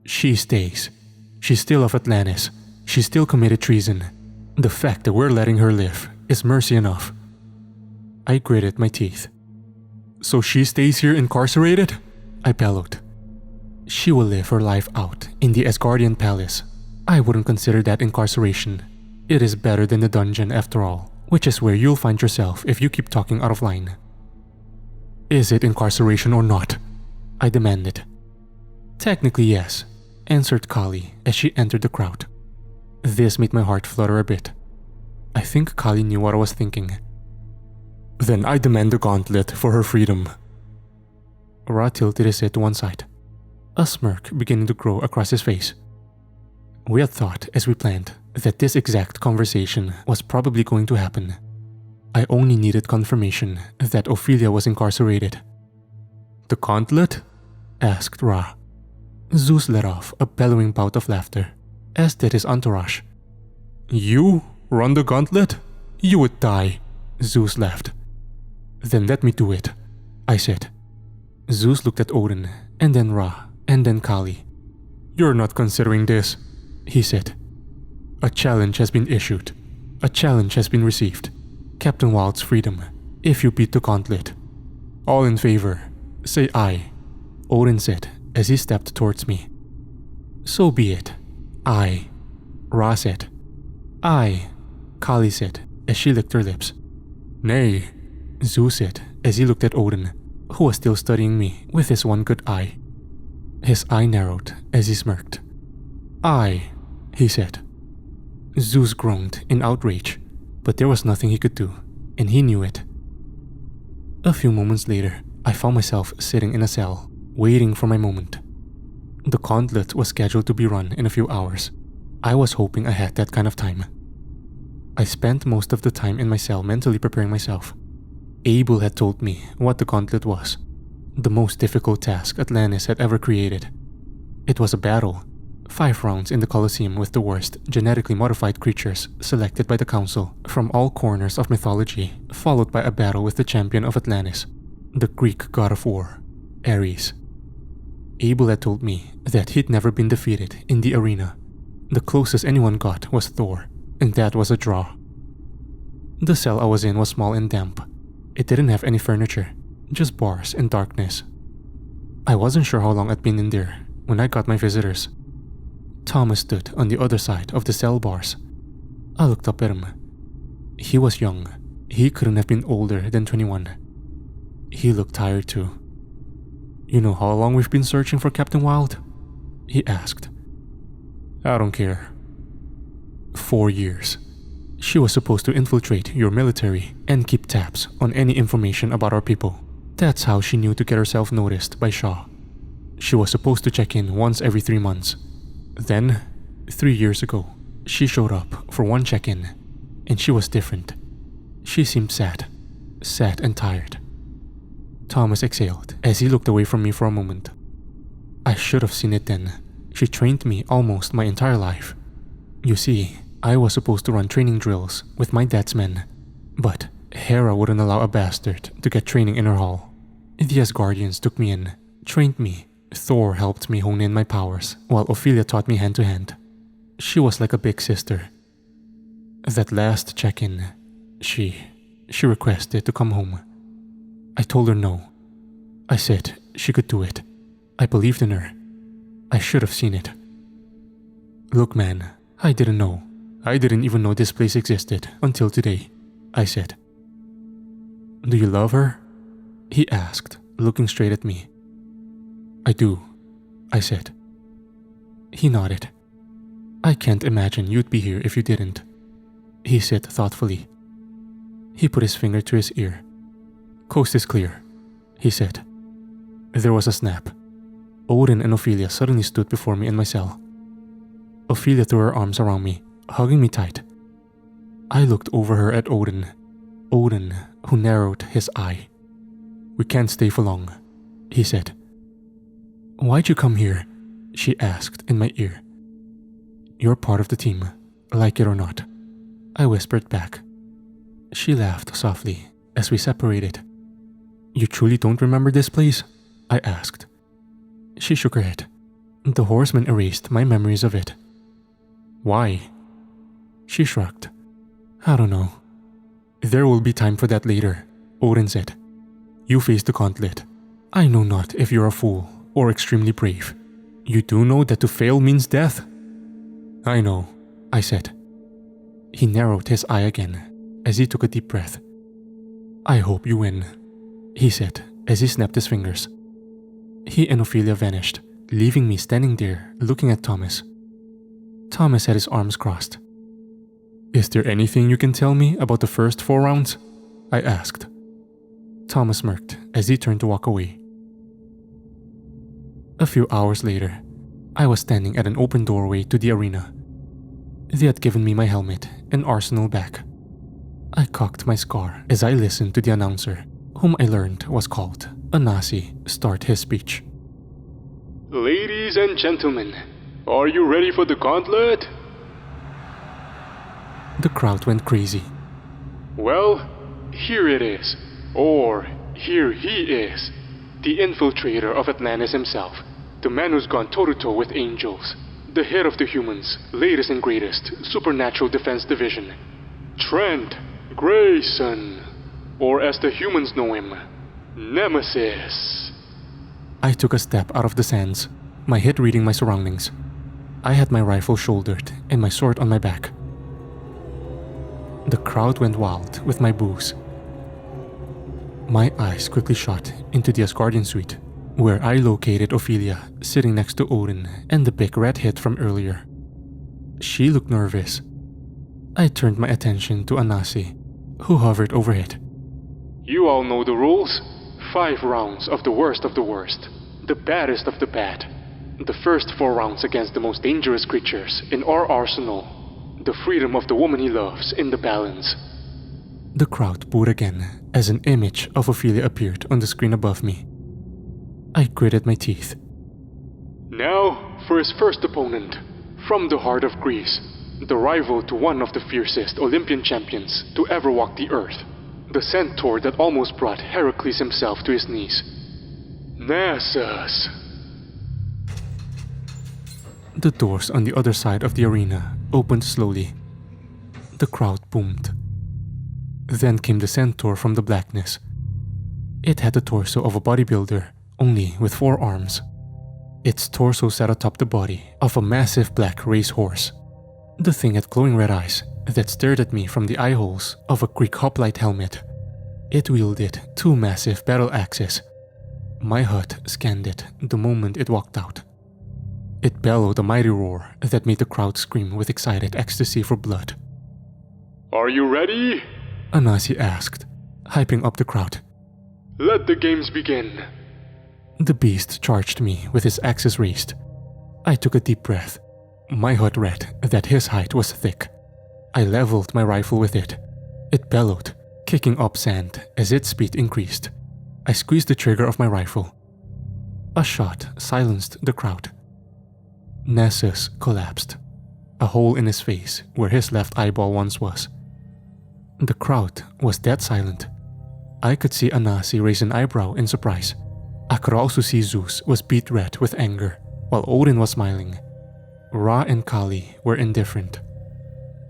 "She stays. She's still of Atlantis. She still committed treason. The fact that we're letting her live is mercy enough." I gritted my teeth. "So she stays here incarcerated?" I bellowed. "She will live her life out in the Asgardian palace. I wouldn't consider that incarceration. It is better than the dungeon after all, which is where you'll find yourself if you keep talking out of line." "Is it incarceration or not?" I demanded. "Technically yes," answered Kali as she entered the crowd. This made my heart flutter a bit. I think Kali knew what I was thinking. "Then I demand the gauntlet for her freedom." Ra tilted his head to one side, a smirk beginning to grow across his face. We had thought, as we planned, that this exact conversation was probably going to happen. I only needed confirmation that Ophelia was incarcerated. "The gauntlet?" asked Ra. Zeus let off a bellowing bout of laughter, as did his entourage. "You run the gauntlet? You would die," Zeus laughed. "Then let me do it," I said. Zeus looked at Odin, and then Ra, and then Kali. "You're not considering this," he said. "A challenge has been issued. A challenge has been received. Captain Wild's freedom. if you beat the gauntlet. All in favor, say aye, Odin said as he stepped towards me. So be it, aye, Ra said. Aye, Kali said as she licked her lips. Nay, Zeus said as he looked at Odin, who was still studying me with his one good eye. His eye narrowed as he smirked. Aye, he said. Zeus groaned in outrage, but there was nothing he could do, and he knew it. A few moments later, I found myself sitting in a cell, waiting for my moment. The gauntlet was scheduled to be run in a few hours. I was hoping I had that kind of time. I spent most of the time in my cell mentally preparing myself. Abel had told me what the gauntlet was, the most difficult task Atlantis had ever created. It was a battle, 5 rounds in the Colosseum with the worst genetically modified creatures selected by the Council from all corners of mythology, followed by a battle with the champion of Atlantis, the Greek god of war, Ares. Abel had told me that he'd never been defeated in the arena. The closest anyone got was Thor, and that was a draw. The cell I was in was small and damp. It didn't have any furniture, just bars and darkness. I wasn't sure how long I'd been in there when I got my visitors. Thomas stood on the other side of the cell bars. I looked up at him. He was young. He couldn't have been older than 21. He looked tired too. You know how long we've been searching for Captain Wild? He asked. I don't care. 4 years. She was supposed to infiltrate your military and keep tabs on any information about our people. That's how she knew to get herself noticed by Shaw. She was supposed to check in once every 3 months. Then, 3 years ago, she showed up for one check-in, and she was different. She seemed sad and tired. Thomas exhaled as he looked away from me for a moment. I should have seen it then. She trained me almost my entire life. You see, I was supposed to run training drills with my dad's men, but Hera wouldn't allow a bastard to get training in her hall. The Asgardians took me in, trained me. Thor helped me hone in my powers, while Ophelia taught me hand-to-hand. She was like a big sister. That last check-in, she requested to come home. I told her no. I said she could do it. I believed in her. I should have seen it. Look, man, I didn't know. I didn't even know this place existed until today, I said. Do you love her? He asked, looking straight at me. I do, I said. He nodded. I can't imagine you'd be here if you didn't, he said thoughtfully. He put his finger to his ear. Coast is clear, he said. There was a snap. Odin and Ophelia suddenly stood before me in my cell. Ophelia threw her arms around me, hugging me tight. I looked over her at Odin, who narrowed his eye. We can't stay for long, he said. Why'd you come here? She asked in my ear. You're part of the team, like it or not, I whispered back. She laughed softly as we separated. You truly don't remember this place? I asked. She shook her head. The horsemen erased my memories of it. Why? She shrugged. I don't know. There will be time for that later, Odin said. You face the gauntlet. I know not if you're a fool or extremely brave. You do know that to fail means death? I know, I said. He narrowed his eye again as he took a deep breath. I hope you win, he said as he snapped his fingers. He and Ophelia vanished, leaving me standing there looking at Thomas. Thomas had his arms crossed. Is there anything you can tell me about the first 4 rounds? I asked. Thomas smirked as he turned to walk away. A few hours later, I was standing at an open doorway to the arena. They had given me my helmet and arsenal back. I cocked my scar as I listened to the announcer, whom I learned was called Anasi, start his speech. Ladies and gentlemen, are you ready for the gauntlet? The crowd went crazy. Well, here it is. Or, here he is. The infiltrator of Atlantis himself. The man who's gone toe-to-toe with angels. The head of the humans' latest and greatest supernatural defense division. Trent Grayson. or as the humans know him, Nemesis. I took a step out of the sands, my head reading my surroundings. I had my rifle shouldered and my sword on my back. The crowd went wild with my boos. My eyes quickly shot into the Asgardian suite, where I located Ophelia sitting next to Odin and the big red hit from earlier. She looked nervous. I turned my attention to Anasi, who hovered overhead. You all know the rules. 5 rounds of the worst, the baddest of the bad. The first 4 rounds against the most dangerous creatures in our arsenal. The freedom of the woman he loves in the balance. The crowd booed again as an image of Ophelia appeared on the screen above me. I gritted my teeth. Now for his first opponent. From the heart of Greece, the rival to one of the fiercest Olympian champions to ever walk the earth. The centaur that almost brought Heracles himself to his knees. Nessus. The doors on the other side of the arena opened slowly. The crowd boomed. Then came the centaur from the blackness. It had the torso of a bodybuilder, only with 4 arms. Its torso sat atop the body of a massive black racehorse. The thing had glowing red eyes that stared at me from the eye holes of a Greek hoplite helmet. It wielded 2 massive battle axes. My hut scanned it the moment it walked out. It bellowed a mighty roar that made the crowd scream with excited ecstasy for blood. Are you ready? Anasi asked, hyping up the crowd. Let the games begin. The beast charged me with his axes raised. I took a deep breath. My hut read that his height was thick. I leveled my rifle with it. It bellowed, kicking up sand as its speed increased. I squeezed the trigger of my rifle. A shot silenced the crowd. Nessus collapsed, a hole in his face where his left eyeball once was. The crowd was dead silent. I could see Anasi raise an eyebrow in surprise. I could also see Zeus was beet red with anger, while Odin was smiling. Ra and Kali were indifferent.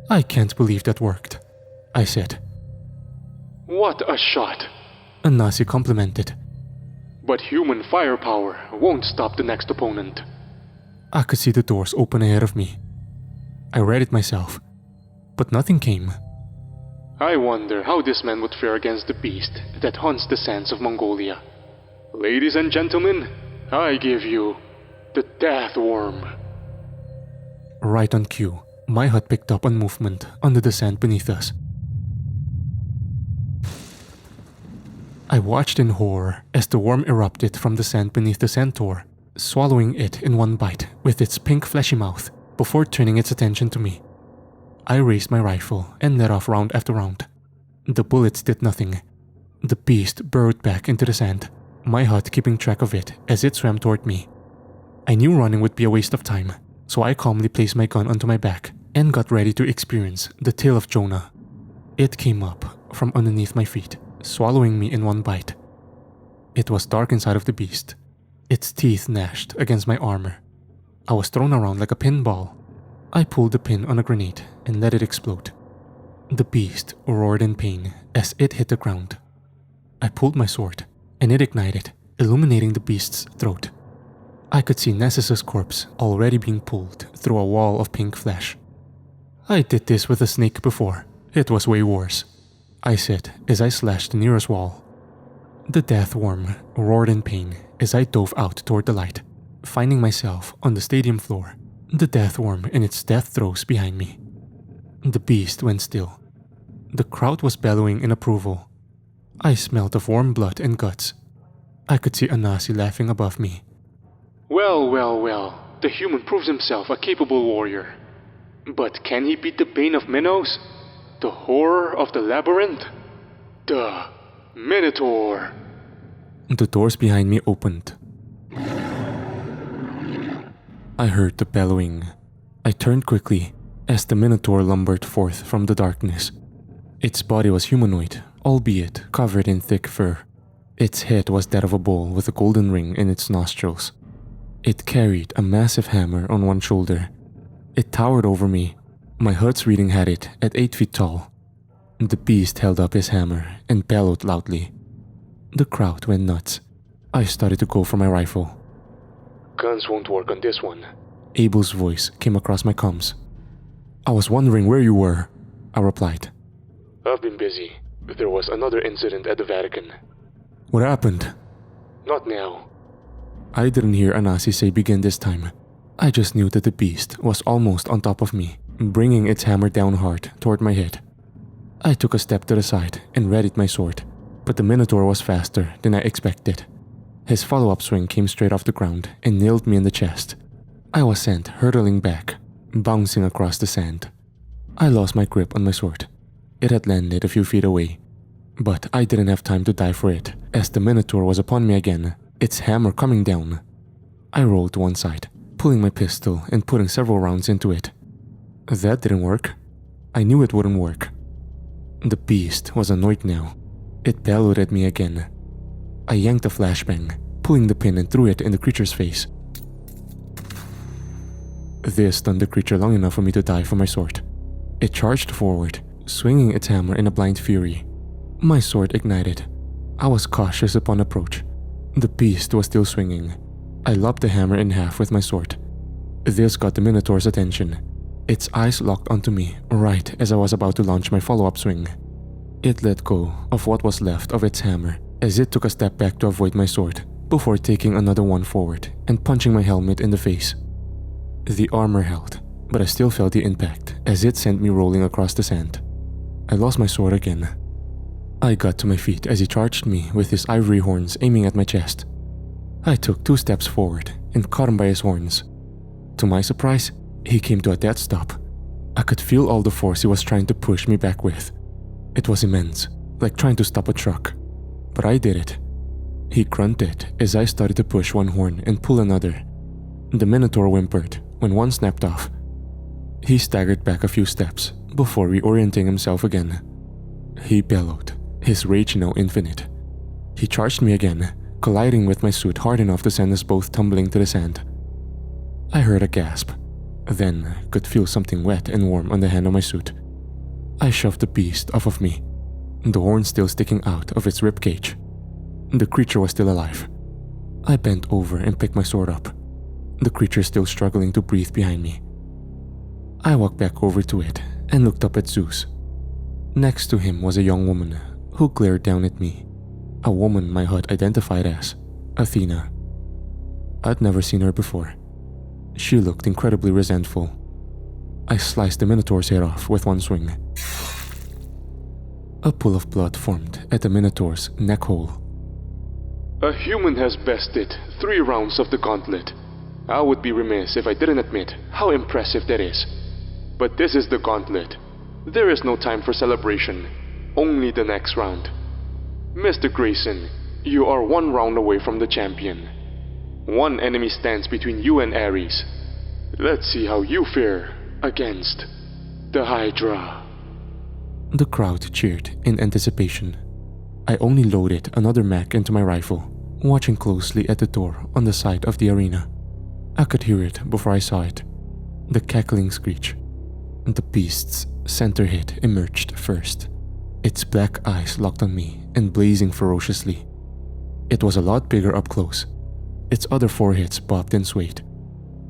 I can't believe that worked, I said. What a shot, Anasi complimented. But human firepower won't stop the next opponent. I could see the doors open ahead of me. I read it myself, but nothing came. I wonder how this man would fare against the beast that haunts the sands of Mongolia. Ladies and gentlemen, I give you the death worm. Right on cue, my hut picked up on movement under the sand beneath us. I watched in horror as the worm erupted from the sand beneath the centaur, swallowing it in one bite with its pink fleshy mouth before turning its attention to me. I raised my rifle and let off round after round. The bullets did nothing. The beast burrowed back into the sand, my hut keeping track of it as it swam toward me. I knew running would be a waste of time, so I calmly placed my gun onto my back and got ready to experience the tail of Jonah. It came up from underneath my feet, swallowing me in one bite. It was dark inside of the beast. Its teeth gnashed against my armor. I was thrown around like a pinball. I pulled the pin on a grenade and let it explode. The beast roared in pain as it hit the ground. I pulled my sword, and it ignited, illuminating the beast's throat. I could see Nessus's corpse already being pulled through a wall of pink flesh. I did this with a snake before. It was way worse, I said as I slashed the nearest wall. The death worm roared in pain as I dove out toward the light, finding myself on the stadium floor, the death worm in its death throes behind me. The beast went still. The crowd was bellowing in approval. I smelled of warm blood and guts. I could see Anasi laughing above me. Well, the human proves himself a capable warrior. But can he beat the bane of Minos? The horror of the labyrinth? The Minotaur! The doors behind me opened. I heard the bellowing. I turned quickly as the Minotaur lumbered forth from the darkness. Its body was humanoid, albeit covered in thick fur. Its head was that of a bull with a golden ring in its nostrils. It carried a massive hammer on one shoulder. It towered over me. My hut's reading had it at 8 feet tall. The beast held up his hammer and bellowed loudly. The crowd went nuts. I started to go for my rifle. Guns won't work on this one. Abel's voice came across my comms. I was wondering where you were, I replied. I've been busy. There was another incident at the Vatican. What happened? Not now. I didn't hear Anasi say begin this time. I just knew that the beast was almost on top of me, bringing its hammer down hard toward my head. I took a step to the side and readied my sword, but the Minotaur was faster than I expected. His follow-up swing came straight off the ground and nailed me in the chest. I was sent hurtling back, bouncing across the sand. I lost my grip on my sword. It had landed a few feet away, but I didn't have time to die for it as the Minotaur was upon me again, its hammer coming down. I rolled to one side, pulling my pistol and putting several rounds into it. That didn't work. I knew it wouldn't work. The beast was annoyed now. It bellowed at me again. I yanked a flashbang, pulling the pin and threw it in the creature's face. This stunned the creature long enough for me to die for my sword. It charged forward, swinging its hammer in a blind fury. My sword ignited. I was cautious upon approach. The beast was still swinging. I lopped the hammer in half with my sword. This got the Minotaur's attention. Its eyes locked onto me right as I was about to launch my follow-up swing. It let go of what was left of its hammer as it took a step back to avoid my sword before taking another one forward and punching my helmet in the face. The armor held, but I still felt the impact as it sent me rolling across the sand. I lost my sword again. I got to my feet as he charged me with his ivory horns aiming at my chest. I took 2 steps forward and caught him by his horns. To my surprise, he came to a dead stop. I could feel all the force he was trying to push me back with. It was immense, like trying to stop a truck. But I did it. He grunted as I started to push one horn and pull another. The Minotaur whimpered when one snapped off. He staggered back a few steps before reorienting himself again. He bellowed, his rage now infinite. He charged me again, colliding with my suit hard enough to send us both tumbling to the sand. I heard a gasp, then could feel something wet and warm on the hand of my suit. I shoved the beast off of me, the horn still sticking out of its ribcage. The creature was still alive. I bent over and picked my sword up, the creature still struggling to breathe behind me. I walked back over to it and looked up at Zeus. Next to him was a young woman who glared down at me, a woman my HUD identified as Athena. I'd never seen her before. She looked incredibly resentful. I sliced the Minotaur's head off with one swing. A pool of blood formed at the Minotaur's neck hole. A human has bested 3 rounds of the gauntlet. I would be remiss if I didn't admit how impressive that is. But this is the gauntlet. There is no time for celebration, only the next round. Mr. Grayson, you are 1 round away from the champion. 1 enemy stands between you and Ares. Let's see how you fare against the Hydra. The crowd cheered in anticipation. I only loaded another mag into my rifle, watching closely at the door on the side of the arena. I could hear it before I saw it. The cackling screech. The beast's center head emerged first, its black eyes locked on me and blazing ferociously. It was a lot bigger up close. Its other 4 heads bobbed and swayed.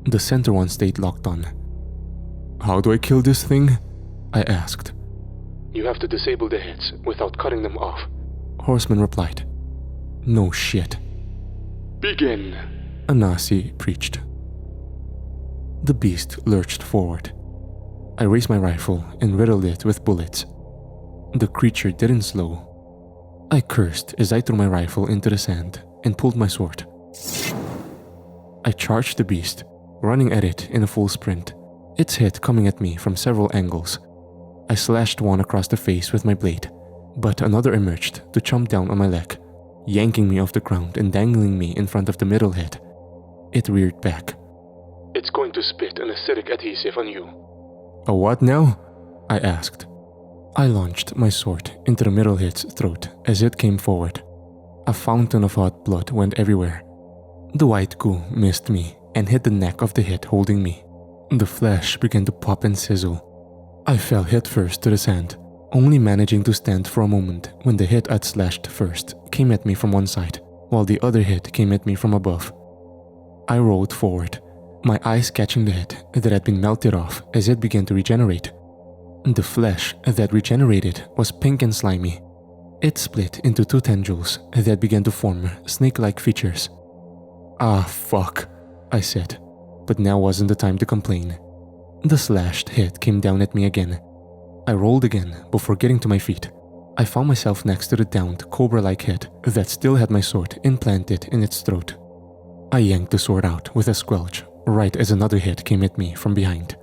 The center one stayed locked on. How do I kill this thing? I asked. You have to disable the heads without cutting them off. Horseman replied. No shit. Begin, Anasi preached. The beast lurched forward. I raised my rifle and riddled it with bullets. The creature didn't slow. I cursed as I threw my rifle into the sand and pulled my sword. I charged the beast, running at it in a full sprint, its head coming at me from several angles. I slashed one across the face with my blade, but another emerged to chomp down on my leg, yanking me off the ground and dangling me in front of the middle head. It reared back. It's going to spit an acidic adhesive on you. A what now? I asked. I launched my sword into the middle head's throat as it came forward. A fountain of hot blood went everywhere. The white goo missed me and hit the neck of the head holding me. The flesh began to pop and sizzle. I fell headfirst to the sand, only managing to stand for a moment when the hit I'd slashed first came at me from one side, while the other hit came at me from above. I rolled forward, my eyes catching the hit that had been melted off as it began to regenerate. The flesh that regenerated was pink and slimy. It split into 2 tendrils that began to form snake-like features. "Ah, fuck," I said, but now wasn't the time to complain. The slashed hit came down at me again. I rolled again before getting to my feet. I found myself next to the downed cobra-like head that still had my sword implanted in its throat. I yanked the sword out with a squelch right as another hit came at me from behind.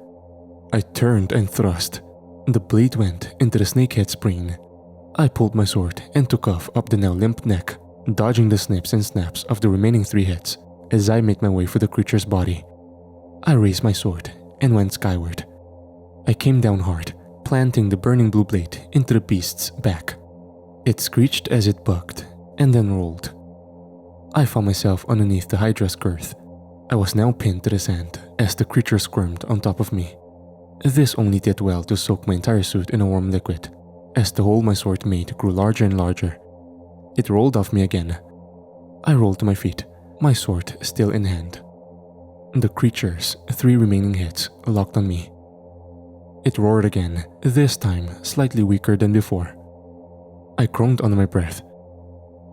I turned and thrust. The blade went into the snakehead's brain. I pulled my sword and took off up the now limp neck, dodging the snips and snaps of the remaining 3 hits as I made my way for the creature's body. I raised my sword and went skyward. I came down hard, planting the burning blue blade into the beast's back. It screeched as it bucked and then rolled. I found myself underneath the Hydra's girth. I was now pinned to the sand as the creature squirmed on top of me. This only did well to soak my entire suit in a warm liquid, as the hole my sword made grew larger and larger. It rolled off me again. I rolled to my feet, my sword still in hand. The creature's 3 remaining hits locked on me. It roared again, this time slightly weaker than before. I groaned under my breath.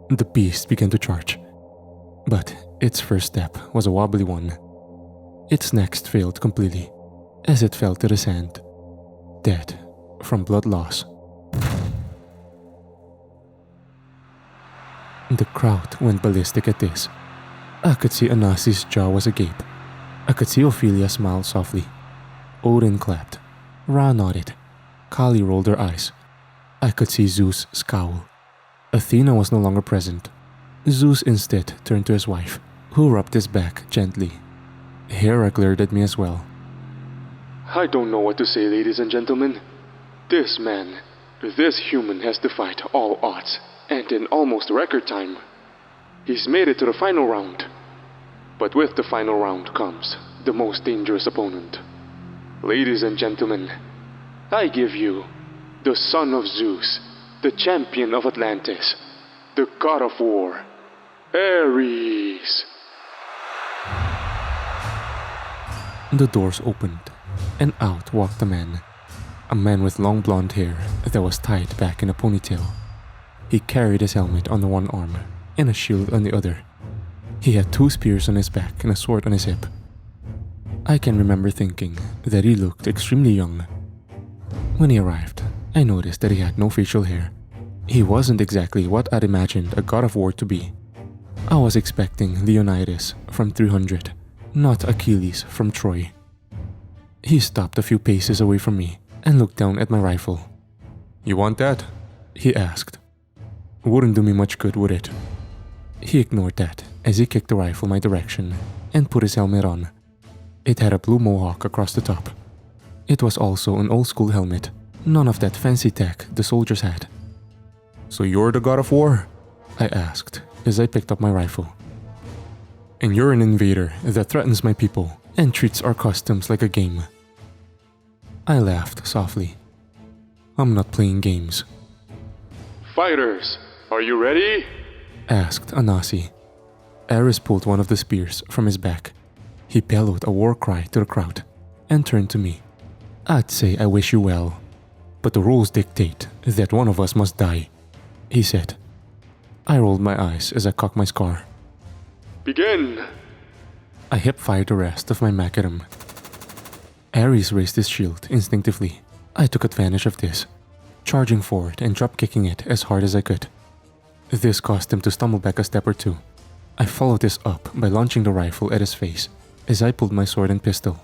The beast began to charge, but its first step was a wobbly one. Its next failed completely, as it fell to the sand, dead from blood loss. The crowd went ballistic at this. I could see Anasi's jaw was agape. I could see Ophelia smile softly. Odin clapped. Ra nodded. Kali rolled her eyes. I could see Zeus scowl. Athena was no longer present. Zeus instead turned to his wife, who rubbed his back gently. Hera glared at me as well. "I don't know what to say, ladies and gentlemen. This man, this human has defied all odds, and in almost record time. He's made it to the final round. But with the final round comes the most dangerous opponent. Ladies and gentlemen, I give you the son of Zeus, the champion of Atlantis, the god of war, Ares." The doors opened, and out walked a man with long blonde hair that was tied back in a ponytail. He carried his helmet on the one arm and a shield on the other. He had 2 spears on his back and a sword on his hip. I can remember thinking that he looked extremely young. When he arrived, I noticed that he had no facial hair. He wasn't exactly what I'd imagined a god of war to be. I was expecting Leonidas from 300, not Achilles from Troy. He stopped a few paces away from me and looked down at my rifle. "You want that?" he asked. "Wouldn't do me much good, would it?" He ignored that as he kicked the rifle my direction and put his helmet on. It had a blue mohawk across the top. It was also an old-school helmet, none of that fancy tech the soldiers had. "So you're the god of war?" I asked as I picked up my rifle. "And you're an invader that threatens my people and treats our customs like a game." I laughed softly. "I'm not playing games." "Fighters, are you ready?" asked Anasi. Ares pulled one of the spears from his back. He bellowed a war cry to the crowd and turned to me. "I'd say I wish you well, but the rules dictate that one of us must die," he said. I rolled my eyes as I cocked my scar. "Begin!" I hip-fired the rest of my mag at him. Ares raised his shield instinctively. I took advantage of this, charging forward and drop-kicking it as hard as I could. This caused him to stumble back a step or 2. I followed this up by launching the rifle at his face as I pulled my sword and pistol.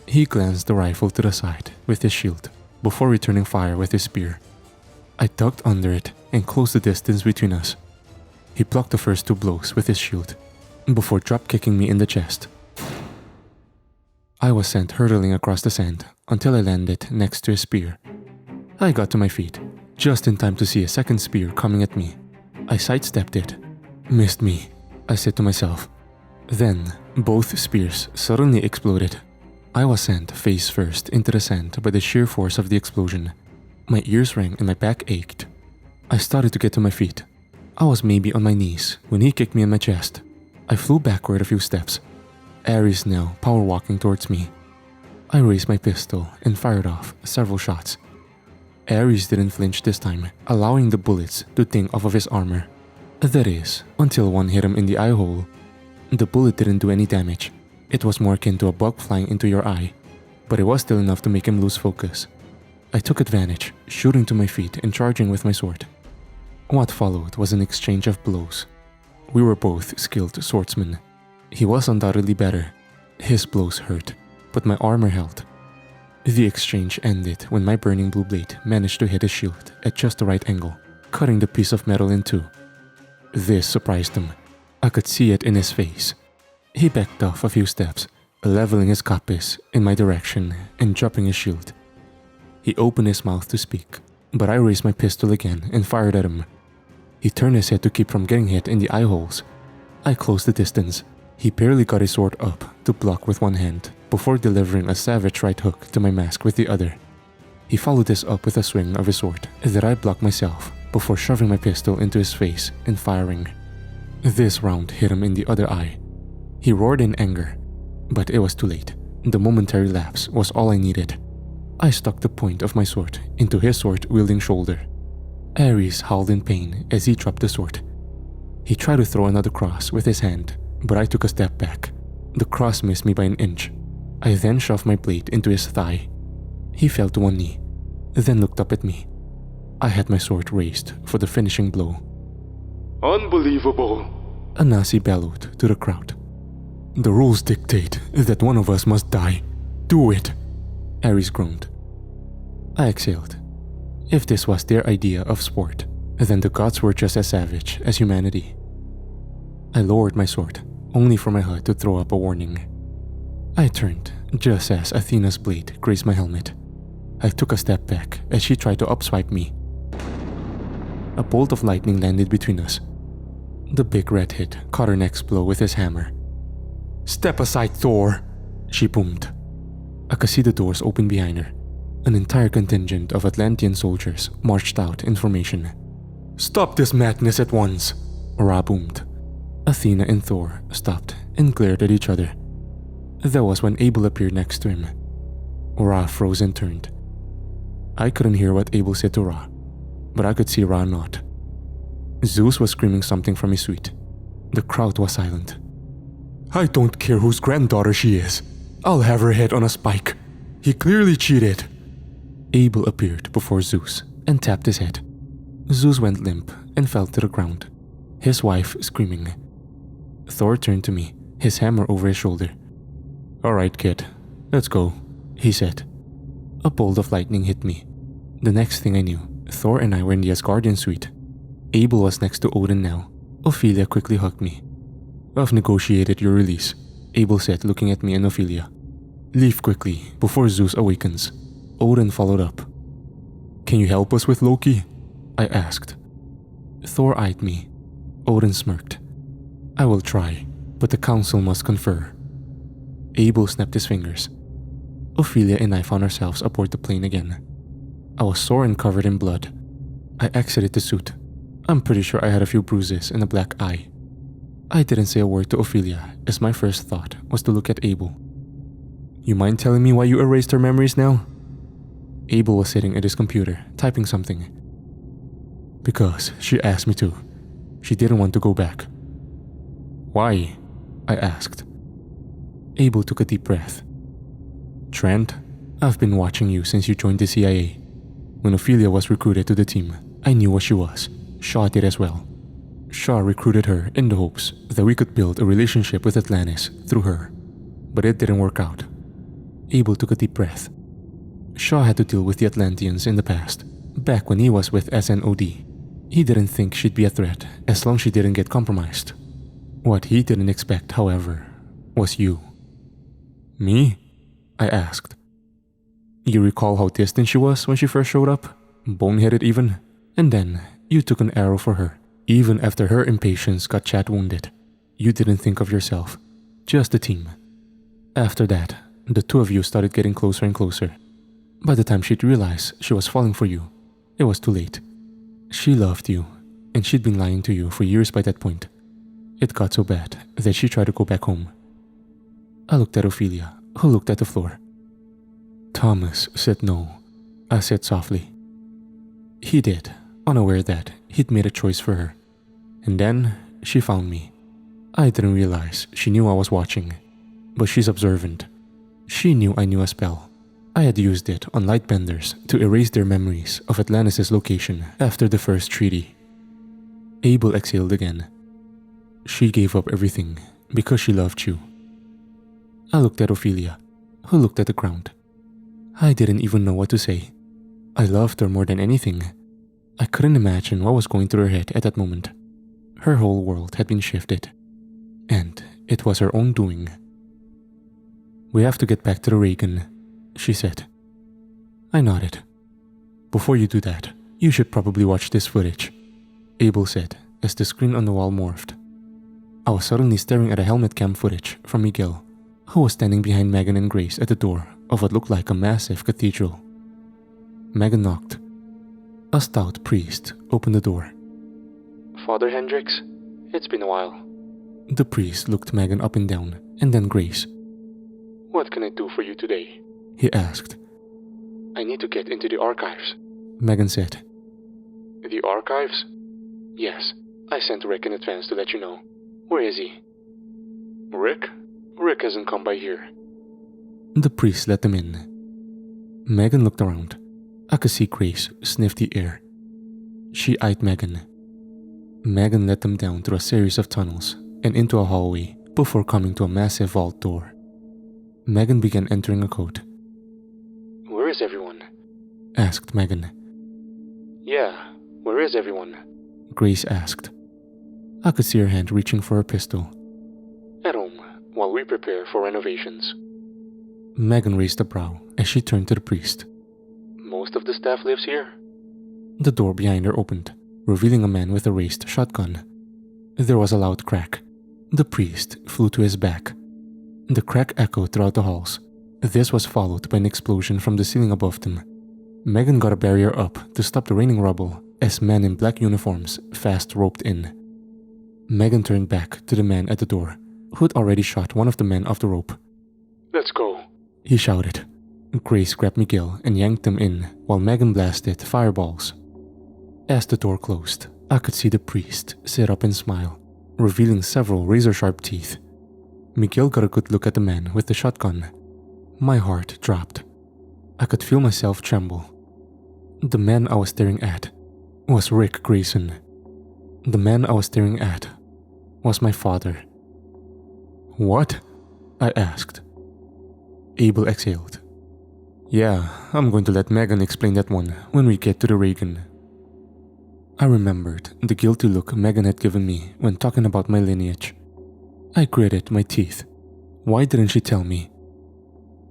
He glanced the rifle to the side with his shield before returning fire with his spear. I ducked under it and closed the distance between us. He blocked the first 2 blows with his shield before drop-kicking me in the chest. I was sent hurtling across the sand until I landed next to his spear. I got to my feet, just in time to see a second spear coming at me. I sidestepped it. "Missed me," I said to myself. Then, both spears suddenly exploded. I was sent face first into the sand by the sheer force of the explosion. My ears rang and my back ached. I started to get to my feet. I was maybe on my knees when he kicked me in my chest. I flew backward a few steps. Ares now power walking towards me. I raised my pistol and fired off several shots. Ares didn't flinch this time, allowing the bullets to ding off of his armor. That is, until one hit him in the eye hole. The bullet didn't do any damage. It was more akin to a bug flying into your eye, but it was still enough to make him lose focus. I took advantage, shooting to my feet and charging with my sword. What followed was an exchange of blows. We were both skilled swordsmen. He was undoubtedly better. His blows hurt, but my armor held. The exchange ended when my burning blue blade managed to hit his shield at just the right angle, cutting the piece of metal in two. This surprised him. I could see it in his face. He backed off a few steps, leveling his coppice in my direction and dropping his shield. He opened his mouth to speak, but I raised my pistol again and fired at him. He turned his head to keep from getting hit in the eye holes. I closed the distance. He barely got his sword up to block with one hand before delivering a savage right hook to my mask with the other. He followed this up with a swing of his sword that I blocked myself before shoving my pistol into his face and firing. This round hit him in the other eye. He roared in anger, but it was too late. The momentary lapse was all I needed. I stuck the point of my sword into his sword-wielding shoulder. Ares howled in pain as he dropped the sword. He tried to throw another cross with his hand, but I took a step back. The cross missed me by an inch. I then shoved my blade into his thigh. He fell to one knee, then looked up at me. I had my sword raised for the finishing blow. Unbelievable! A Nazi bellowed to the crowd. The rules dictate that one of us must die. Do it! Ares groaned. I exhaled. If this was their idea of sport, then the gods were just as savage as humanity. I lowered my sword, only for my HUD to throw up a warning. I turned just as Athena's blade grazed my helmet. I took a step back as she tried to upswipe me. A bolt of lightning landed between us. The big redhead caught her next blow with his hammer. "Step aside, Thor!" she boomed. I could see the doors open behind her. An entire contingent of Atlantean soldiers marched out in formation. "Stop this madness at once!" Ra boomed. Athena and Thor stopped and glared at each other. That was when Abel appeared next to him. Ra froze and turned. I couldn't hear what Abel said to Ra, but I could see Ra nod. Zeus was screaming something from his suite. The crowd was silent. "I don't care whose granddaughter she is. I'll have her head on a spike. He clearly cheated." Abel appeared before Zeus and tapped his head. Zeus went limp and fell to the ground, his wife screaming. Thor turned to me, his hammer over his shoulder. "All right, kid, let's go," he said. A bolt of lightning hit me. The next thing I knew, Thor and I were in the Asgardian suite. Abel was next to Odin now. Ophelia quickly hugged me. "I've negotiated your release," Abel said, looking at me and Ophelia. "Leave quickly before Zeus awakens." Odin followed up. "Can you help us with Loki?" I asked. Thor eyed me. Odin smirked. "I will try, but the council must confer." Abel snapped his fingers. Ophelia and I found ourselves aboard the plane again. I was sore and covered in blood. I exited the suit. I'm pretty sure I had a few bruises and a black eye. I didn't say a word to Ophelia, as my first thought was to look at Abel. "You mind telling me why you erased her memories now?" Abel was sitting at his computer, typing something. "Because she asked me to. She didn't want to go back." "Why?" I asked. Abel took a deep breath. "Trent, I've been watching you since you joined the CIA. When Ophelia was recruited to the team, I knew what she was. Shaw did as well. Shaw recruited her in the hopes that we could build a relationship with Atlantis through her. But it didn't work out." Abel took a deep breath. Shaw had to deal with the Atlanteans in the past, back when he was with SNOD. He didn't think she'd be a threat as long as she didn't get compromised. What he didn't expect, however, was you. "Me?" I asked. "You recall how distant she was when she first showed up? Boneheaded even? And then you took an arrow for her, even after her impatience got Chad wounded. You didn't think of yourself, just the team. After that, the two of you started getting closer and closer. By the time she'd realized she was falling for you, It was too late. She loved you, and she'd been lying to you for years by that point. It got so bad that she tried to go back home. I looked at Ophelia, who looked at the floor. Thomas said no, I said softly. He did, unaware that he'd made a choice for her. And then she found me. I didn't realize she knew I was watching, but she's observant. She knew I knew a spell. I had used it on lightbenders to erase their memories of Atlantis' location after the first treaty. Abel exhaled again. She gave up everything because she loved you. I looked at Ophelia, who looked at the ground. I didn't even know what to say. I loved her more than anything. I couldn't imagine what was going through her head at that moment. Her whole world had been shifted, and it was her own doing. We have to get back to the Reagan, she said. I nodded. Before you do that, you should probably watch this footage, Abel said as the screen on the wall morphed. I was suddenly staring at a helmet cam footage from Miguel, who was standing behind Megan and Grace at the door of what looked like a massive cathedral. Megan knocked. A stout priest opened the door. Father Hendricks, it's been a while. The priest looked Megan up and down, and then Grace. What can I do for you today? He asked. I need to get into the archives. Megan said. The archives? Yes, I sent Rick in advance to let you know. Where is he? Rick? Rick hasn't come by here. The priest let them in. Megan looked around. I could see Grace sniff the air. She eyed Megan. Megan led them down through a series of tunnels and into a hallway before coming to a massive vault door. Megan began entering a code. Where is everyone? Asked Megan. Yeah, where is everyone? Grace asked. I could see her hand reaching for her pistol. At home, while we prepare for renovations. Megan raised a brow as she turned to the priest. Most of the staff lives here? The door behind her opened, revealing a man with a raised shotgun. There was a loud crack. The priest flew to his back. The crack echoed throughout the halls. This was followed by an explosion from the ceiling above them. Megan got a barrier up to stop the raining rubble as men in black uniforms fast roped in. Megan turned back to the man at the door, who'd already shot one of the men off the rope. Let's go, he shouted. Grace grabbed Miguel and yanked him in while Megan blasted fireballs. As the door closed, I could see the priest sit up and smile, revealing several razor-sharp teeth. Miguel got a good look at the man with the shotgun. My heart dropped. I could feel myself tremble. The man I was staring at was Rick Grayson. The man I was staring at was my father. What? I asked. Abel exhaled. Yeah, I'm going to let Megan explain that one when we get to the Reagan. I remembered the guilty look Megan had given me when talking about my lineage. I gritted my teeth. Why didn't she tell me?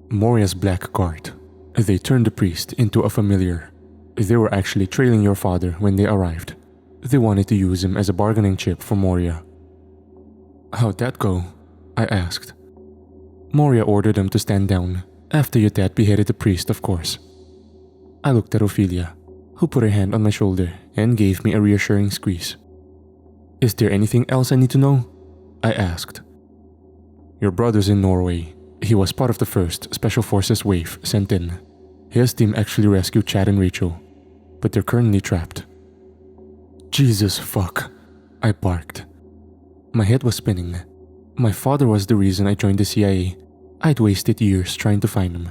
Moria's black guard. They turned the priest into a familiar. They were actually trailing your father when they arrived. They wanted to use him as a bargaining chip for Moria. How'd that go? I asked. Moria ordered them to stand down. After your dad beheaded the priest, of course. I looked at Ophelia, who put her hand on my shoulder and gave me a reassuring squeeze. Is there anything else I need to know? I asked. Your brother's in Norway. He was part of the first Special Forces wave sent in. His team actually rescued Chad and Rachel, but they're currently trapped. Jesus fuck, I barked. My head was spinning. My father was the reason I joined the CIA. I'd wasted years trying to find him,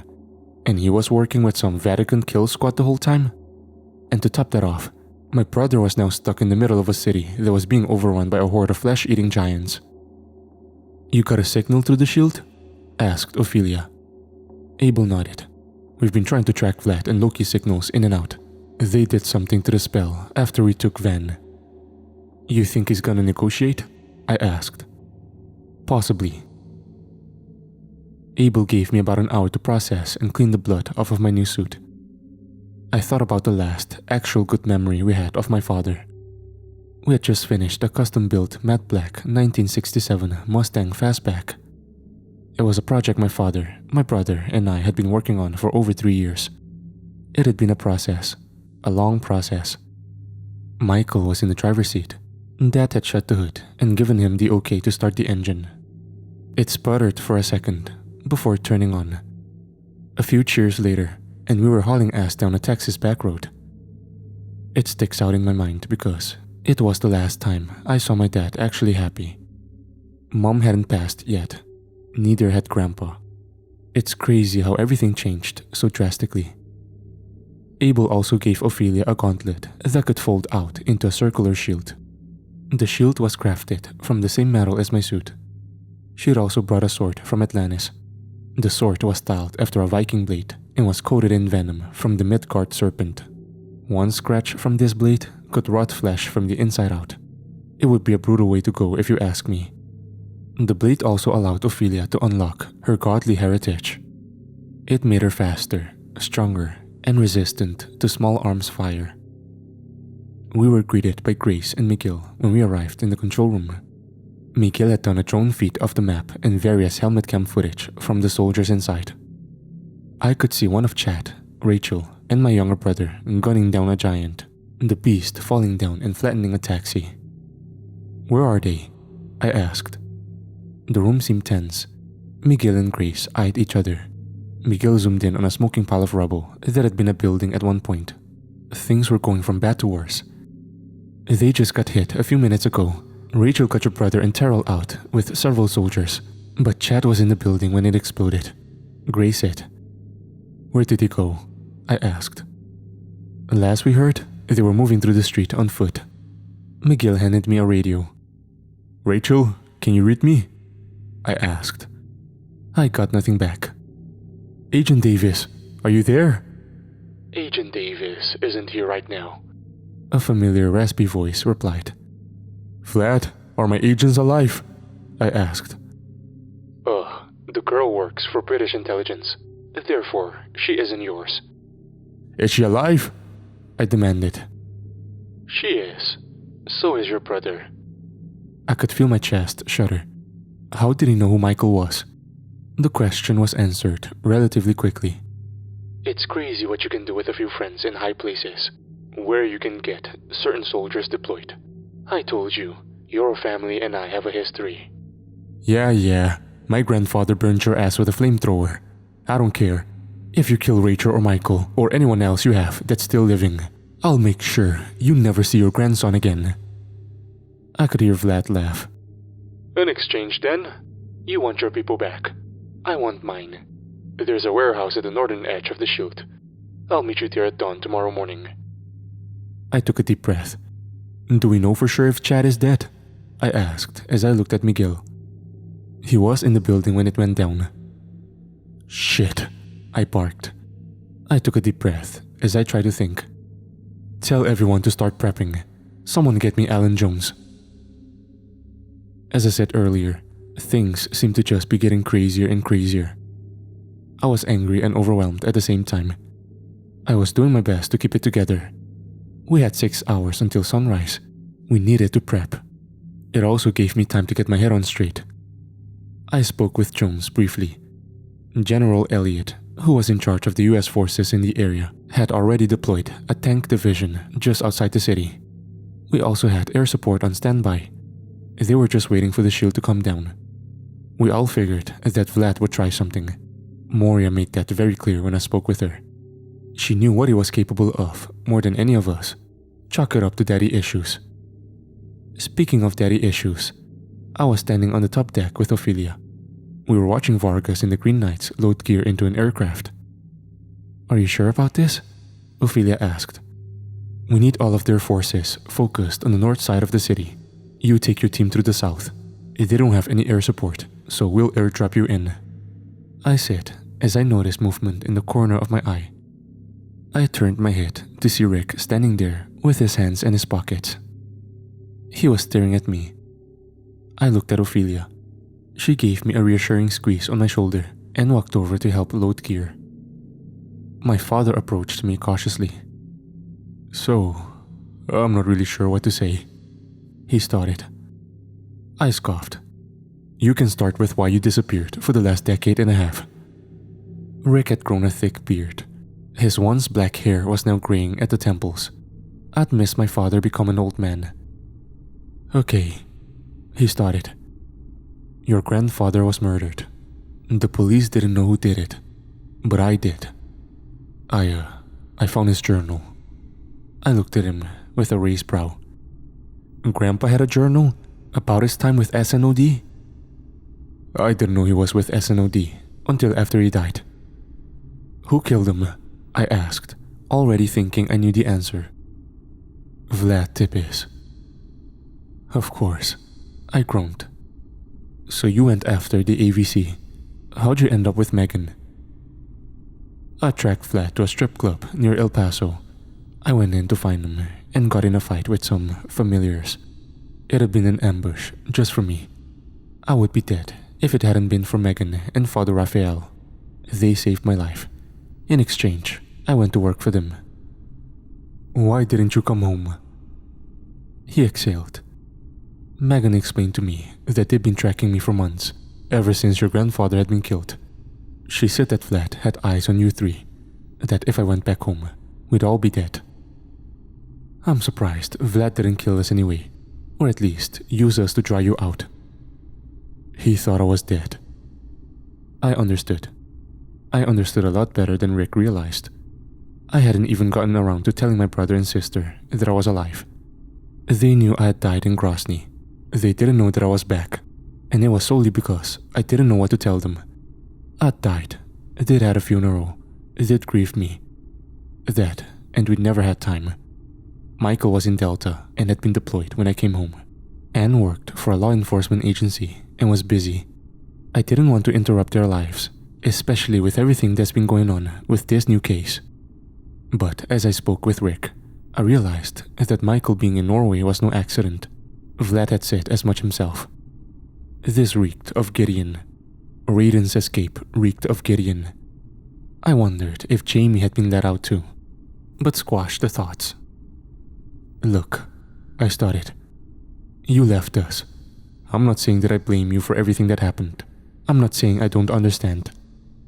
and he was working with some Vatican kill squad the whole time? And to top that off, my brother was now stuck in the middle of a city that was being overrun by a horde of flesh-eating giants. You got a signal through the shield? Asked Ophelia. Abel nodded. We've been trying to track Vlad and Loki's signals in and out. They did something to the spell after we took Van. You think he's gonna negotiate? I asked. Possibly. Abel gave me about an hour to process and clean the blood off of my new suit. I thought about the last actual good memory we had of my father. We had just finished a custom-built matte black 1967 Mustang Fastback. It was a project my father, my brother, and I had been working on for over 3 years. It had been a process, a long process. Michael was in the driver's seat. Dad had shut the hood and given him the okay to start the engine. It sputtered for a second before turning on. A few cheers later, and we were hauling ass down a Texas back road. It sticks out in my mind because it was the last time I saw my dad actually happy. Mom hadn't passed yet, neither had Grandpa. It's crazy how everything changed so drastically. Abel also gave Ophelia a gauntlet that could fold out into a circular shield. The shield was crafted from the same metal as my suit. She had also brought a sword from Atlantis. The sword was styled after a Viking blade and was coated in venom from the Midgard serpent. One scratch from this blade could rot flesh from the inside out. It would be a brutal way to go if you ask me. The blade also allowed Ophelia to unlock her godly heritage. It made her faster, stronger, and resistant to small arms fire. We were greeted by Grace and Miguel when we arrived in the control room. Miguel had done a drone feed of the map and various helmet cam footage from the soldiers inside. I could see one of Chad, Rachel, and my younger brother gunning down a giant, the beast falling down and flattening a taxi. "Where are they?" I asked. The room seemed tense. Miguel and Grace eyed each other. Miguel zoomed in on a smoking pile of rubble that had been a building at one point. Things were going from bad to worse. "They just got hit a few minutes ago. Rachel got your brother and Terrell out with several soldiers, but Chad was in the building when it exploded," Grace said. "Where did he go?" I asked. "Last we heard, they were moving through the street on foot." Miguel handed me a radio. "Rachel, can you read me?" I asked. I got nothing back. "Agent Davis, are you there?" Agent Davis isn't here right now. A familiar raspy voice replied. "Vlad, are my agents alive?" I asked. The girl works for British intelligence. Therefore, she isn't yours." "Is she alive?" I demanded. "She is. So is your brother." I could feel my chest shudder. How did he know who Michael was? The question was answered relatively quickly. It's crazy what you can do with a few friends in high places, where you can get certain soldiers deployed. I told you, your family and I have a history. Yeah, my grandfather burned your ass with a flamethrower. I don't care. If you kill Rachel or Michael or anyone else you have that's still living, I'll make sure you never see your grandson again. I could hear Vlad laugh. In exchange then, you want your people back. I want mine. There's a warehouse at the northern edge of the shield. I'll meet you there at dawn tomorrow morning. I took a deep breath. Do we know for sure if Chad is dead? I asked as I looked at Miguel. He was in the building when it went down. Shit, I barked. I took a deep breath as I tried to think. Tell everyone to start prepping. Someone get me Alan Jones. As I said earlier, things seemed to just be getting crazier and crazier. I was angry and overwhelmed at the same time. I was doing my best to keep it together. We had 6 hours until sunrise. We needed to prep. It also gave me time to get my head on straight. I spoke with Jones briefly. General Elliott, who was in charge of the US forces in the area, had already deployed a tank division just outside the city. We also had air support on standby. They were just waiting for the shield to come down. We all figured that Vlad would try something. Moria made that very clear when I spoke with her. She knew what he was capable of more than any of us. Chalk it up to daddy issues. Speaking of daddy issues, I was standing on the top deck with Ophelia. We were watching Vargas and the Green Knights load gear into an aircraft. Are you sure about this? Ophelia asked. We need all of their forces focused on the north side of the city. You take your team through the south. They don't have any air support, so we'll airdrop you in. I said as I noticed movement in the corner of my eye. I turned my head to see Rick standing there with his hands in his pockets. He was staring at me. I looked at Ophelia. She gave me a reassuring squeeze on my shoulder and walked over to help load gear. My father approached me cautiously. So, I'm not really sure what to say. He started. I scoffed. You can start with why you disappeared for the last decade and a half. Rick had grown a thick beard. His once black hair was now graying at the temples. I'd missed my father become an old man. "Okay," he started. "Your grandfather was murdered. The police didn't know who did it, but I did. I found his journal." I looked at him with a raised brow. "Grandpa had a journal? About his time with SNOD?" "I didn't know he was with SNOD until after he died." "Who killed him?" I asked, already thinking I knew the answer. "Vlad Tepes." "Of course," I groaned. "So you went after the AVC. How'd you end up with Megan?" "I tracked Vlad to a strip club near El Paso. I went in to find him and got in a fight with some familiars. It had been an ambush just for me. I would be dead if it hadn't been for Megan and Father Raphael. They saved my life. In exchange, I went to work for them." "Why didn't you come home?" He exhaled. "Megan explained to me that they'd been tracking me for months, ever since your grandfather had been killed. She said that Vlad had eyes on you three, that if I went back home, we'd all be dead. I'm surprised Vlad didn't kill us anyway, or at least use us to dry you out. He thought I was dead." I understood. I understood a lot better than Rick realized. I hadn't even gotten around to telling my brother and sister that I was alive. They knew I had died in Grozny. They didn't know that I was back, and it was solely because I didn't know what to tell them. I'd died. They'd had a funeral. They'd grieved me. That, and we'd never had time. Michael was in Delta and had been deployed when I came home. Anne worked for a law enforcement agency and was busy. I didn't want to interrupt their lives, especially with everything that's been going on with this new case. But as I spoke with Rick, I realized that Michael being in Norway was no accident. Vlad had said as much himself. This reeked of Gideon. Raiden's escape reeked of Gideon. I wondered if Jamie had been let out too, but squashed the thoughts. "Look," I started. "You left us. I'm not saying that I blame you for everything that happened. I'm not saying I don't understand.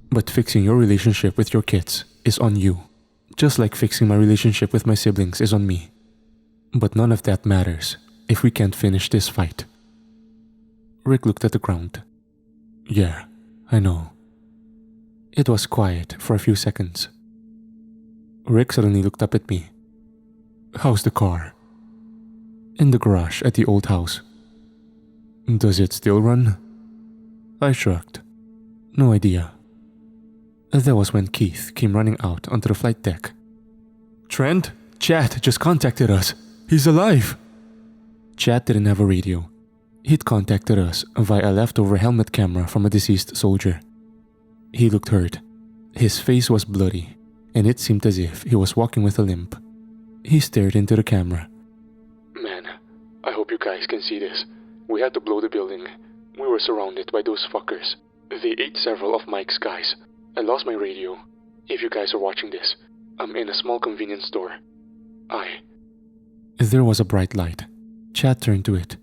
But fixing your relationship with your kids is on you, just like fixing my relationship with my siblings is on me. But none of that matters if we can't finish this fight." Rick looked at the ground. "Yeah, I know." It was quiet for a few seconds. Rick suddenly looked up at me. "How's the car?" "In the garage at the old house." "Does it still run?" I shrugged. "No idea." That was when Keith came running out onto the flight deck. "Trent, Chad just contacted us. He's alive!" Chad didn't have a radio. He'd contacted us via a leftover helmet camera from a deceased soldier. He looked hurt. His face was bloody, and it seemed as if he was walking with a limp. He stared into the camera. "Man, I hope you guys can see this. We had to blow the building. We were surrounded by those fuckers. They ate several of Mike's guys. I lost my radio. If you guys are watching this, I'm in a small convenience store. There was a bright light. Chad turned to it,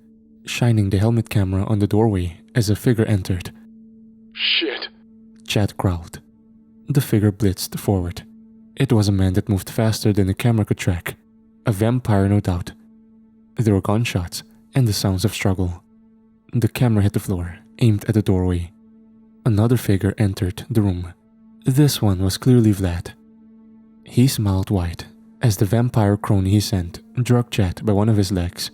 shining the helmet camera on the doorway as a figure entered. "Shit," Chad growled. The figure blitzed forward. It was a man that moved faster than the camera could track. A vampire, no doubt. There were gunshots and the sounds of struggle. The camera hit the floor, aimed at the doorway. Another figure entered the room. This one was clearly Vlad. He smiled wide as the vampire crony he sent drug Chad by one of his legs.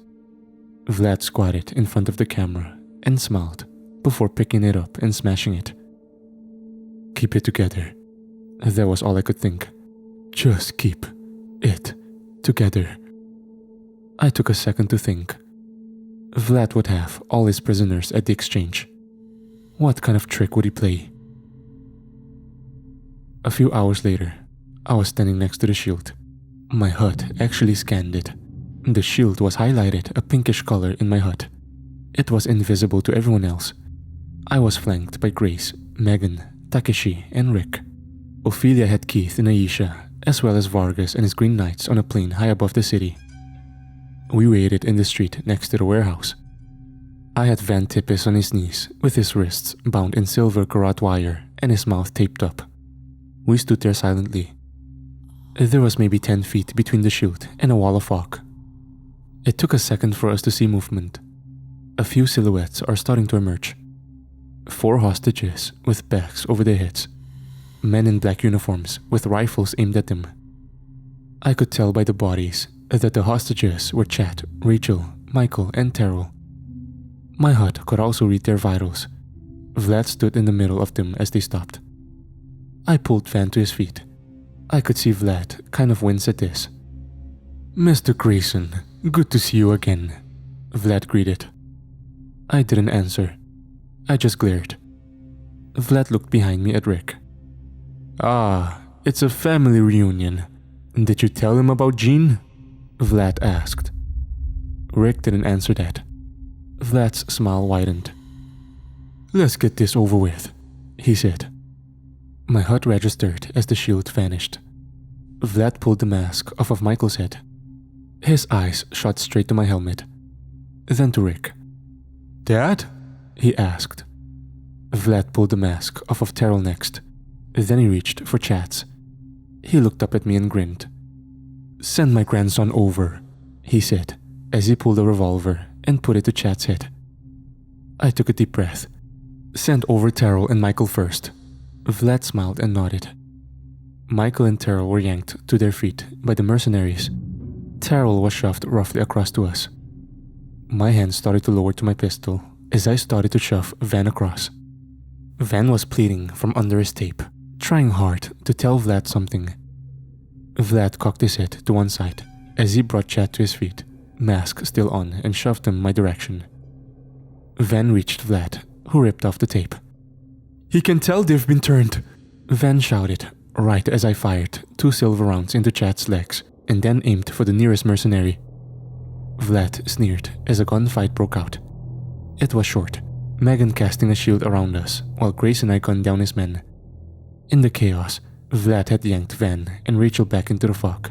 Vlad squatted in front of the camera and smiled before picking it up and smashing it. "Keep it together." That was all I could think. Just keep it together. I took a second to think. Vlad would have all his prisoners at the exchange. What kind of trick would he play? A few hours later, I was standing next to the shield. My HUD actually scanned it. The shield was highlighted a pinkish color in my HUD. It was invisible to everyone else. I was flanked by Grace, Megan, Takeshi, and Rick. Ophelia had Keith and Aisha, as well as Vargas and his Green Knights on a plane high above the city. We waited in the street next to the warehouse. I had Van Tippis on his knees, with his wrists bound in silver garrote wire and his mouth taped up. We stood there silently. There was maybe 10 feet between the shield and a wall of fog. It took a second for us to see movement. A few silhouettes are starting to emerge. 4 hostages with backs over their heads. Men in black uniforms with rifles aimed at them. I could tell by the bodies that the hostages were Chad, Rachel, Michael, and Terrell. My HUD could also read their vitals. Vlad stood in the middle of them as they stopped. I pulled Van to his feet. I could see Vlad kind of wince at this. "Mr. Grayson, good to see you again," Vlad greeted. I didn't answer. I just glared. Vlad looked behind me at Rick. "Ah, it's a family reunion. Did you tell him about Jean?" Vlad asked. Rick didn't answer that. Vlad's smile widened. "Let's get this over with," he said. My HUD registered as the shield vanished. Vlad pulled the mask off of Michael's head. His eyes shot straight to my helmet. Then to Rick. "Dad?" he asked. Vlad pulled the mask off of Terrell next. Then he reached for Chad's. He looked up at me and grinned. "Send my grandson over," he said, as he pulled a revolver and put it to Chad's head. I took a deep breath. "Send over Terrell and Michael first." Vlad smiled and nodded. Michael and Terrell were yanked to their feet by the mercenaries. Terrell was shoved roughly across to us. My hand started to lower to my pistol as I started to shove Van across. Van was pleading from under his tape, trying hard to tell Vlad something. Vlad cocked his head to one side as he brought Chad to his feet, mask still on, and shoved him my direction. Van reached Vlad, who ripped off the tape. "He can tell they've been turned," Van shouted, right as I fired 2 silver rounds into Chad's legs and then aimed for the nearest mercenary. Vlad sneered as a gunfight broke out. It was short, Megan casting a shield around us while Grace and I gunned down his men. In the chaos, Vlad had yanked Van and Rachel back into the fog.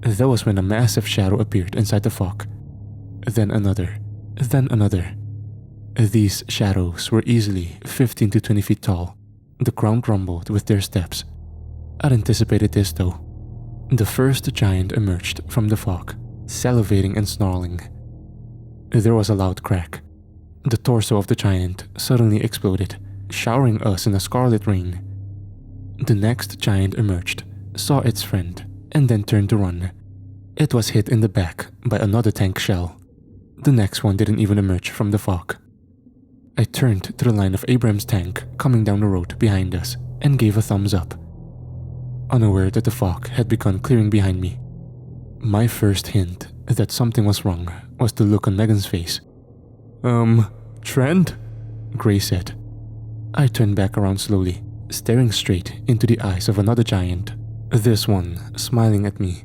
That was when a massive shadow appeared inside the fog. Then another. Then another. These shadows were easily 15 to 20 feet tall. The ground rumbled with their steps. I'd anticipated this though. The first giant emerged from the fog, salivating and snarling. There was a loud crack. The torso of the giant suddenly exploded, showering us in a scarlet rain. The next giant emerged, saw its friend, and then turned to run. It was hit in the back by another tank shell. The next one didn't even emerge from the fog. I turned to the line of Abraham's tank coming down the road behind us and gave a thumbs up, unaware that the fog had begun clearing behind me. My first hint that something was wrong was the look on Megan's face. Trent?" Grace said. I turned back around slowly, staring straight into the eyes of another giant, this one smiling at me.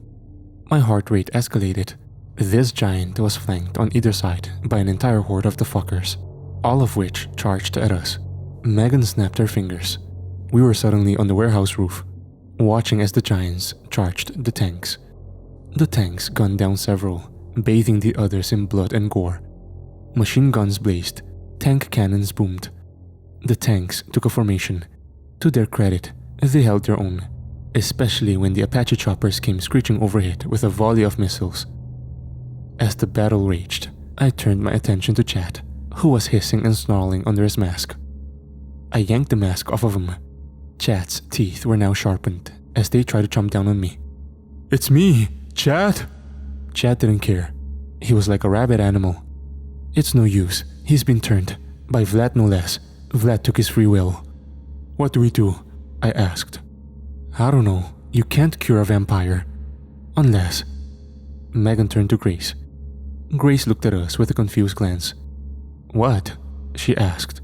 My heart rate escalated. This giant was flanked on either side by an entire horde of the fuckers, all of which charged at us. Megan snapped her fingers. We were suddenly on the warehouse roof, watching as the giants charged the tanks. The tanks gunned down several, bathing the others in blood and gore. Machine guns blazed, tank cannons boomed. The tanks took a formation. To their credit, they held their own, especially when the Apache choppers came screeching overhead with a volley of missiles. As the battle raged, I turned my attention to Chad, who was hissing and snarling under his mask. I yanked the mask off of him. Chad's teeth were now sharpened as they tried to jump down on me. "It's me, Chad!" Chad didn't care. He was like a rabid animal. "It's no use. He's been turned. By Vlad no less. Vlad took his free will." "What do we do?" I asked. "I don't know. You can't cure a vampire. Unless..." Megan turned to Grace. Grace looked at us with a confused glance. "What?" she asked.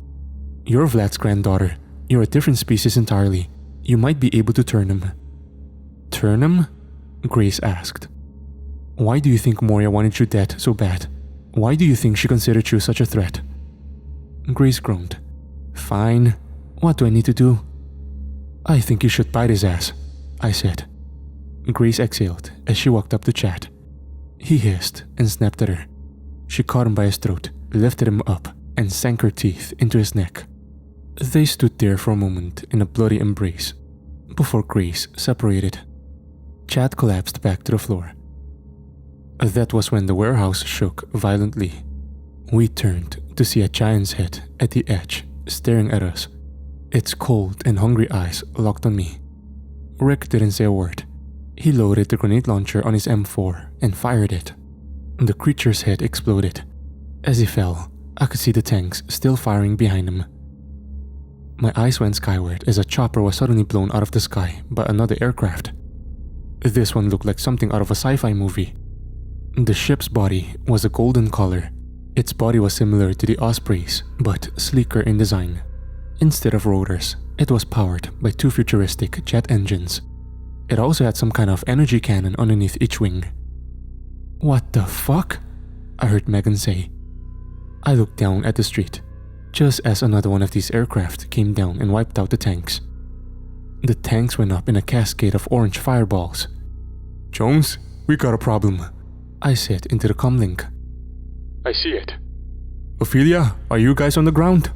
"You're Vlad's granddaughter. You're a different species entirely. You might be able to turn him." "Turn him?" Grace asked. "Why do you think Moria wanted you dead so bad? Why do you think she considered you such a threat?" Grace groaned. "Fine. What do I need to do?" "I think you should bite his ass," I said. Grace exhaled as she walked up to Chad. He hissed and snapped at her. She caught him by his throat, lifted him up, and sank her teeth into his neck. They stood there for a moment in a bloody embrace, before Grace separated. Chad collapsed back to the floor. That was when the warehouse shook violently. We turned to see a giant's head at the edge, staring at us. Its cold and hungry eyes locked on me. Rick didn't say a word. He loaded the grenade launcher on his M4 and fired it. The creature's head exploded. As he fell, I could see the tanks still firing behind him. My eyes went skyward as a chopper was suddenly blown out of the sky by another aircraft. This one looked like something out of a sci-fi movie. The ship's body was a golden color. Its body was similar to the Osprey's, but sleeker in design. Instead of rotors, it was powered by 2 futuristic jet engines. It also had some kind of energy cannon underneath each wing. "What the fuck?" I heard Megan say. I looked down at the street, just as another one of these aircraft came down and wiped out the tanks. The tanks went up in a cascade of orange fireballs. "Jones, we got a problem," I said into the comlink. I see it. "Ophelia, are you guys on the ground?"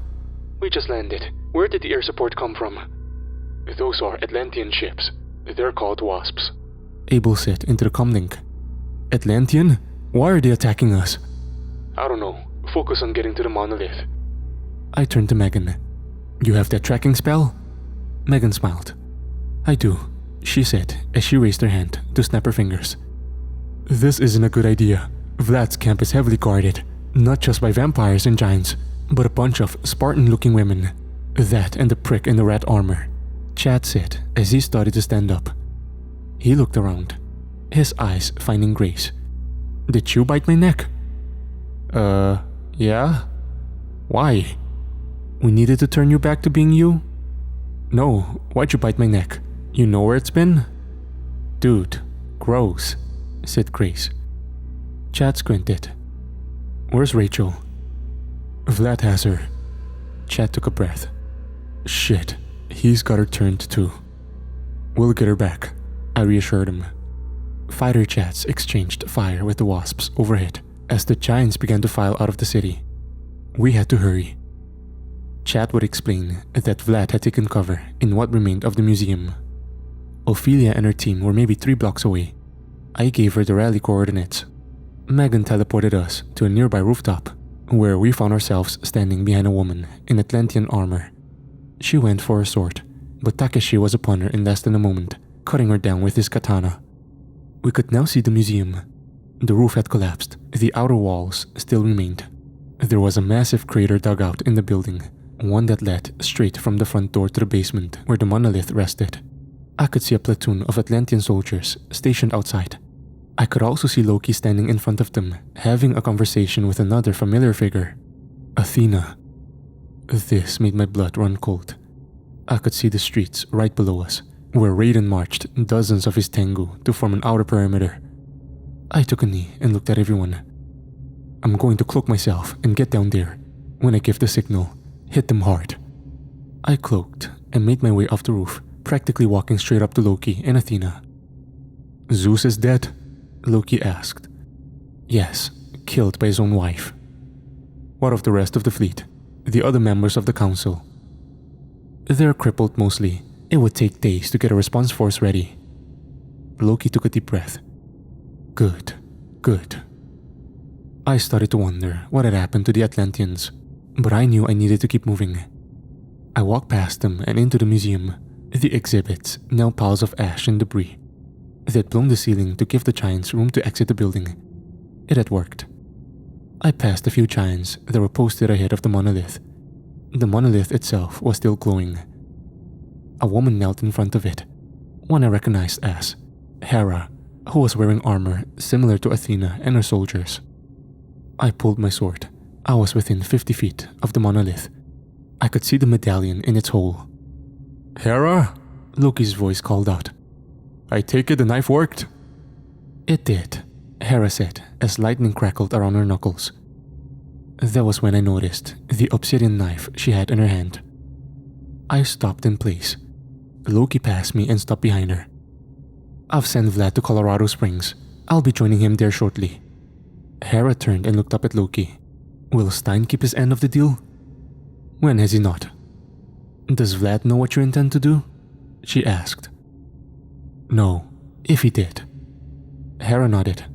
We just landed. Where did the air support come from? Those are Atlantean ships. They're called Wasps. Abel said into the comlink. "Atlantean? Why are they attacking us?" I don't know. Focus on getting to the monolith. I turned to Megan. "You have that tracking spell?" Megan smiled. "I do," she said as she raised her hand to snap her fingers. "This isn't a good idea. Vlad's camp is heavily guarded, not just by vampires and giants, but a bunch of Spartan-looking women. That and the prick in the rat armor," Chad said as he started to stand up. He looked around, his eyes finding Grace. "Did you bite my neck?" Yeah? Why? We needed to turn you back to being you?" "No, why'd you bite my neck? You know where it's been?" "Dude, gross," said Grace. Chad squinted. "Where's Rachel?" "Vlad has her." Chad took a breath. "Shit, he's got her turned too." "We'll get her back," I reassured him. Fighter jets exchanged fire with the Wasps overhead as the giants began to file out of the city. We had to hurry. Chad would explain that Vlad had taken cover in what remained of the museum. Ophelia and her team were maybe 3 blocks away. I gave her the rally coordinates. Megan teleported us to a nearby rooftop, where we found ourselves standing behind a woman in Atlantean armor. She went for her sword, but Takeshi was upon her in less than a moment, cutting her down with his katana. We could now see the museum. The roof had collapsed, the outer walls still remained. There was a massive crater dug out in the building, one that led straight from the front door to the basement where the monolith rested. I could see a platoon of Atlantean soldiers stationed outside. I could also see Loki standing in front of them, having a conversation with another familiar figure, Athena. This made my blood run cold. I could see the streets right below us, where Raiden marched dozens of his Tengu to form an outer perimeter. I took a knee and looked at everyone. "I'm going to cloak myself and get down there. When I give the signal, hit them hard." I cloaked and made my way off the roof, practically walking straight up to Loki and Athena. "Zeus is dead?" Loki asked. "Yes, killed by his own wife." "What of the rest of the fleet? The other members of the council?" "They're crippled mostly. It would take days to get a response force ready." Loki took a deep breath. Good. I started to wonder what had happened to the Atlanteans, but I knew I needed to keep moving. I walked past them and into the museum, the exhibits now piles of ash and debris. They had blown the ceiling to give the giants room to exit the building. It had worked. I passed a few giants that were posted ahead of the monolith. The monolith itself was still glowing. A woman knelt in front of it, one I recognized as Hera, who was wearing armor similar to Athena and her soldiers. I pulled my sword. I was within 50 feet of the monolith. I could see the medallion in its hole. "Hera?" Loki's voice called out. "I take it the knife worked?" "It did," Hera said as lightning crackled around her knuckles. That was when I noticed the obsidian knife she had in her hand. I stopped in place. Loki passed me and stopped behind her. "I've sent Vlad to Colorado Springs. I'll be joining him there shortly." Hera turned and looked up at Loki. "Will Stein keep his end of the deal?" "When has he not?" "Does Vlad know what you intend to do?" she asked. "No, if he did. Hera nodded.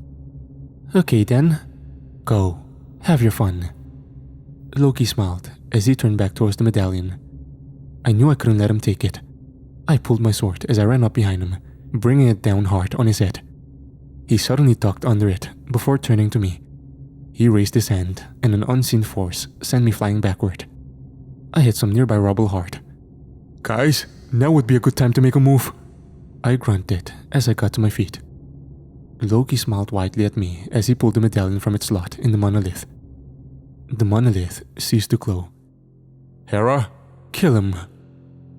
Okay then. Go. Have your fun. Loki smiled as he turned back towards the medallion. I knew I couldn't let him take it. I pulled my sword as I ran up behind him, bringing it down hard on his head. He suddenly ducked under it before turning to me. He raised his hand and an unseen force sent me flying backward. I hit some nearby rubble hard. Guys, now would be a good time to make a move. I grunted as I got to my feet. Loki smiled widely at me as he pulled the medallion from its slot in the monolith. The monolith ceased to glow. Hera, kill him.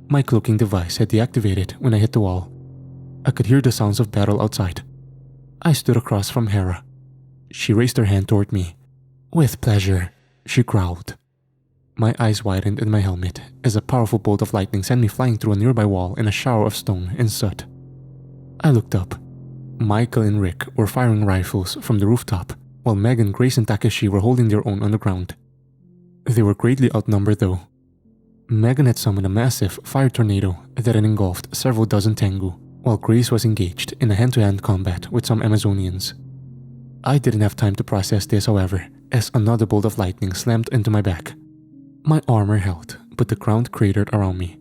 My cloaking device had deactivated when I hit the wall. I could hear the sounds of battle outside. I stood across from Hera. She raised her hand toward me. With pleasure, she growled. My eyes widened in my helmet as a powerful bolt of lightning sent me flying through a nearby wall in a shower of stone and soot. I looked up. Michael and Rick were firing rifles from the rooftop, while Meg and Grace and Takeshi were holding their own on the ground. They were greatly outnumbered though. Megan had summoned a massive fire tornado that had engulfed several dozen Tengu, while Grace was engaged in a hand-to-hand combat with some Amazonians. I didn't have time to process this, however, as another bolt of lightning slammed into my back. My armor held, but the ground cratered around me.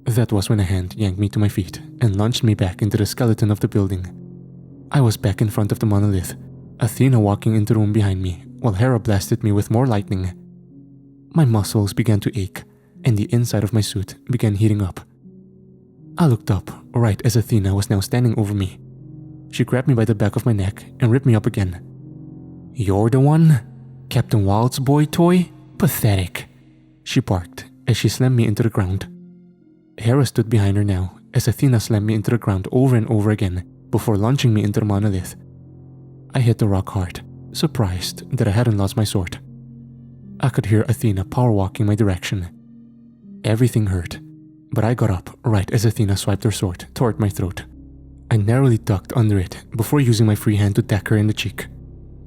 That was when a hand yanked me to my feet and launched me back into the skeleton of the building. I was back in front of the monolith, Athena walking into the room behind me, while Hera blasted me with more lightning. My muscles began to ache, and the inside of my suit began heating up. I looked up right as Athena was now standing over me. She grabbed me by the back of my neck and ripped me up again. You're the one? Captain Wild's boy toy? Pathetic. She barked as she slammed me into the ground. Hera stood behind her now as Athena slammed me into the ground over and over again before launching me into the monolith. I hit the rock hard, surprised that I hadn't lost my sword. I could hear Athena power walking my direction. Everything hurt, but I got up right as Athena swiped her sword toward my throat. I narrowly ducked under it before using my free hand to deck her in the cheek.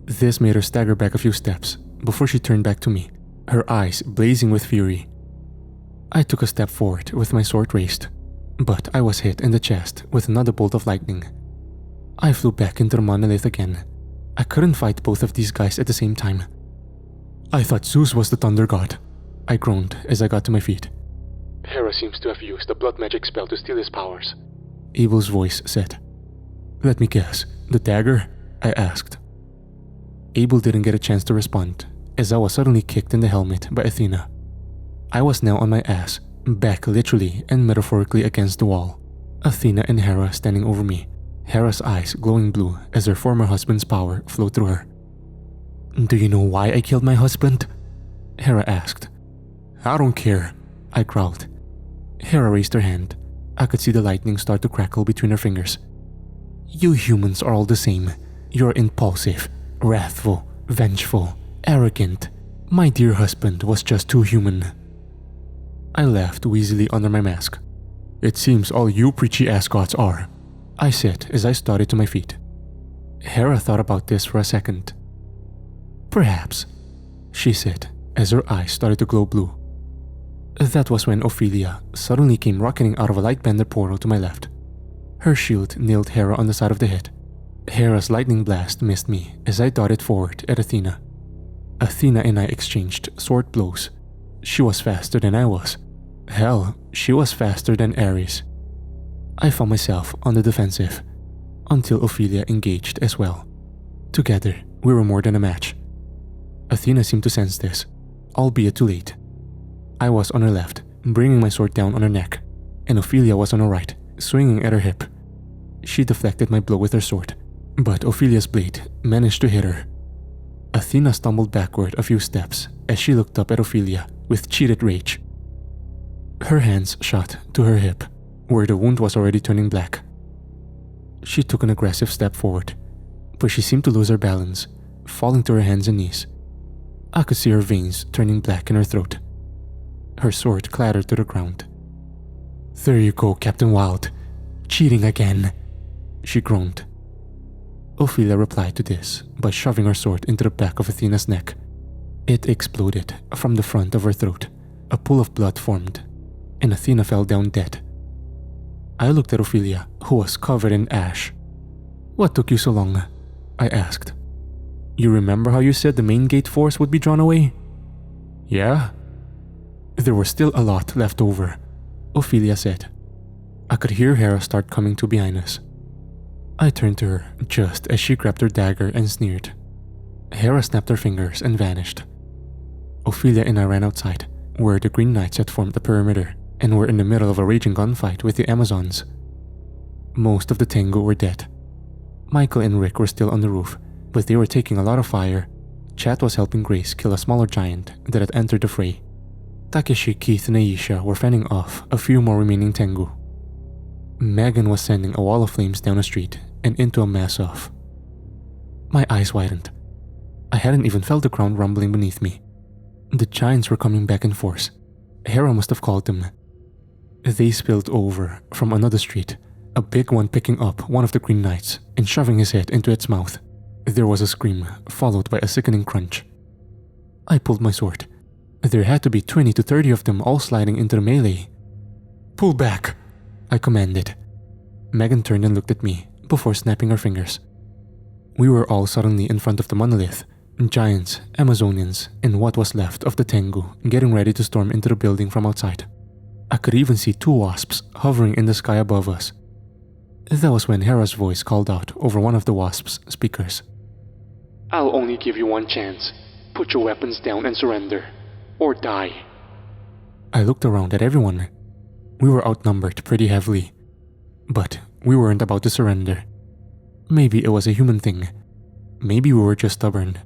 This made her stagger back a few steps before she turned back to me, her eyes blazing with fury. I took a step forward with my sword raised, but I was hit in the chest with another bolt of lightning. I flew back into the monolith again. I couldn't fight both of these guys at the same time. I thought Zeus was the thunder god. I groaned as I got to my feet. Hera seems to have used a blood magic spell to steal his powers, Abel's voice said. Let me guess, the dagger? I asked. Abel didn't get a chance to respond, as I was suddenly kicked in the helmet by Athena. I was now on my ass, back literally and metaphorically against the wall. Athena and Hera standing over me, Hera's eyes glowing blue as her former husband's power flowed through her. Do you know why I killed my husband? Hera asked. I don't care, I growled. Hera raised her hand. I could see the lightning start to crackle between her fingers. You humans are all the same. You're impulsive, wrathful, vengeful, arrogant. My dear husband was just too human. I laughed wheezily under my mask. It seems all you preachy ass gods are, I said as I started to my feet. Hera thought about this for a second. Perhaps, she said as her eyes started to glow blue. That was when Ophelia suddenly came rocketing out of a lightbender portal to my left. Her shield nailed Hera on the side of the head. Hera's lightning blast missed me as I darted forward at Athena. Athena and I exchanged sword blows. She was faster than I was. Hell, she was faster than Ares. I found myself on the defensive, until Ophelia engaged as well. Together, we were more than a match. Athena seemed to sense this, albeit too late. I was on her left, bringing my sword down on her neck, and Ophelia was on her right, swinging at her hip. She deflected my blow with her sword, but Ophelia's blade managed to hit her. Athena stumbled backward a few steps as she looked up at Ophelia with cheated rage. Her hands shot to her hip, where the wound was already turning black. She took an aggressive step forward, but she seemed to lose her balance, falling to her hands and knees. I could see her veins turning black in her throat. Her sword clattered to the ground. There you go, Captain Wild. Cheating again, she groaned. Ophelia replied to this by shoving her sword into the back of Athena's neck. It exploded from the front of her throat. A pool of blood formed, and Athena fell down dead. I looked at Ophelia, who was covered in ash, "What took you so long?" I asked. "You remember how you said the main gate force would be drawn away?" "Yeah." "There was still a lot left over," Ophelia said. I could hear Hera start coming to behind us. I turned to her just as she grabbed her dagger and sneered. Hera snapped her fingers and vanished. Ophelia and I ran outside, where the Green Knights had formed the perimeter and were in the middle of a raging gunfight with the Amazons. Most of the Tengu were dead. Michael and Rick were still on the roof, but they were taking a lot of fire. Chat was helping Grace kill a smaller giant that had entered the fray. Takeshi, Keith, and Aisha were fending off a few more remaining Tengu. Megan was sending a wall of flames down a street and into a mass of. My eyes widened. I hadn't even felt the ground rumbling beneath me. The giants were coming back in force. Hera must have called them. They spilled over from another street, a big one picking up one of the Green Knights and shoving his head into its mouth. There was a scream, followed by a sickening crunch. I pulled my sword. There had to be 20 to 30 of them all sliding into the melee. "Pull back," I commanded. Megan turned and looked at me before snapping her fingers. We were all suddenly in front of the monolith, giants, Amazonians, and what was left of the Tengu getting ready to storm into the building from outside. I could even see 2 wasps hovering in the sky above us. That was when Hera's voice called out over one of the wasps' speakers. "I'll only give you one chance. Put your weapons down and surrender. Or die." I looked around at everyone. We were outnumbered pretty heavily. But we weren't about to surrender. Maybe it was a human thing. Maybe we were just stubborn.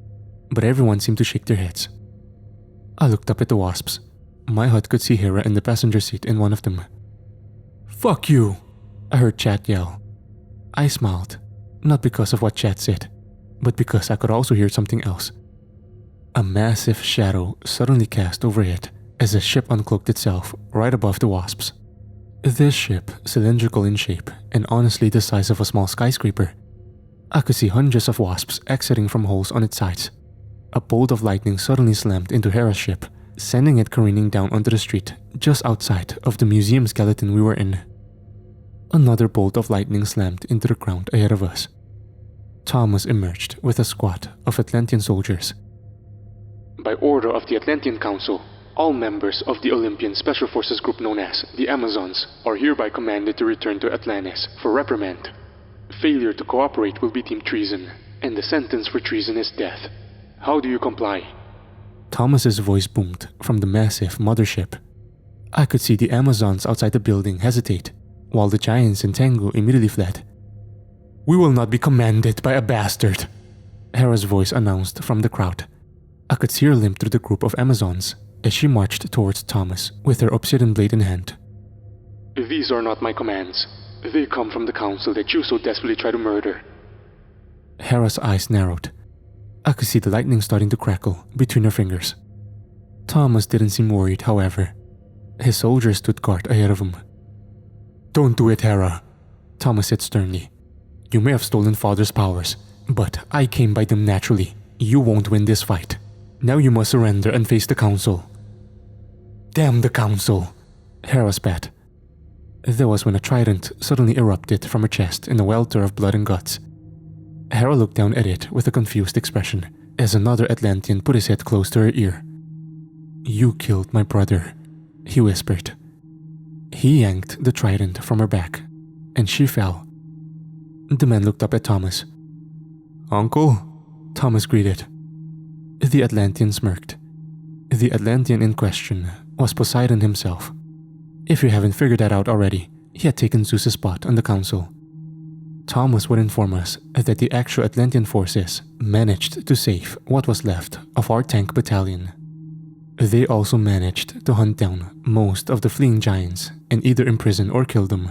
But everyone seemed to shake their heads. I looked up at the wasps. My hut could see Hera in the passenger seat in one of them. "Fuck you!" I heard Chat yell. I smiled, not because of what Chat said, but because I could also hear something else. A massive shadow suddenly cast overhead as a ship uncloaked itself right above the wasps. This ship, cylindrical in shape and honestly the size of a small skyscraper. I could see hundreds of wasps exiting from holes on its sides. A bolt of lightning suddenly slammed into Hera's ship, sending it careening down onto the street just outside of the museum skeleton we were in. Another bolt of lightning slammed into the ground ahead of us. Thomas emerged with a squad of Atlantean soldiers. "By order of the Atlantean Council, all members of the Olympian Special Forces group known as the Amazons are hereby commanded to return to Atlantis for reprimand. Failure to cooperate will be deemed treason, and the sentence for treason is death. How do you comply?" Thomas's voice boomed from the massive mothership. I could see the Amazons outside the building hesitate, while the giants and Tengu immediately fled. "We will not be commanded by a bastard," Hera's voice announced from the crowd. I could see her limp through the group of Amazons as she marched towards Thomas with her obsidian blade in hand. "These are not my commands. They come from the council that you so desperately try to murder." Hera's eyes narrowed. I could see the lightning starting to crackle between her fingers. Thomas didn't seem worried, however. His soldiers stood guard ahead of him. "Don't do it, Hera," Thomas said sternly. "You may have stolen Father's powers, but I came by them naturally. You won't win this fight. Now you must surrender and face the council." "Damn the council," Hera spat. That was when a trident suddenly erupted from her chest in a welter of blood and guts. Hera looked down at it with a confused expression as another Atlantean put his head close to her ear. "You killed my brother," he whispered. He yanked the trident from her back, and she fell. The man looked up at Thomas. "Uncle?" Thomas greeted. The Atlantean smirked. The Atlantean in question was Poseidon himself. If you haven't figured that out already, he had taken Zeus's spot on the council. Thomas would inform us that the actual Atlantean forces managed to save what was left of our tank battalion. They also managed to hunt down most of the fleeing giants and either imprison or kill them.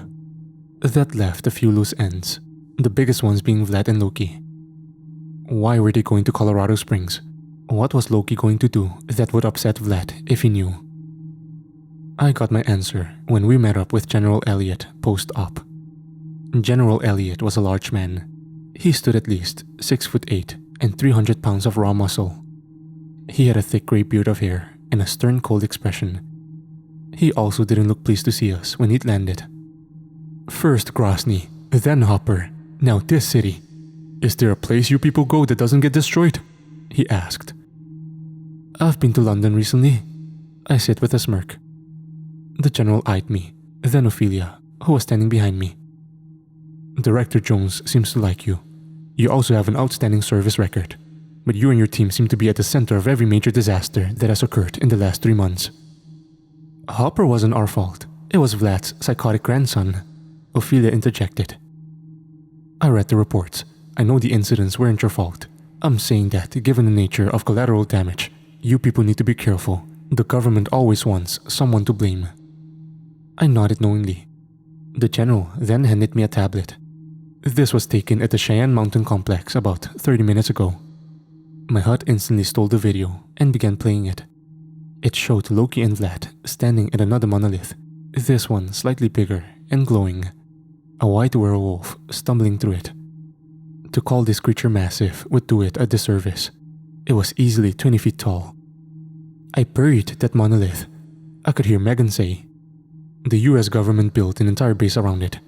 That left a few loose ends, the biggest ones being Vlad and Loki. Why were they going to Colorado Springs? What was Loki going to do that would upset Vlad if he knew? I got my answer when we met up with General Elliot post-op. General Elliot was a large man. He stood at least 6'8" and 300 pounds of raw muscle. He had a thick grey beard of hair and a stern cold expression. He also didn't look pleased to see us when he'd landed. "First Grosny, then Hopper, now this city," Is there a place you people go that doesn't get destroyed? He asked. I've been to London recently, I said with a smirk. The general eyed me, then Ophelia, who was standing behind me. Director Jones seems to like you. You also have an outstanding service record, but you and your team seem to be at the center of every major disaster that has occurred in the last 3 months. Hopper wasn't our fault. It was Vlad's psychotic grandson, Ophelia interjected. I read the reports. I know the incidents weren't your fault. I'm saying that, given the nature of collateral damage, you people need to be careful. The government always wants someone to blame. I nodded knowingly. The general then handed me a tablet. This was taken at the Cheyenne Mountain Complex about 30 minutes ago. My HUD instantly stole the video and began playing it. It showed Loki and Vlad standing at another monolith, this one slightly bigger and glowing. A white werewolf stumbling through it. To call this creature massive would do it a disservice. It was easily 20 feet tall. I buried that monolith. I could hear Megan say, "The US government built an entire base around it,"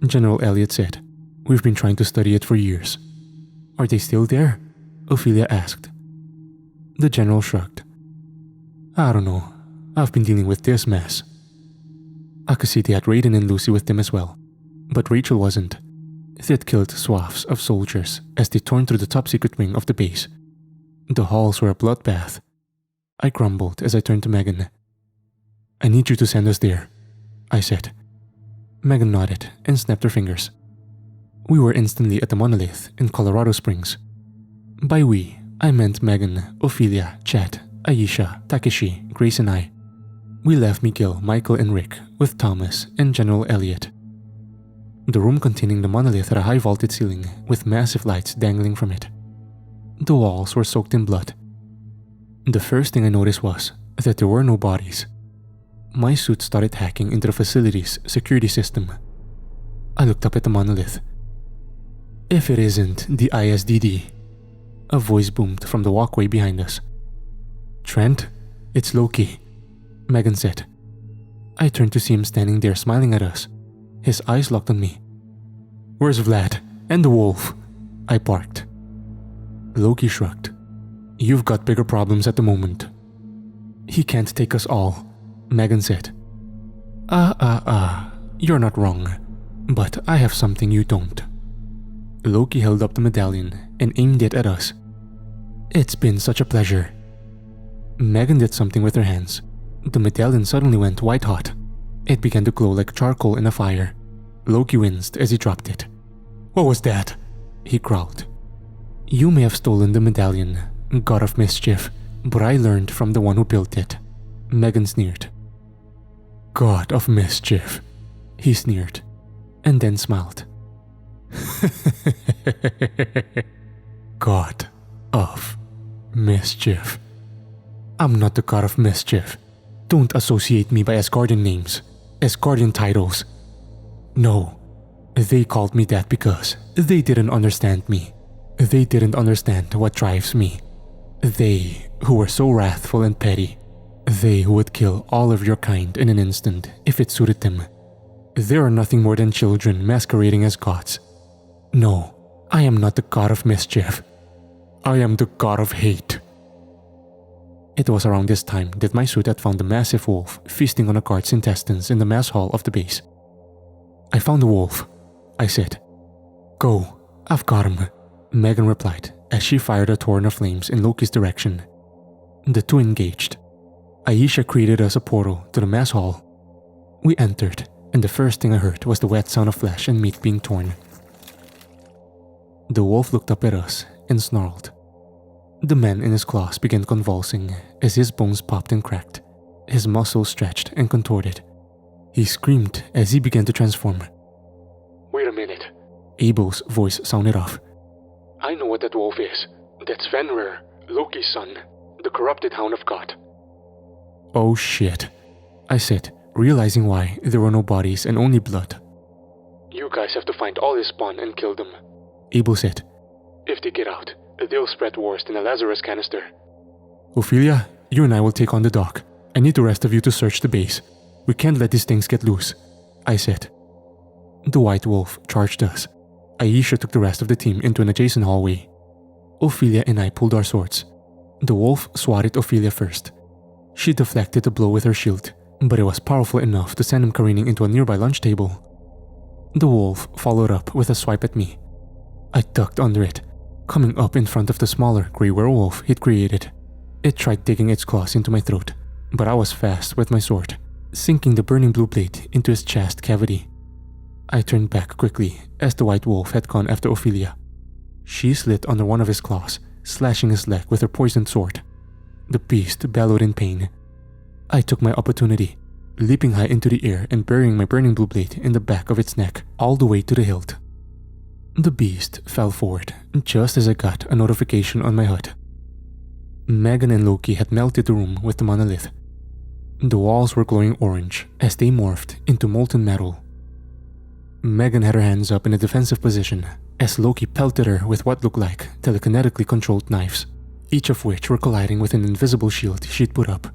General Elliot said. "We've been trying to study it for years." "Are they still there?" Ophelia asked. The general shrugged. "I don't know. I've been dealing with this mess." I could see they had Raiden and Lucy with them as well, but Rachel wasn't. They had killed swaths of soldiers as they torn through the top-secret wing of the base. The halls were a bloodbath. I grumbled as I turned to Megan. "I need you to send us there," I said. Megan nodded and snapped her fingers. We were instantly at the monolith in Colorado Springs. By we, I meant Megan, Ophelia, Chet, Aisha, Takeshi, Grace and I. We left Miguel, Michael and Rick with Thomas and General Elliot. The room containing the monolith had a high vaulted ceiling with massive lights dangling from it. The walls were soaked in blood. The first thing I noticed was that there were no bodies. My suit started hacking into the facility's security system. I looked up at the monolith. "If it isn't the ISDD," a voice boomed from the walkway behind us. "Trent, it's Loki," Megan said. I turned to see him standing there smiling at us. His eyes locked on me. "Where's Vlad? And the wolf?" I barked. Loki shrugged. "You've got bigger problems at the moment." "He can't take us all," Megan said. You're not wrong. But I have something you don't." Loki held up the medallion and aimed it at us. "It's been such a pleasure." Megan did something with her hands. The medallion suddenly went white hot. It began to glow like charcoal in a fire. Loki winced as he dropped it. "What was that?" he growled. "You may have stolen the medallion, God of Mischief, but I learned from the one who built it," Megan sneered. "God of Mischief," he sneered, and then smiled. "God of Mischief. I'm not the God of Mischief. Don't associate me by Asgardian names, Asgardian titles. No, they called me that because they didn't understand me. They didn't understand what drives me. They who were so wrathful and petty. They who would kill all of your kind in an instant if it suited them. They are nothing more than children masquerading as gods. No, I am not the God of Mischief. I am the God of Hate." It was around this time that my suit had found the massive wolf feasting on a guard's intestines in the mess hall of the base. "I found the wolf," I said. "Go, I've got him," Megan replied as she fired a torrent of flames in Loki's direction. The two engaged. Aisha created us a portal to the mess hall. We entered, and the first thing I heard was the wet sound of flesh and meat being torn. The wolf looked up at us and snarled. The man in his claws began convulsing as his bones popped and cracked. His muscles stretched and contorted. He screamed as he began to transform. "Wait a minute." Abel's voice sounded off. "I know what that wolf is. That's Fenrir, Loki's son, the corrupted Hound of God." "Oh shit," I said, realizing why there were no bodies and only blood. "You guys have to find all his spawn and kill them," Abel said. "If they get out, they'll spread worse than a Lazarus canister." "Ophelia, you and I will take on the dock. I need the rest of you to search the base. We can't let these things get loose," I said. The white wolf charged us. Aisha took the rest of the team into an adjacent hallway. Ophelia and I pulled our swords. The wolf swatted Ophelia first. She deflected the blow with her shield, but it was powerful enough to send him careening into a nearby lunch table. The wolf followed up with a swipe at me. I ducked under it, coming up in front of the smaller grey werewolf he'd created. It tried digging its claws into my throat, but I was fast with my sword, sinking the burning blue blade into his chest cavity. I turned back quickly as the white wolf had gone after Ophelia. She slid under one of his claws, slashing his leg with her poisoned sword. The beast bellowed in pain. I took my opportunity, leaping high into the air and burying my burning blue blade in the back of its neck all the way to the hilt. The beast fell forward just as I got a notification on my HUD. Megan and Loki had melted the room with the monolith. The walls were glowing orange as they morphed into molten metal. Megan had her hands up in a defensive position as Loki pelted her with what looked like telekinetically controlled knives, each of which were colliding with an invisible shield she'd put up.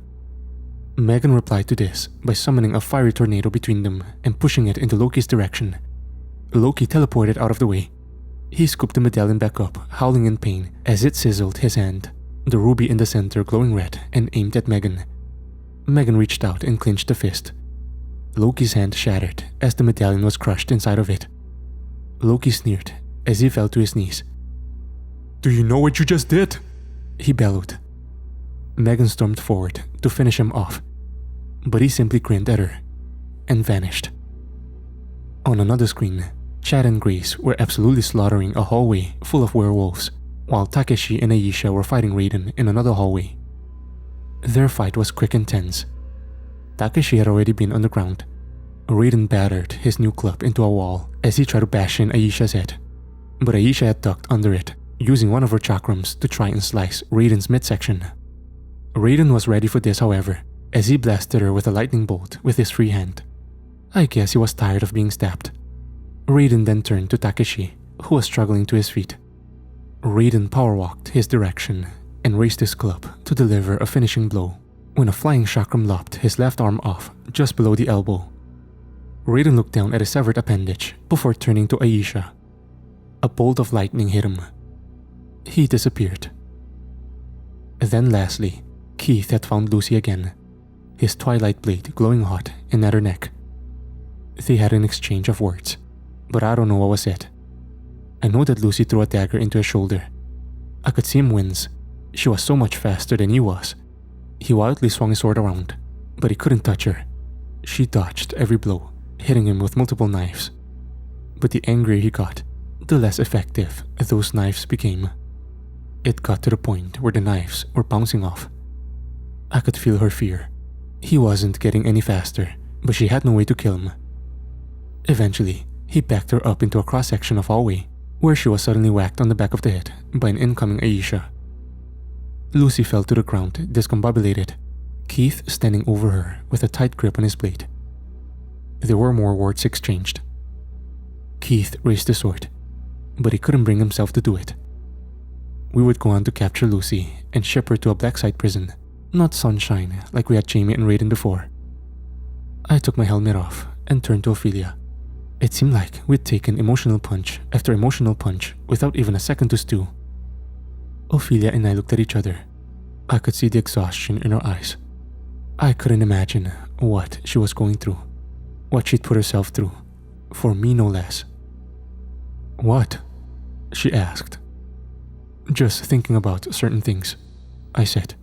Megan replied to this by summoning a fiery tornado between them and pushing it into Loki's direction. Loki teleported out of the way. He scooped the medallion back up, howling in pain as it sizzled his hand, the ruby in the center glowing red, and aimed at Megan. Megan reached out and clenched the fist. Loki's hand shattered as the medallion was crushed inside of it. Loki sneered as he fell to his knees. "Do you know what you just did?" he bellowed. Megan stormed forward to finish him off, but he simply grinned at her and vanished. On another screen, Chad and Grace were absolutely slaughtering a hallway full of werewolves, while Takeshi and Aisha were fighting Raiden in another hallway. Their fight was quick and tense. Takeshi had already been on the ground. Raiden battered his new club into a wall as he tried to bash in Aisha's head, but Aisha had ducked under it, using one of her chakrams to try and slice Raiden's midsection. Raiden was ready for this, however, as he blasted her with a lightning bolt with his free hand. I guess he was tired of being stabbed. Raiden then turned to Takeshi, who was struggling to his feet. Raiden power-walked his direction and raised his club to deliver a finishing blow when a flying chakram lopped his left arm off just below the elbow. Raiden looked down at his severed appendage before turning to Aisha. A bolt of lightning hit him. He disappeared. Then lastly, Keith had found Lucy again, his twilight blade glowing hot and at her neck. They had an exchange of words, but I don't know what was said. I know that Lucy threw a dagger into his shoulder. I could see him wince. She was so much faster than he was. He wildly swung his sword around, but he couldn't touch her. She dodged every blow, hitting him with multiple knives. But the angrier he got, the less effective those knives became. It got to the point where the knives were bouncing off. I could feel her fear. He wasn't getting any faster, but she had no way to kill him. Eventually, he backed her up into a cross-section of hallway, where she was suddenly whacked on the back of the head by an incoming Aisha. Lucy fell to the ground, discombobulated, Keith standing over her with a tight grip on his blade. There were more words exchanged. Keith raised the sword, but he couldn't bring himself to do it. We would go on to capture Lucy and ship her to a black-site prison, not Sunshine like we had Jamie and Raiden before. I took my helmet off and turned to Ophelia. It seemed like we'd taken emotional punch after emotional punch without even a second to stew. Ophelia and I looked at each other. I could see the exhaustion in her eyes. I couldn't imagine what she was going through, what she'd put herself through, for me no less. "What?" she asked. "Just thinking about certain things," I said.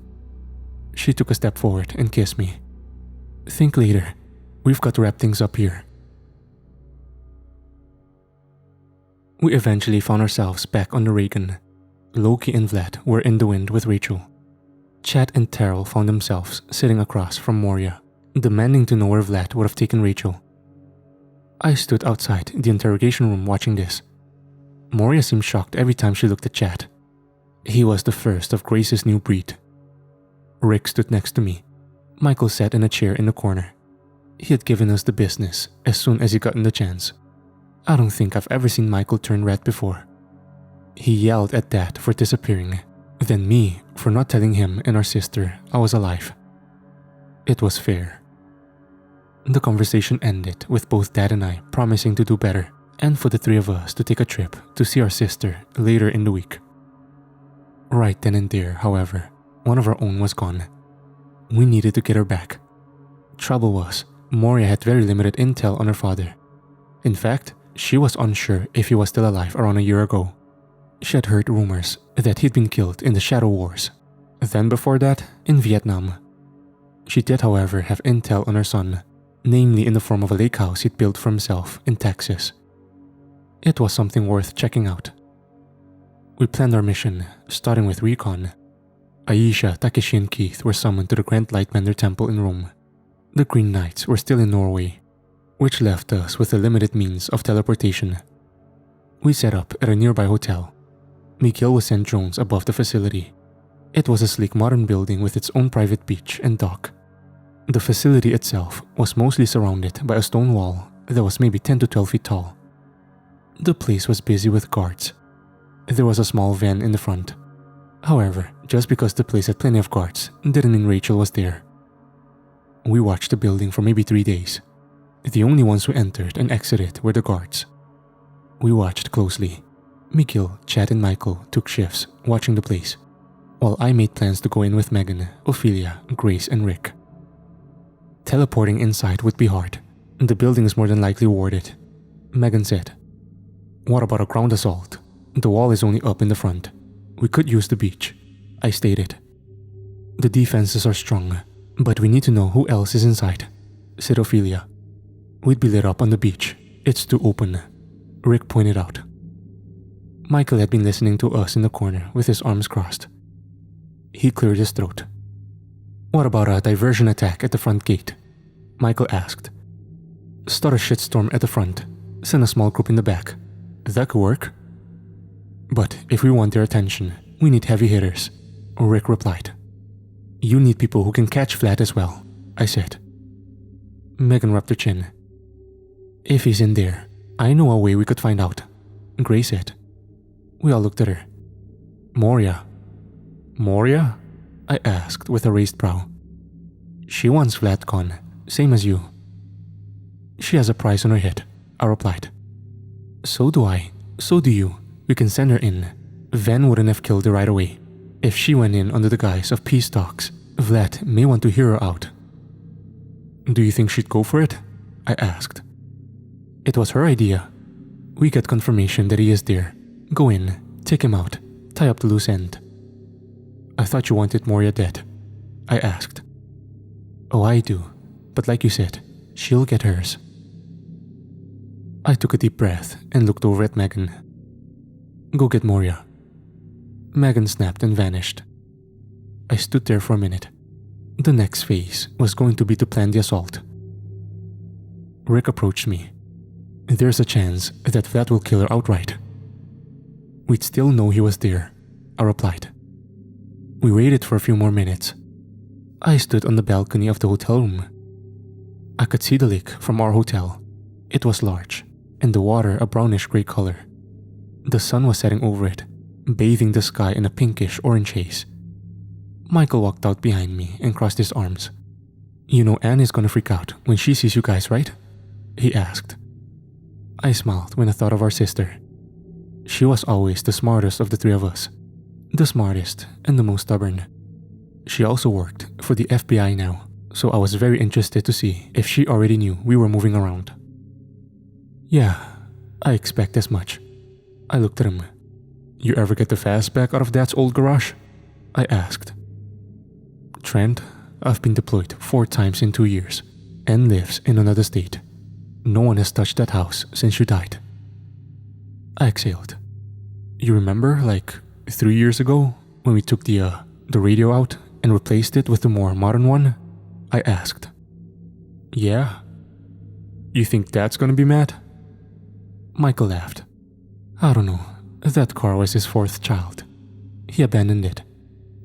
She took a step forward and kissed me. "Think later. We've got to wrap things up here." We eventually found ourselves back on the Reagan. Loki and Vlad were in the wind with Rachel. Chad and Terrell found themselves sitting across from Moria, demanding to know where Vlad would have taken Rachel. I stood outside the interrogation room watching this. Moria seemed shocked every time she looked at Chad. He was the first of Grace's new breed. Rick stood next to me. Michael sat in a chair in the corner. He had given us the business as soon as he gotten the chance. I don't think I've ever seen Michael turn red before. He yelled at Dad for disappearing, then me for not telling him and our sister I was alive. It was fair. The conversation ended with both Dad and I promising to do better and for the three of us to take a trip to see our sister later in the week. Right then and there, however, one of our own was gone. We needed to get her back. Trouble was, Moria had very limited intel on her father. In fact, she was unsure if he was still alive around a year ago. She had heard rumors that he'd been killed in the Shadow Wars. Then before that, in Vietnam. She did, however, have intel on her son, namely in the form of a lake house he'd built for himself in Texas. It was something worth checking out. We planned our mission, starting with recon. Aisha, Takeshi, and Keith were summoned to the Grand Lightbender Temple in Rome. The Green Knights were still in Norway, which left us with a limited means of teleportation. We set up at a nearby hotel. Mikhail was sent drones above the facility. It was a sleek modern building with its own private beach and dock. The facility itself was mostly surrounded by a stone wall that was maybe 10 to 12 feet tall. The place was busy with guards. There was a small van in the front. However, just because the place had plenty of guards didn't mean Rachel was there. We watched the building for maybe 3 days. The only ones who entered and exited were the guards. We watched closely. Mikhail, Chad, and Michael took shifts watching the place, while I made plans to go in with Megan, Ophelia, Grace, and Rick. Teleporting inside would be hard. The building is more than likely warded. Megan said, "What about a ground assault? The wall is only up in the front. We could use the beach," I stated. "The defenses are strong, but we need to know who else is inside," said Ophelia. "We'd be lit up on the beach. It's too open," Rick pointed out. Michael had been listening to us in the corner with his arms crossed. He cleared his throat. "What about a diversion attack at the front gate?" Michael asked. "Start a shitstorm at the front, send a small group in the back. That could work." "But if we want their attention, we need heavy hitters," Rick replied. "You need people who can catch flat as well," I said. Megan rubbed her chin. "If he's in there, I know a way we could find out," Gray said. We all looked at her. "Moria." "Moria?" I asked with a raised brow. "She wants Vladcon, same as you." "She has a price on her head," I replied. "So do I. So do you. We can send her in. Van wouldn't have killed her right away. If she went in under the guise of peace talks, Vlad may want to hear her out." "Do you think she'd go for it?" I asked. "It was her idea. We get confirmation that he is there. Go in, take him out, tie up the loose end." "I thought you wanted Moria dead," I asked. "Oh, I do. But like you said, she'll get hers." I took a deep breath and looked over at Megan. "Go get Moria." Megan snapped and vanished. I stood there for a minute. The next phase was going to be to plan the assault. Rick approached me. "There's a chance that Vlad will kill her outright." "We'd still know he was there," I replied. We waited for a few more minutes. I stood on the balcony of the hotel room. I could see the lake from our hotel. It was large, and the water a brownish-gray color. The sun was setting over it, bathing the sky in a pinkish-orange haze. Michael walked out behind me and crossed his arms. "You know Anne is gonna freak out when she sees you guys, right?" he asked. I smiled when I thought of our sister. She was always the smartest of the three of us. The smartest and the most stubborn. She also worked for the FBI now, so I was very interested to see if she already knew we were moving around. "Yeah, I expect as much." I looked at him. "You ever get the fastback out of Dad's old garage?" I asked. "Trent, I've been deployed 4 times in 2 years and lives in another state. No one has touched that house since you died." I exhaled. "You remember, like 3 years ago, when we took the radio out and replaced it with the more modern one?" I asked. "Yeah." "You think Dad's gonna be mad?" Michael laughed. "I don't know. That car was his 4th child. He abandoned it,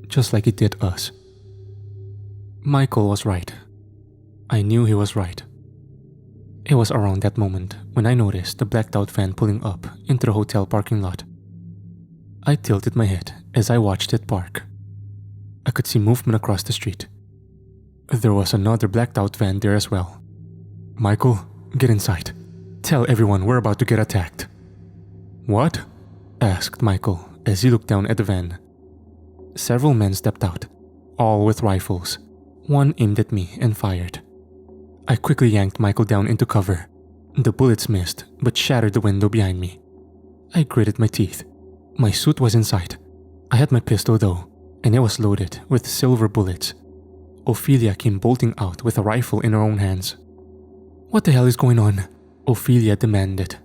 just like he did us." Michael was right. I knew he was right. It was around that moment when I noticed the blacked-out van pulling up into the hotel parking lot. I tilted my head as I watched it park. I could see movement across the street. There was another blacked-out van there as well. "Michael, get inside. Tell everyone we're about to get attacked." "What?" asked Michael as he looked down at the van. Several men stepped out, all with rifles. One aimed at me and fired. I quickly yanked Michael down into cover. The bullets missed, but shattered the window behind me. I gritted my teeth. My suit was in sight. I had my pistol though, and it was loaded with silver bullets. Ophelia came bolting out with a rifle in her own hands. "What the hell is going on?" Ophelia demanded.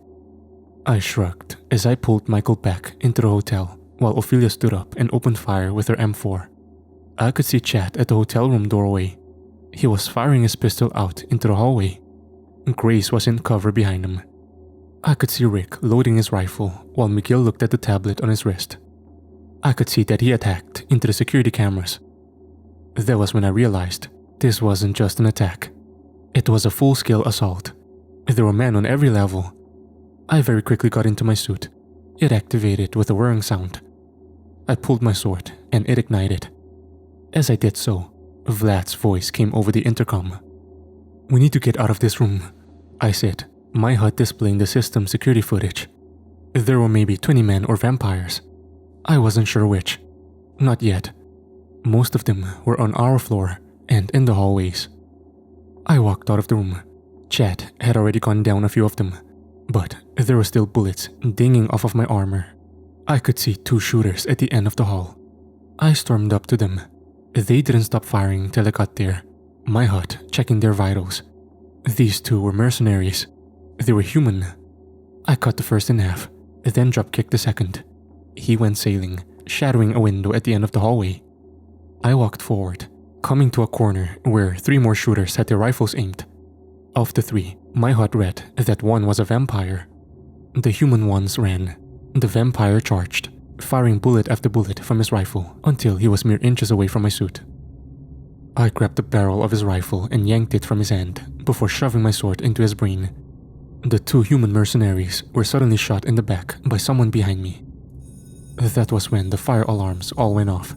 I shrugged as I pulled Michael back into the hotel while Ophelia stood up and opened fire with her M4. I could see Chad at the hotel room doorway. He was firing his pistol out into the hallway. Grace was in cover behind him. I could see Rick loading his rifle while Miguel looked at the tablet on his wrist. I could see that he had hacked into the security cameras. That was when I realized this wasn't just an attack. It was a full-scale assault. There were men on every level. I very quickly got into my suit. It activated with a whirring sound. I pulled my sword and it ignited. As I did so, Vlad's voice came over the intercom. "We need to get out of this room," I said, my HUD displaying the system's security footage. There were maybe 20 men or vampires. I wasn't sure which. Not yet. Most of them were on our floor and in the hallways. I walked out of the room. Chad had already gone down a few of them, but there were still bullets dinging off of my armor. I could see 2 shooters at the end of the hall. I stormed up to them. They didn't stop firing till I got there, my HUD checking their vitals. These 2 were mercenaries. They were human. I cut the first in half, then drop-kicked the second. He went sailing, shattering a window at the end of the hallway. I walked forward, coming to a corner where 3 more shooters had their rifles aimed. Of the 3, my HUD read that one was a vampire. The human ones ran. The vampire charged, firing bullet after bullet from his rifle until he was mere inches away from my suit. I grabbed the barrel of his rifle and yanked it from his hand before shoving my sword into his brain. The 2 human mercenaries were suddenly shot in the back by someone behind me. That was when the fire alarms all went off.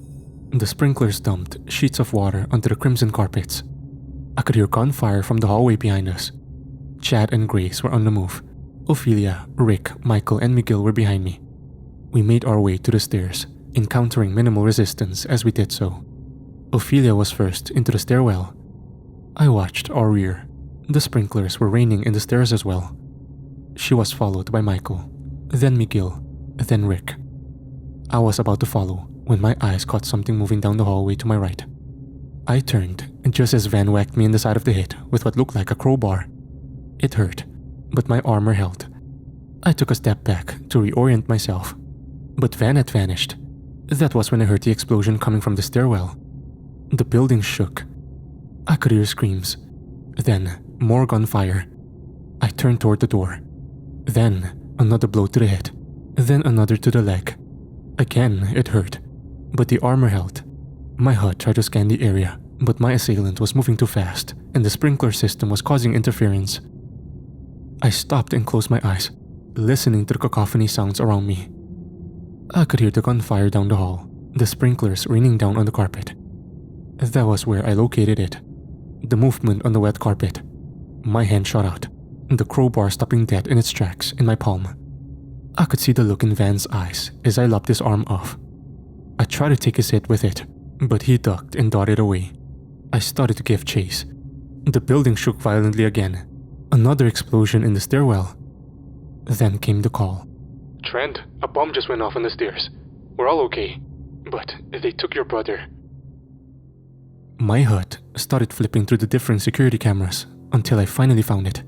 The sprinklers dumped sheets of water onto the crimson carpets. I could hear gunfire from the hallway behind us. Chad and Grace were on the move. Ophelia, Rick, Michael, and Miguel were behind me. We made our way to the stairs, encountering minimal resistance as we did so. Ophelia was first into the stairwell. I watched our rear. The sprinklers were raining in the stairs as well. She was followed by Michael, then Miguel, then Rick. I was about to follow when my eyes caught something moving down the hallway to my right. I turned just as Van whacked me in the side of the head with what looked like a crowbar. It hurt, but my armor held. I took a step back to reorient myself, but Van had vanished. That was when I heard the explosion coming from the stairwell. The building shook. I could hear screams. Then more gunfire. I turned toward the door. Then another blow to the head. Then another to the leg. Again it hurt, but the armor held. My HUD tried to scan the area, but my assailant was moving too fast and the sprinkler system was causing interference. I stopped and closed my eyes, listening to the cacophony sounds around me. I could hear the gunfire down the hall, the sprinklers raining down on the carpet. That was where I located it. The movement on the wet carpet. My hand shot out, the crowbar stopping dead in its tracks in my palm. I could see the look in Van's eyes as I lopped his arm off. I tried to take his hit with it, but he ducked and darted away. I started to give chase. The building shook violently again. Another explosion in the stairwell. Then came the call. "Trent, a bomb just went off on the stairs. We're all okay, but they took your brother." My HUD started flipping through the different security cameras until I finally found it.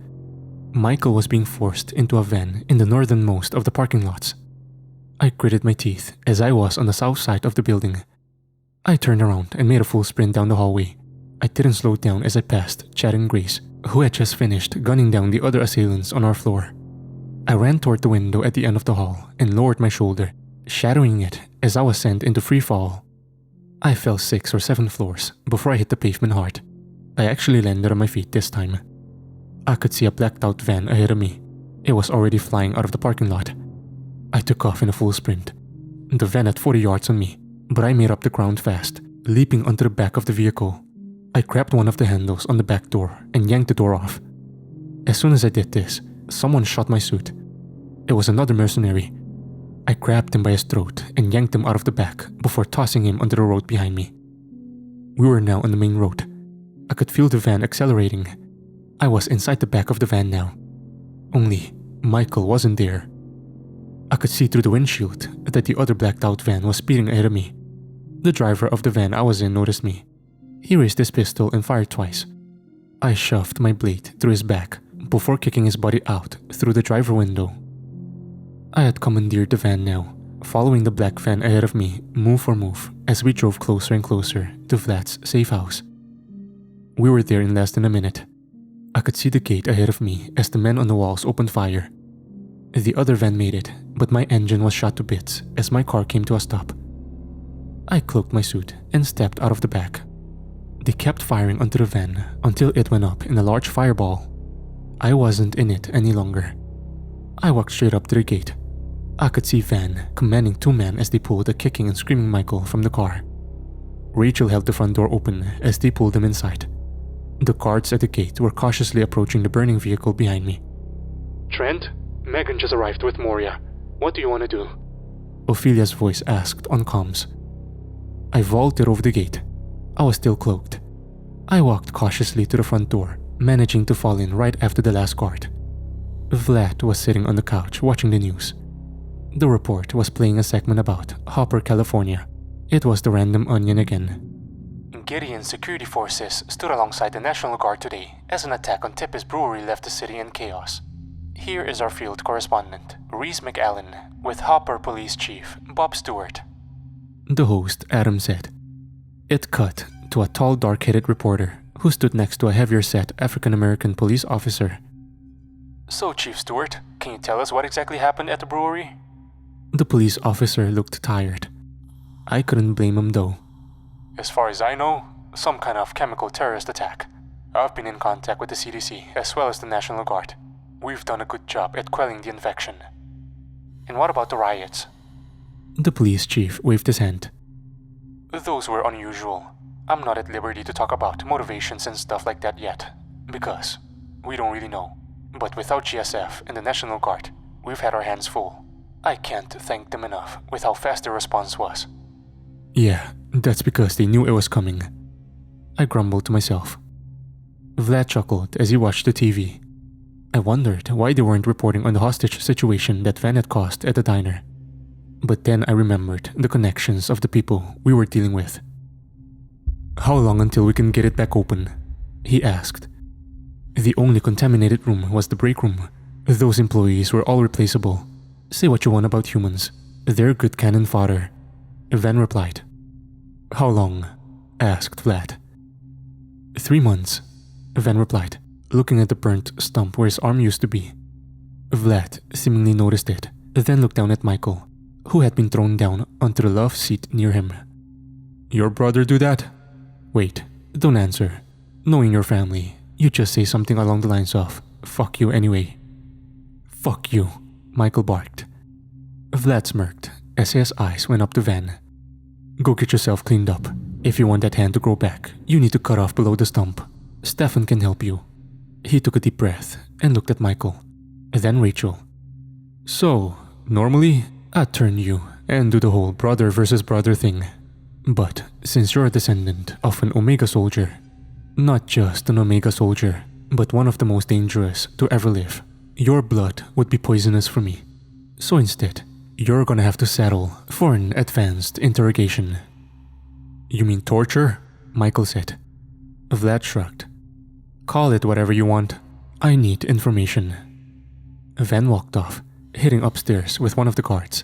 Michael was being forced into a van in the northernmost of the parking lots. I gritted my teeth as I was on the south side of the building. I turned around and made a full sprint down the hallway. I didn't slow down as I passed Chad and Grace, who had just finished gunning down the other assailants on our floor. I ran toward the window at the end of the hall and lowered my shoulder, shattering it as I was sent into free fall. I fell 6 or 7 floors before I hit the pavement hard. I actually landed on my feet this time. I could see a blacked out van ahead of me. It was already flying out of the parking lot. I took off in a full sprint. The van had 40 yards on me, but I made up the ground fast, leaping onto the back of the vehicle. I grabbed one of the handles on the back door and yanked the door off. As soon as I did this, someone shot my suit. It was another mercenary. I grabbed him by his throat and yanked him out of the back before tossing him onto the road behind me. We were now on the main road. I could feel the van accelerating. I was inside the back of the van now. Only Michael wasn't there. I could see through the windshield that the other blacked out van was speeding ahead of me. The driver of the van I was in noticed me. He raised his pistol and fired twice. I shoved my blade through his back before kicking his body out through the driver window. I had commandeered the van now, following the black van ahead of me move for move as we drove closer and closer to Vlad's safe house. We were there in less than a minute. I could see the gate ahead of me as the men on the walls opened fire. The other van made it, but my engine was shot to bits as my car came to a stop. I cloaked my suit and stepped out of the back. They kept firing onto the van until it went up in a large fireball. I wasn't in it any longer. I walked straight up to the gate. I could see Van commanding two men as they pulled a kicking and screaming Michael from the car. Rachel held the front door open as they pulled him inside. The guards at the gate were cautiously approaching the burning vehicle behind me. Trent, Megan just arrived with Moria. What do you want to do? Ophelia's voice asked on comms. I vaulted over the gate. I was still cloaked. I walked cautiously to the front door, managing to fall in right after the last guard. Vlad was sitting on the couch watching the news. The report was playing a segment about Hopper, California. It was the Random Onion again. Gideon's security forces stood alongside the National Guard today as an attack on Tippis Brewery left the city in chaos. Here is our field correspondent, Reese McAllen, with Hopper Police Chief Bob Stewart. The host, Adam, said. It cut to a tall, dark-headed reporter who stood next to a heavier-set African-American police officer. So, Chief Stewart, can you tell us what exactly happened at the brewery? The police officer looked tired. I couldn't blame him though. As far as I know, some kind of chemical terrorist attack. I've been in contact with the CDC as well as the National Guard. We've done a good job at quelling the infection. And what about the riots? The police chief waved his hand. Those were unusual. I'm not at liberty to talk about motivations and stuff like that yet, because we don't really know. But without GSF and the National Guard, we've had our hands full. I can't thank them enough with how fast their response was. Yeah, that's because they knew it was coming. I grumbled to myself. Vlad chuckled as he watched the TV. I wondered why they weren't reporting on the hostage situation that Van had caused at the diner. But then I remembered the connections of the people we were dealing with. How long until we can get it back open? He asked. The only contaminated room was the break room. Those employees were all replaceable. Say what you want about humans. They're good cannon fodder. Van replied. How long? Asked Vlad. 3 months, Van replied, looking at the burnt stump where his arm used to be. Vlad seemingly noticed it, then looked down at Michael, who had been thrown down onto the love seat near him. Your brother do that? Wait, don't answer. Knowing your family, you just say something along the lines of, fuck you anyway. Fuck you, Michael barked. Vlad smirked as his eyes went up to Van. Go get yourself cleaned up. If you want that hand to grow back, you need to cut off below the stump. Stefan can help you. He took a deep breath and looked at Michael, then Rachel. So, normally, I'd turn you and do the whole brother versus brother thing. But since you're a descendant of an Omega soldier, not just an Omega soldier, but one of the most dangerous to ever live, your blood would be poisonous for me. So instead, you're gonna have to settle for an advanced interrogation. You mean torture? Michael said. Vlad shrugged. Call it whatever you want. I need information. Van walked off, heading upstairs with one of the guards.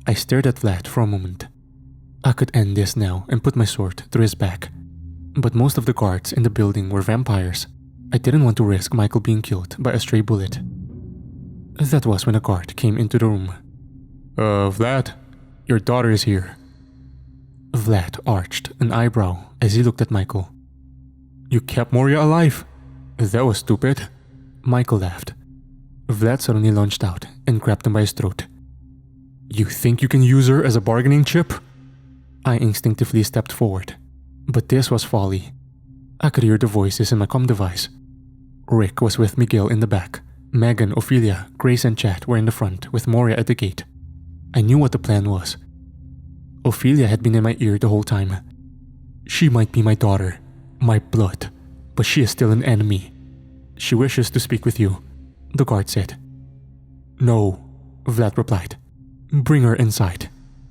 I stared at Vlad for a moment. I could end this now and put my sword through his back. But most of the guards in the building were vampires. I didn't want to risk Michael being killed by a stray bullet. That was when a guard came into the room. Vlad, your daughter is here. Vlad arched an eyebrow as he looked at Michael. You kept Moria alive? That was stupid. Michael laughed. Vlad suddenly lunged out and grabbed him by his throat. You think you can use her as a bargaining chip? I instinctively stepped forward, but this was folly. I could hear the voices in my comm device. Rick was with Miguel in the back, Megan, Ophelia, Grace and Chat were in the front with Moria at the gate. I knew what the plan was. Ophelia had been in my ear the whole time. She might be my daughter, my blood, but she is still an enemy. She wishes to speak with you, the guard said. No, Vlad replied. Bring her inside.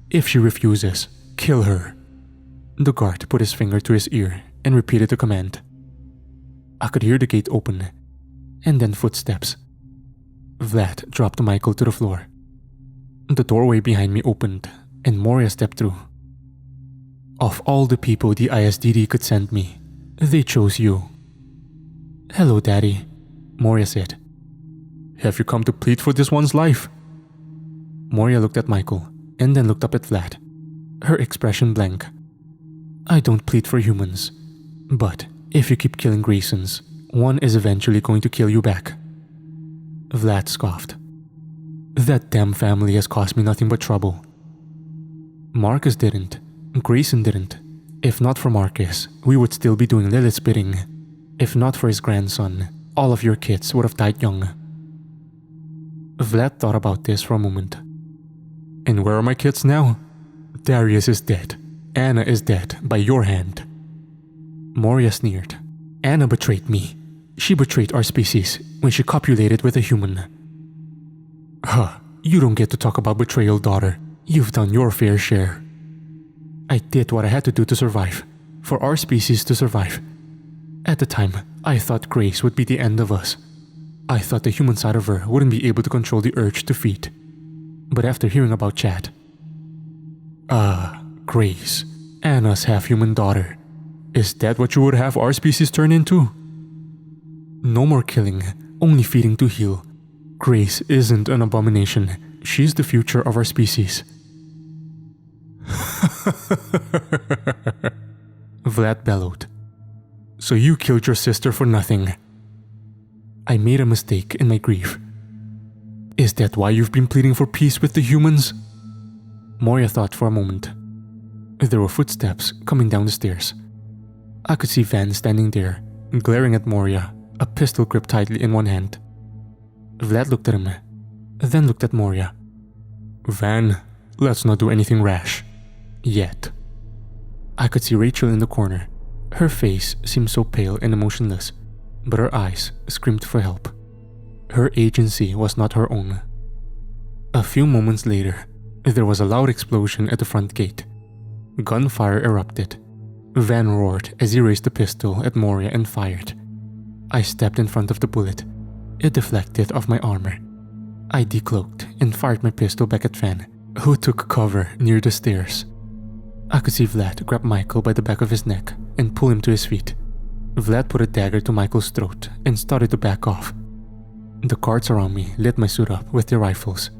If she refuses, kill her. The guard put his finger to his ear and repeated the command. I could hear the gate open, and then footsteps. Vlad dropped Michael to the floor. The doorway behind me opened, and Moria stepped through. Of all the people the ISDD could send me, they chose you. Hello, Daddy, Moria said. Have you come to plead for this one's life? Moria looked at Michael, and then looked up at Vlad, her expression blank. I don't plead for humans, but if you keep killing Graysons, one is eventually going to kill you back. Vlad scoffed. That damn family has caused me nothing but trouble. Marcus didn't. Grayson didn't. If not for Marcus, we would still be doing Lilith's bidding. If not for his grandson, all of your kids would have died young. Vlad thought about this for a moment. And where are my kids now? Darius is dead. Anna is dead by your hand. Moria sneered. Anna betrayed me. She betrayed our species when she copulated with a human. Huh, you don't get to talk about betrayal, daughter. You've done your fair share. I did what I had to do to survive, for our species to survive. At the time, I thought Grace would be the end of us. I thought the human side of her wouldn't be able to control the urge to feed. But after hearing about Chad... Grace, Anna's half-human daughter. Is that what you would have our species turn into? No more killing, only feeding to heal. Grace isn't an abomination. She's the future of our species. Vlad bellowed. So you killed your sister for nothing. I made a mistake in my grief. Is that why you've been pleading for peace with the humans? Moria thought for a moment. There were footsteps coming down the stairs. I could see Van standing there, glaring at Moria, a pistol gripped tightly in one hand. Vlad looked at him, then looked at Moria. Van, let's not do anything rash. Yet. I could see Rachel in the corner. Her face seemed so pale and emotionless, but her eyes screamed for help. Her agency was not her own. A few moments later, there was a loud explosion at the front gate. Gunfire erupted. Van roared as he raised the pistol at Moria and fired. I stepped in front of the bullet. It deflected off my armor. I decloaked and fired my pistol back at Van, who took cover near the stairs. I could see Vlad grab Michael by the back of his neck and pull him to his feet. Vlad put a dagger to Michael's throat and started to back off. The guards around me lit my suit up with their rifles.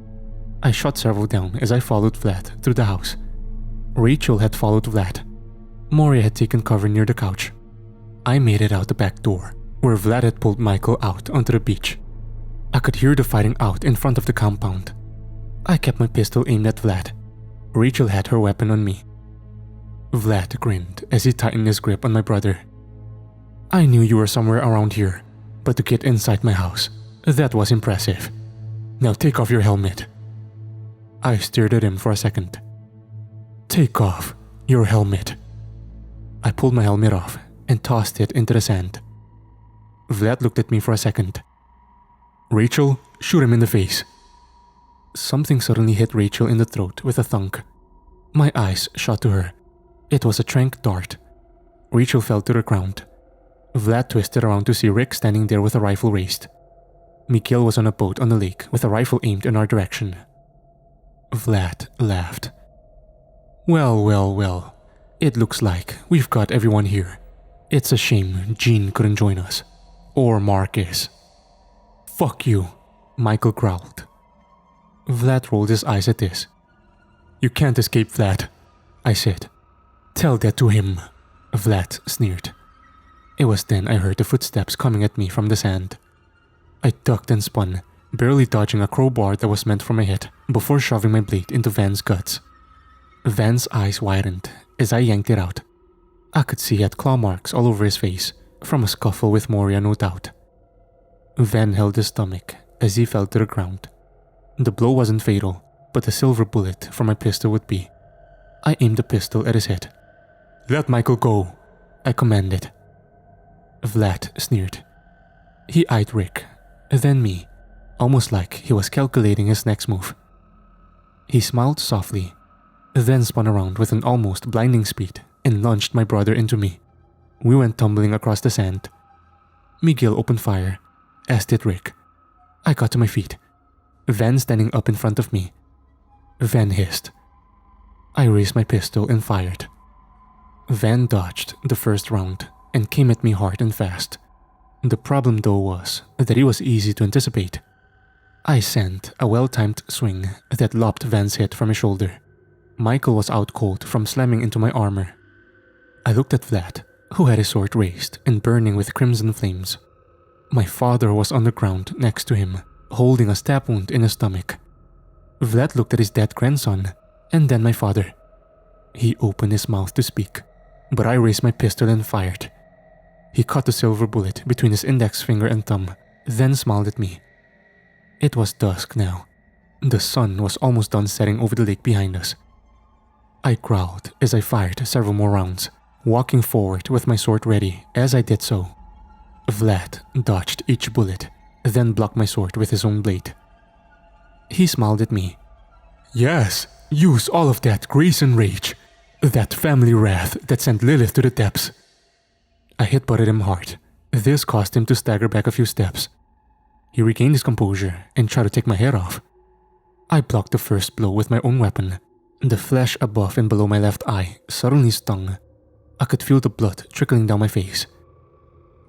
I shot several down as I followed Vlad through the house. Rachel had followed Vlad. Moria had taken cover near the couch. I made it out the back door, where Vlad had pulled Michael out onto the beach. I could hear the fighting out in front of the compound. I kept my pistol aimed at Vlad. Rachel had her weapon on me. Vlad grinned as he tightened his grip on my brother. I knew you were somewhere around here, but to get inside my house, that was impressive. Now take off your helmet. I stared at him for a second. Take off your helmet. I pulled my helmet off and tossed it into the sand. Vlad looked at me for a second. Rachel, shoot him in the face. Something suddenly hit Rachel in the throat with a thunk. My eyes shot to her. It was a tranq dart. Rachel fell to the ground. Vlad twisted around to see Rick standing there with a rifle raised. Mikhail was on a boat on the lake with a rifle aimed in our direction. Vlad laughed. Well. It looks like we've got everyone here. It's a shame Jean couldn't join us. Or Marcus. Fuck you, Michael growled. Vlad rolled his eyes at this. You can't escape Vlad, I said. Tell that to him, Vlad sneered. It was then I heard the footsteps coming at me from the sand. I ducked and spun, barely dodging a crowbar that was meant for my head before shoving my blade into Van's guts. Van's eyes widened as I yanked it out. I could see he had claw marks all over his face, from a scuffle with Moria no doubt. Van held his stomach as he fell to the ground. The blow wasn't fatal, but a silver bullet from my pistol would be. I aimed the pistol at his head. "Let Michael go," I commanded. Vlad sneered. He eyed Rick, then me, almost like he was calculating his next move. He smiled softly, then spun around with an almost blinding speed and launched my brother into me. We went tumbling across the sand. Miguel opened fire, as did Rick. I got to my feet, Van standing up in front of me. Van hissed. I raised my pistol and fired. Van dodged the first round and came at me hard and fast. The problem though was that it was easy to anticipate. I sent a well-timed swing that lopped Van's head from his shoulder. Michael was out cold from slamming into my armor. I looked at Vlad, who had his sword raised and burning with crimson flames. My father was on the ground next to him, holding a stab wound in his stomach. Vlad looked at his dead grandson, and then my father. He opened his mouth to speak, but I raised my pistol and fired. He caught the silver bullet between his index finger and thumb, then smiled at me. It was dusk now. The sun was almost done setting over the lake behind us. I growled as I fired several more rounds, walking forward with my sword ready as I did so. Vlad dodged each bullet, then blocked my sword with his own blade. He smiled at me. "Yes, use all of that Grayson rage, that family wrath that sent Lilith to the depths." I hit-butted him hard. This caused him to stagger back a few steps. He regained his composure and tried to take my head off. I blocked the first blow with my own weapon. The flesh above and below my left eye suddenly stung. I could feel the blood trickling down my face.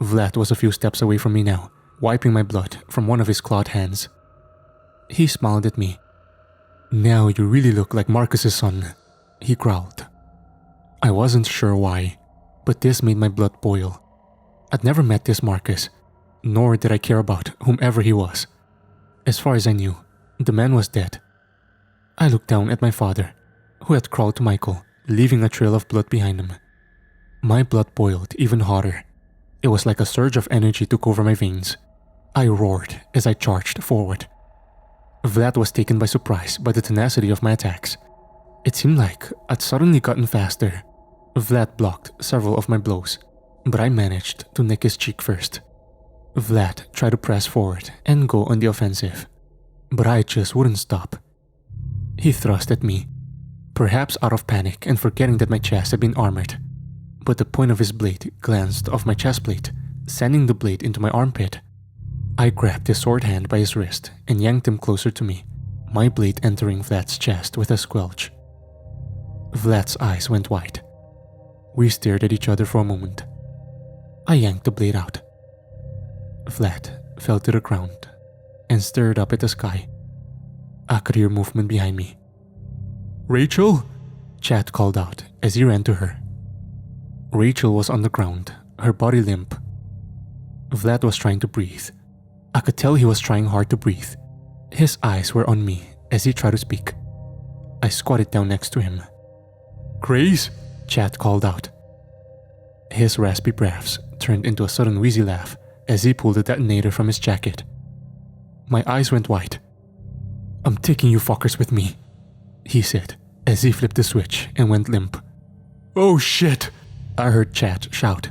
Vlad was a few steps away from me now, wiping my blood from one of his clawed hands. He smiled at me. "Now you really look like Marcus's son," he growled. I wasn't sure why, but this made my blood boil. I'd never met this Marcus, nor did I care about whomever he was. As far as I knew, the man was dead. I looked down at my father, who had crawled to Michael, leaving a trail of blood behind him. My blood boiled even hotter. It was like a surge of energy took over my veins. I roared as I charged forward. Vlad was taken by surprise by the tenacity of my attacks. It seemed like I'd suddenly gotten faster. Vlad blocked several of my blows, but I managed to nick his cheek first. Vlad tried to press forward and go on the offensive, but I just wouldn't stop. He thrust at me, perhaps out of panic and forgetting that my chest had been armored, but the point of his blade glanced off my chest plate, sending the blade into my armpit. I grabbed his sword hand by his wrist and yanked him closer to me, my blade entering Vlad's chest with a squelch. Vlad's eyes went wide. We stared at each other for a moment. I yanked the blade out. Vlad fell to the ground and stared up at the sky. I could hear movement behind me. "Rachel?" Chad called out as he ran to her. Rachel was on the ground, her body limp. Vlad was trying to breathe. I could tell he was trying hard to breathe. His eyes were on me as he tried to speak. I squatted down next to him. "Grace?" Chad called out. His raspy breaths turned into a sudden wheezy laugh as he pulled the detonator from his jacket. My eyes went wide. "I'm taking you fuckers with me," he said as he flipped the switch and went limp. "Oh shit!" I heard Chad shout.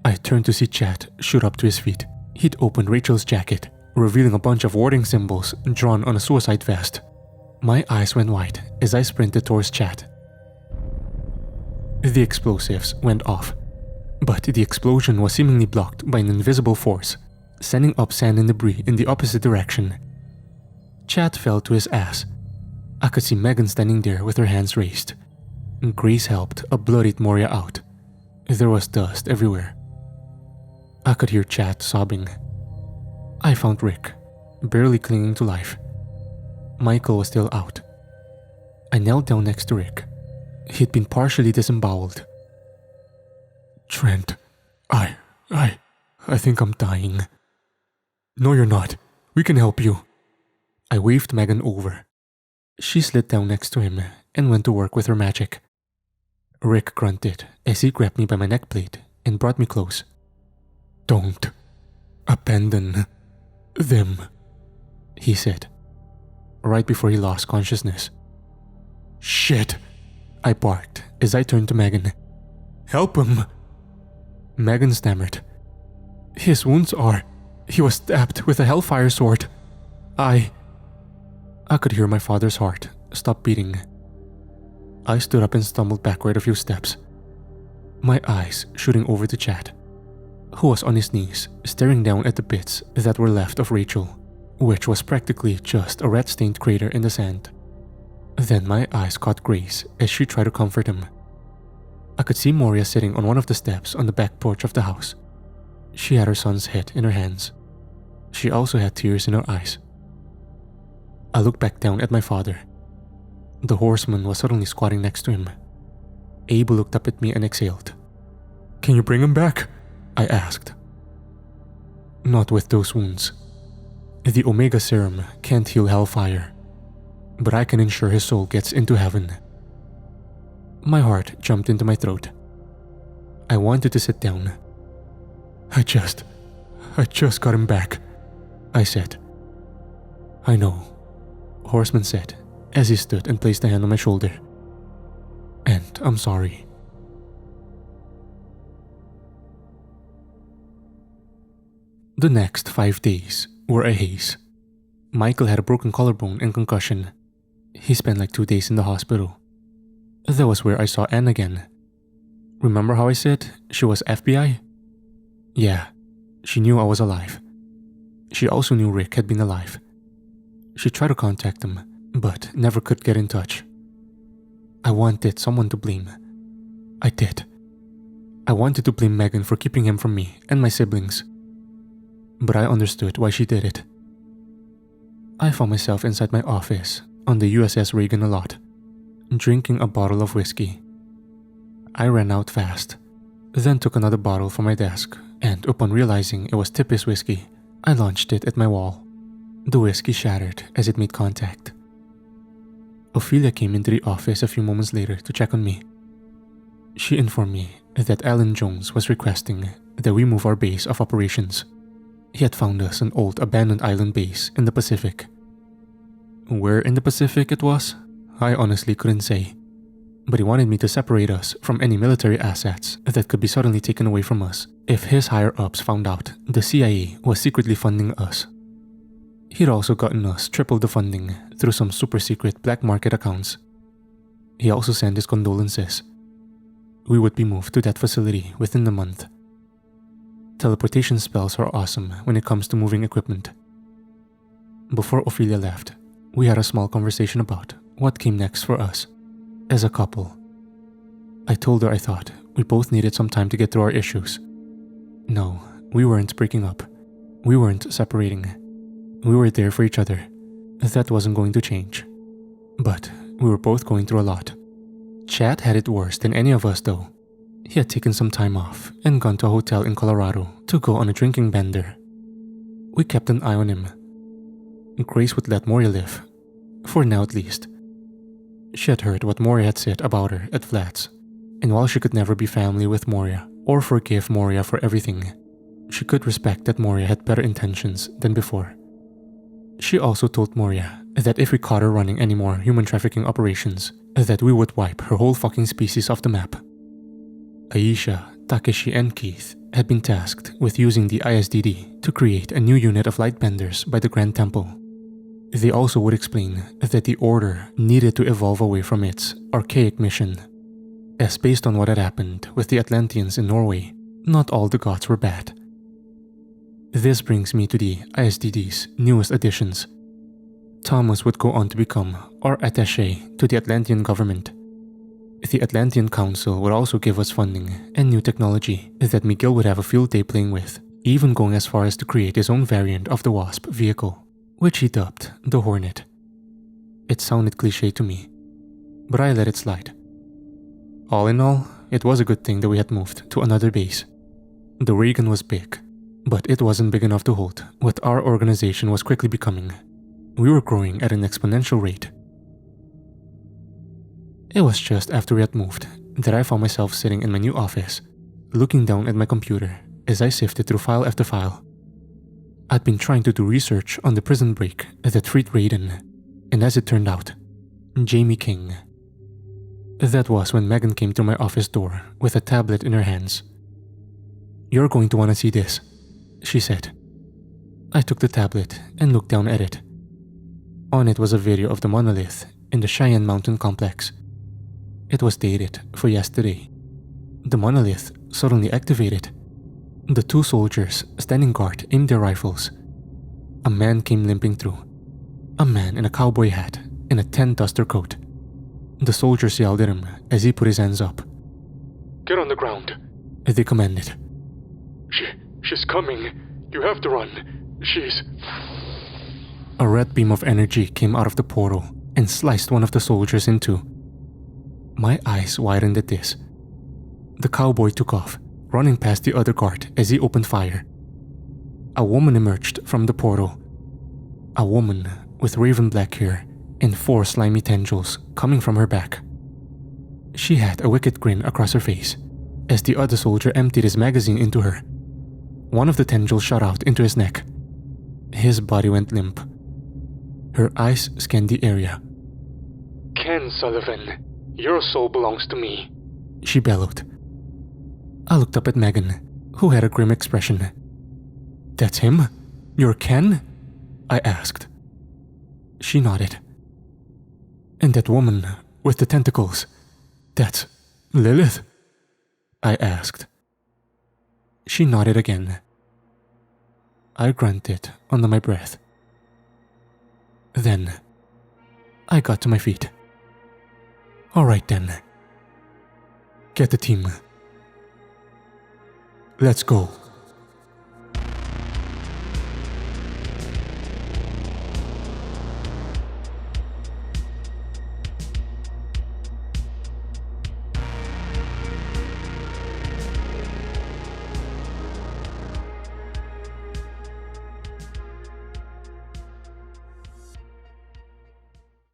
I turned to see Chad shoot up to his feet. He'd opened Rachel's jacket, revealing a bunch of warding symbols drawn on a suicide vest. My eyes went wide as I sprinted towards Chad. The explosives went off, but the explosion was seemingly blocked by an invisible force, sending up sand and debris in the opposite direction. Chad fell to his ass. I could see Megan standing there with her hands raised. Grace helped a bloodied Moria out. There was dust everywhere. I could hear Chad sobbing. I found Rick, barely clinging to life. Michael was still out. I knelt down next to Rick. He'd been partially disemboweled. "Trent, I think I'm dying." "No, you're not. We can help you." I waved Megan over. She slid down next to him and went to work with her magic. Rick grunted as he grabbed me by my neck plate and brought me close. "Don't abandon them." he said, right before he lost consciousness. "Shit," I barked as I turned to Megan. "Help him." Megan stammered. "His wounds are... He was stabbed with a hellfire sword. I could hear my father's heart stop beating. I stood up and stumbled backward a few steps, my eyes shooting over to Chad, who was on his knees staring down at the bits that were left of Rachel, which was practically just a red-stained crater in the sand. Then my eyes caught Grace as she tried to comfort him. I could see Moria sitting on one of the steps on the back porch of the house. She had her son's head in her hands. She also had tears in her eyes. I looked back down at my father. The horseman was suddenly squatting next to him. Abe looked up at me and exhaled. "Can you bring him back?" I asked. "Not with those wounds. The Omega Serum can't heal hellfire, but I can ensure his soul gets into heaven." My heart jumped into my throat. I wanted to sit down. I just got him back," I said. "I know," Horseman said as he stood and placed a hand on my shoulder. "And I'm sorry." The next 5 days were a haze. Michael had a broken collarbone and concussion. He spent like 2 days in the hospital. That was where I saw Anne again. Remember how I said she was FBI? Yeah, she knew I was alive. She also knew Rick had been alive. She tried to contact him, but never could get in touch. I wanted someone to blame. I did. I wanted to blame Megan for keeping him from me and my siblings. But I understood why she did it. I found myself inside my office on the USS Reagan a lot, drinking a bottle of whiskey. I ran out fast, then took another bottle from my desk, and upon realizing it was Tippy's whiskey, I launched it at my wall. The whiskey shattered as it made contact. Ophelia came into the office a few moments later to check on me. She informed me that Alan Jones was requesting that we move our base of operations. He had found us an old abandoned island base in the Pacific. Where in the Pacific it was, I honestly couldn't say. But he wanted me to separate us from any military assets that could be suddenly taken away from us if his higher-ups found out the CIA was secretly funding us. He'd also gotten us triple the funding through some super-secret black market accounts. He also sent his condolences. We would be moved to that facility within the month. Teleportation spells are awesome when it comes to moving equipment. Before Ophelia left, we had a small conversation about what came next for us as a couple. I told her I thought we both needed some time to get through our issues. No, we weren't breaking up. We weren't separating. We were there for each other. That wasn't going to change. But we were both going through a lot. Chad had it worse than any of us though. He had taken some time off and gone to a hotel in Colorado to go on a drinking bender. We kept an eye on him. Grace would let Moria live, for now at least. She had heard what Moria had said about her at Flats, and while she could never be family with Moria or forgive Moria for everything, she could respect that Moria had better intentions than before. She also told Moria that if we caught her running any more human trafficking operations, that we would wipe her whole fucking species off the map. Aisha, Takeshi, and Keith had been tasked with using the ISDD to create a new unit of lightbenders by the Grand Temple. They also would explain that the Order needed to evolve away from its archaic mission, as based on what had happened with the Atlanteans in Norway, not all the gods were bad. This brings me to the ISDD's newest additions. Thomas would go on to become our attaché to the Atlantean government. The Atlantean Council would also give us funding and new technology that Miguel would have a field day playing with, even going as far as to create his own variant of the Wasp vehicle, which he dubbed the Hornet. It sounded cliché to me, but I let it slide. All in all, it was a good thing that we had moved to another base. The Reagan was big, but it wasn't big enough to hold what our organization was quickly becoming. We were growing at an exponential rate. It was just after we had moved that I found myself sitting in my new office, looking down at my computer as I sifted through file after file. I'd been trying to do research on the prison break that freed Raiden, and as it turned out, Jamie King. That was when Megan came to my office door with a tablet in her hands. "You're going to want to see this," she said. I took the tablet and looked down at it. On it was a video of the monolith in the Cheyenne Mountain complex. It was dated for yesterday. The monolith suddenly activated. The two soldiers standing guard aimed their rifles. A man came limping through. A man in a cowboy hat and a tan duster coat. The soldiers yelled at him as he put his hands up. "Get on the ground," they commanded. She's coming. You have to run. She's..." A red beam of energy came out of the portal and sliced one of the soldiers in two. My eyes widened at this. The cowboy took off, running past the other guard as he opened fire. A woman emerged from the portal. A woman with raven black hair and 4 slimy tendrils coming from her back. She had a wicked grin across her face as the other soldier emptied his magazine into her. One of the tendrils shot out into his neck. His body went limp. Her eyes scanned the area. "Ken Sullivan, your soul belongs to me," she bellowed. I looked up at Megan, who had a grim expression. "That's him? You're Ken?" I asked. She nodded. "And that woman with the tentacles, that's Lilith?" I asked. She nodded again. I grunted under my breath. Then, I got to my feet. "All right then. Get the team. Let's go."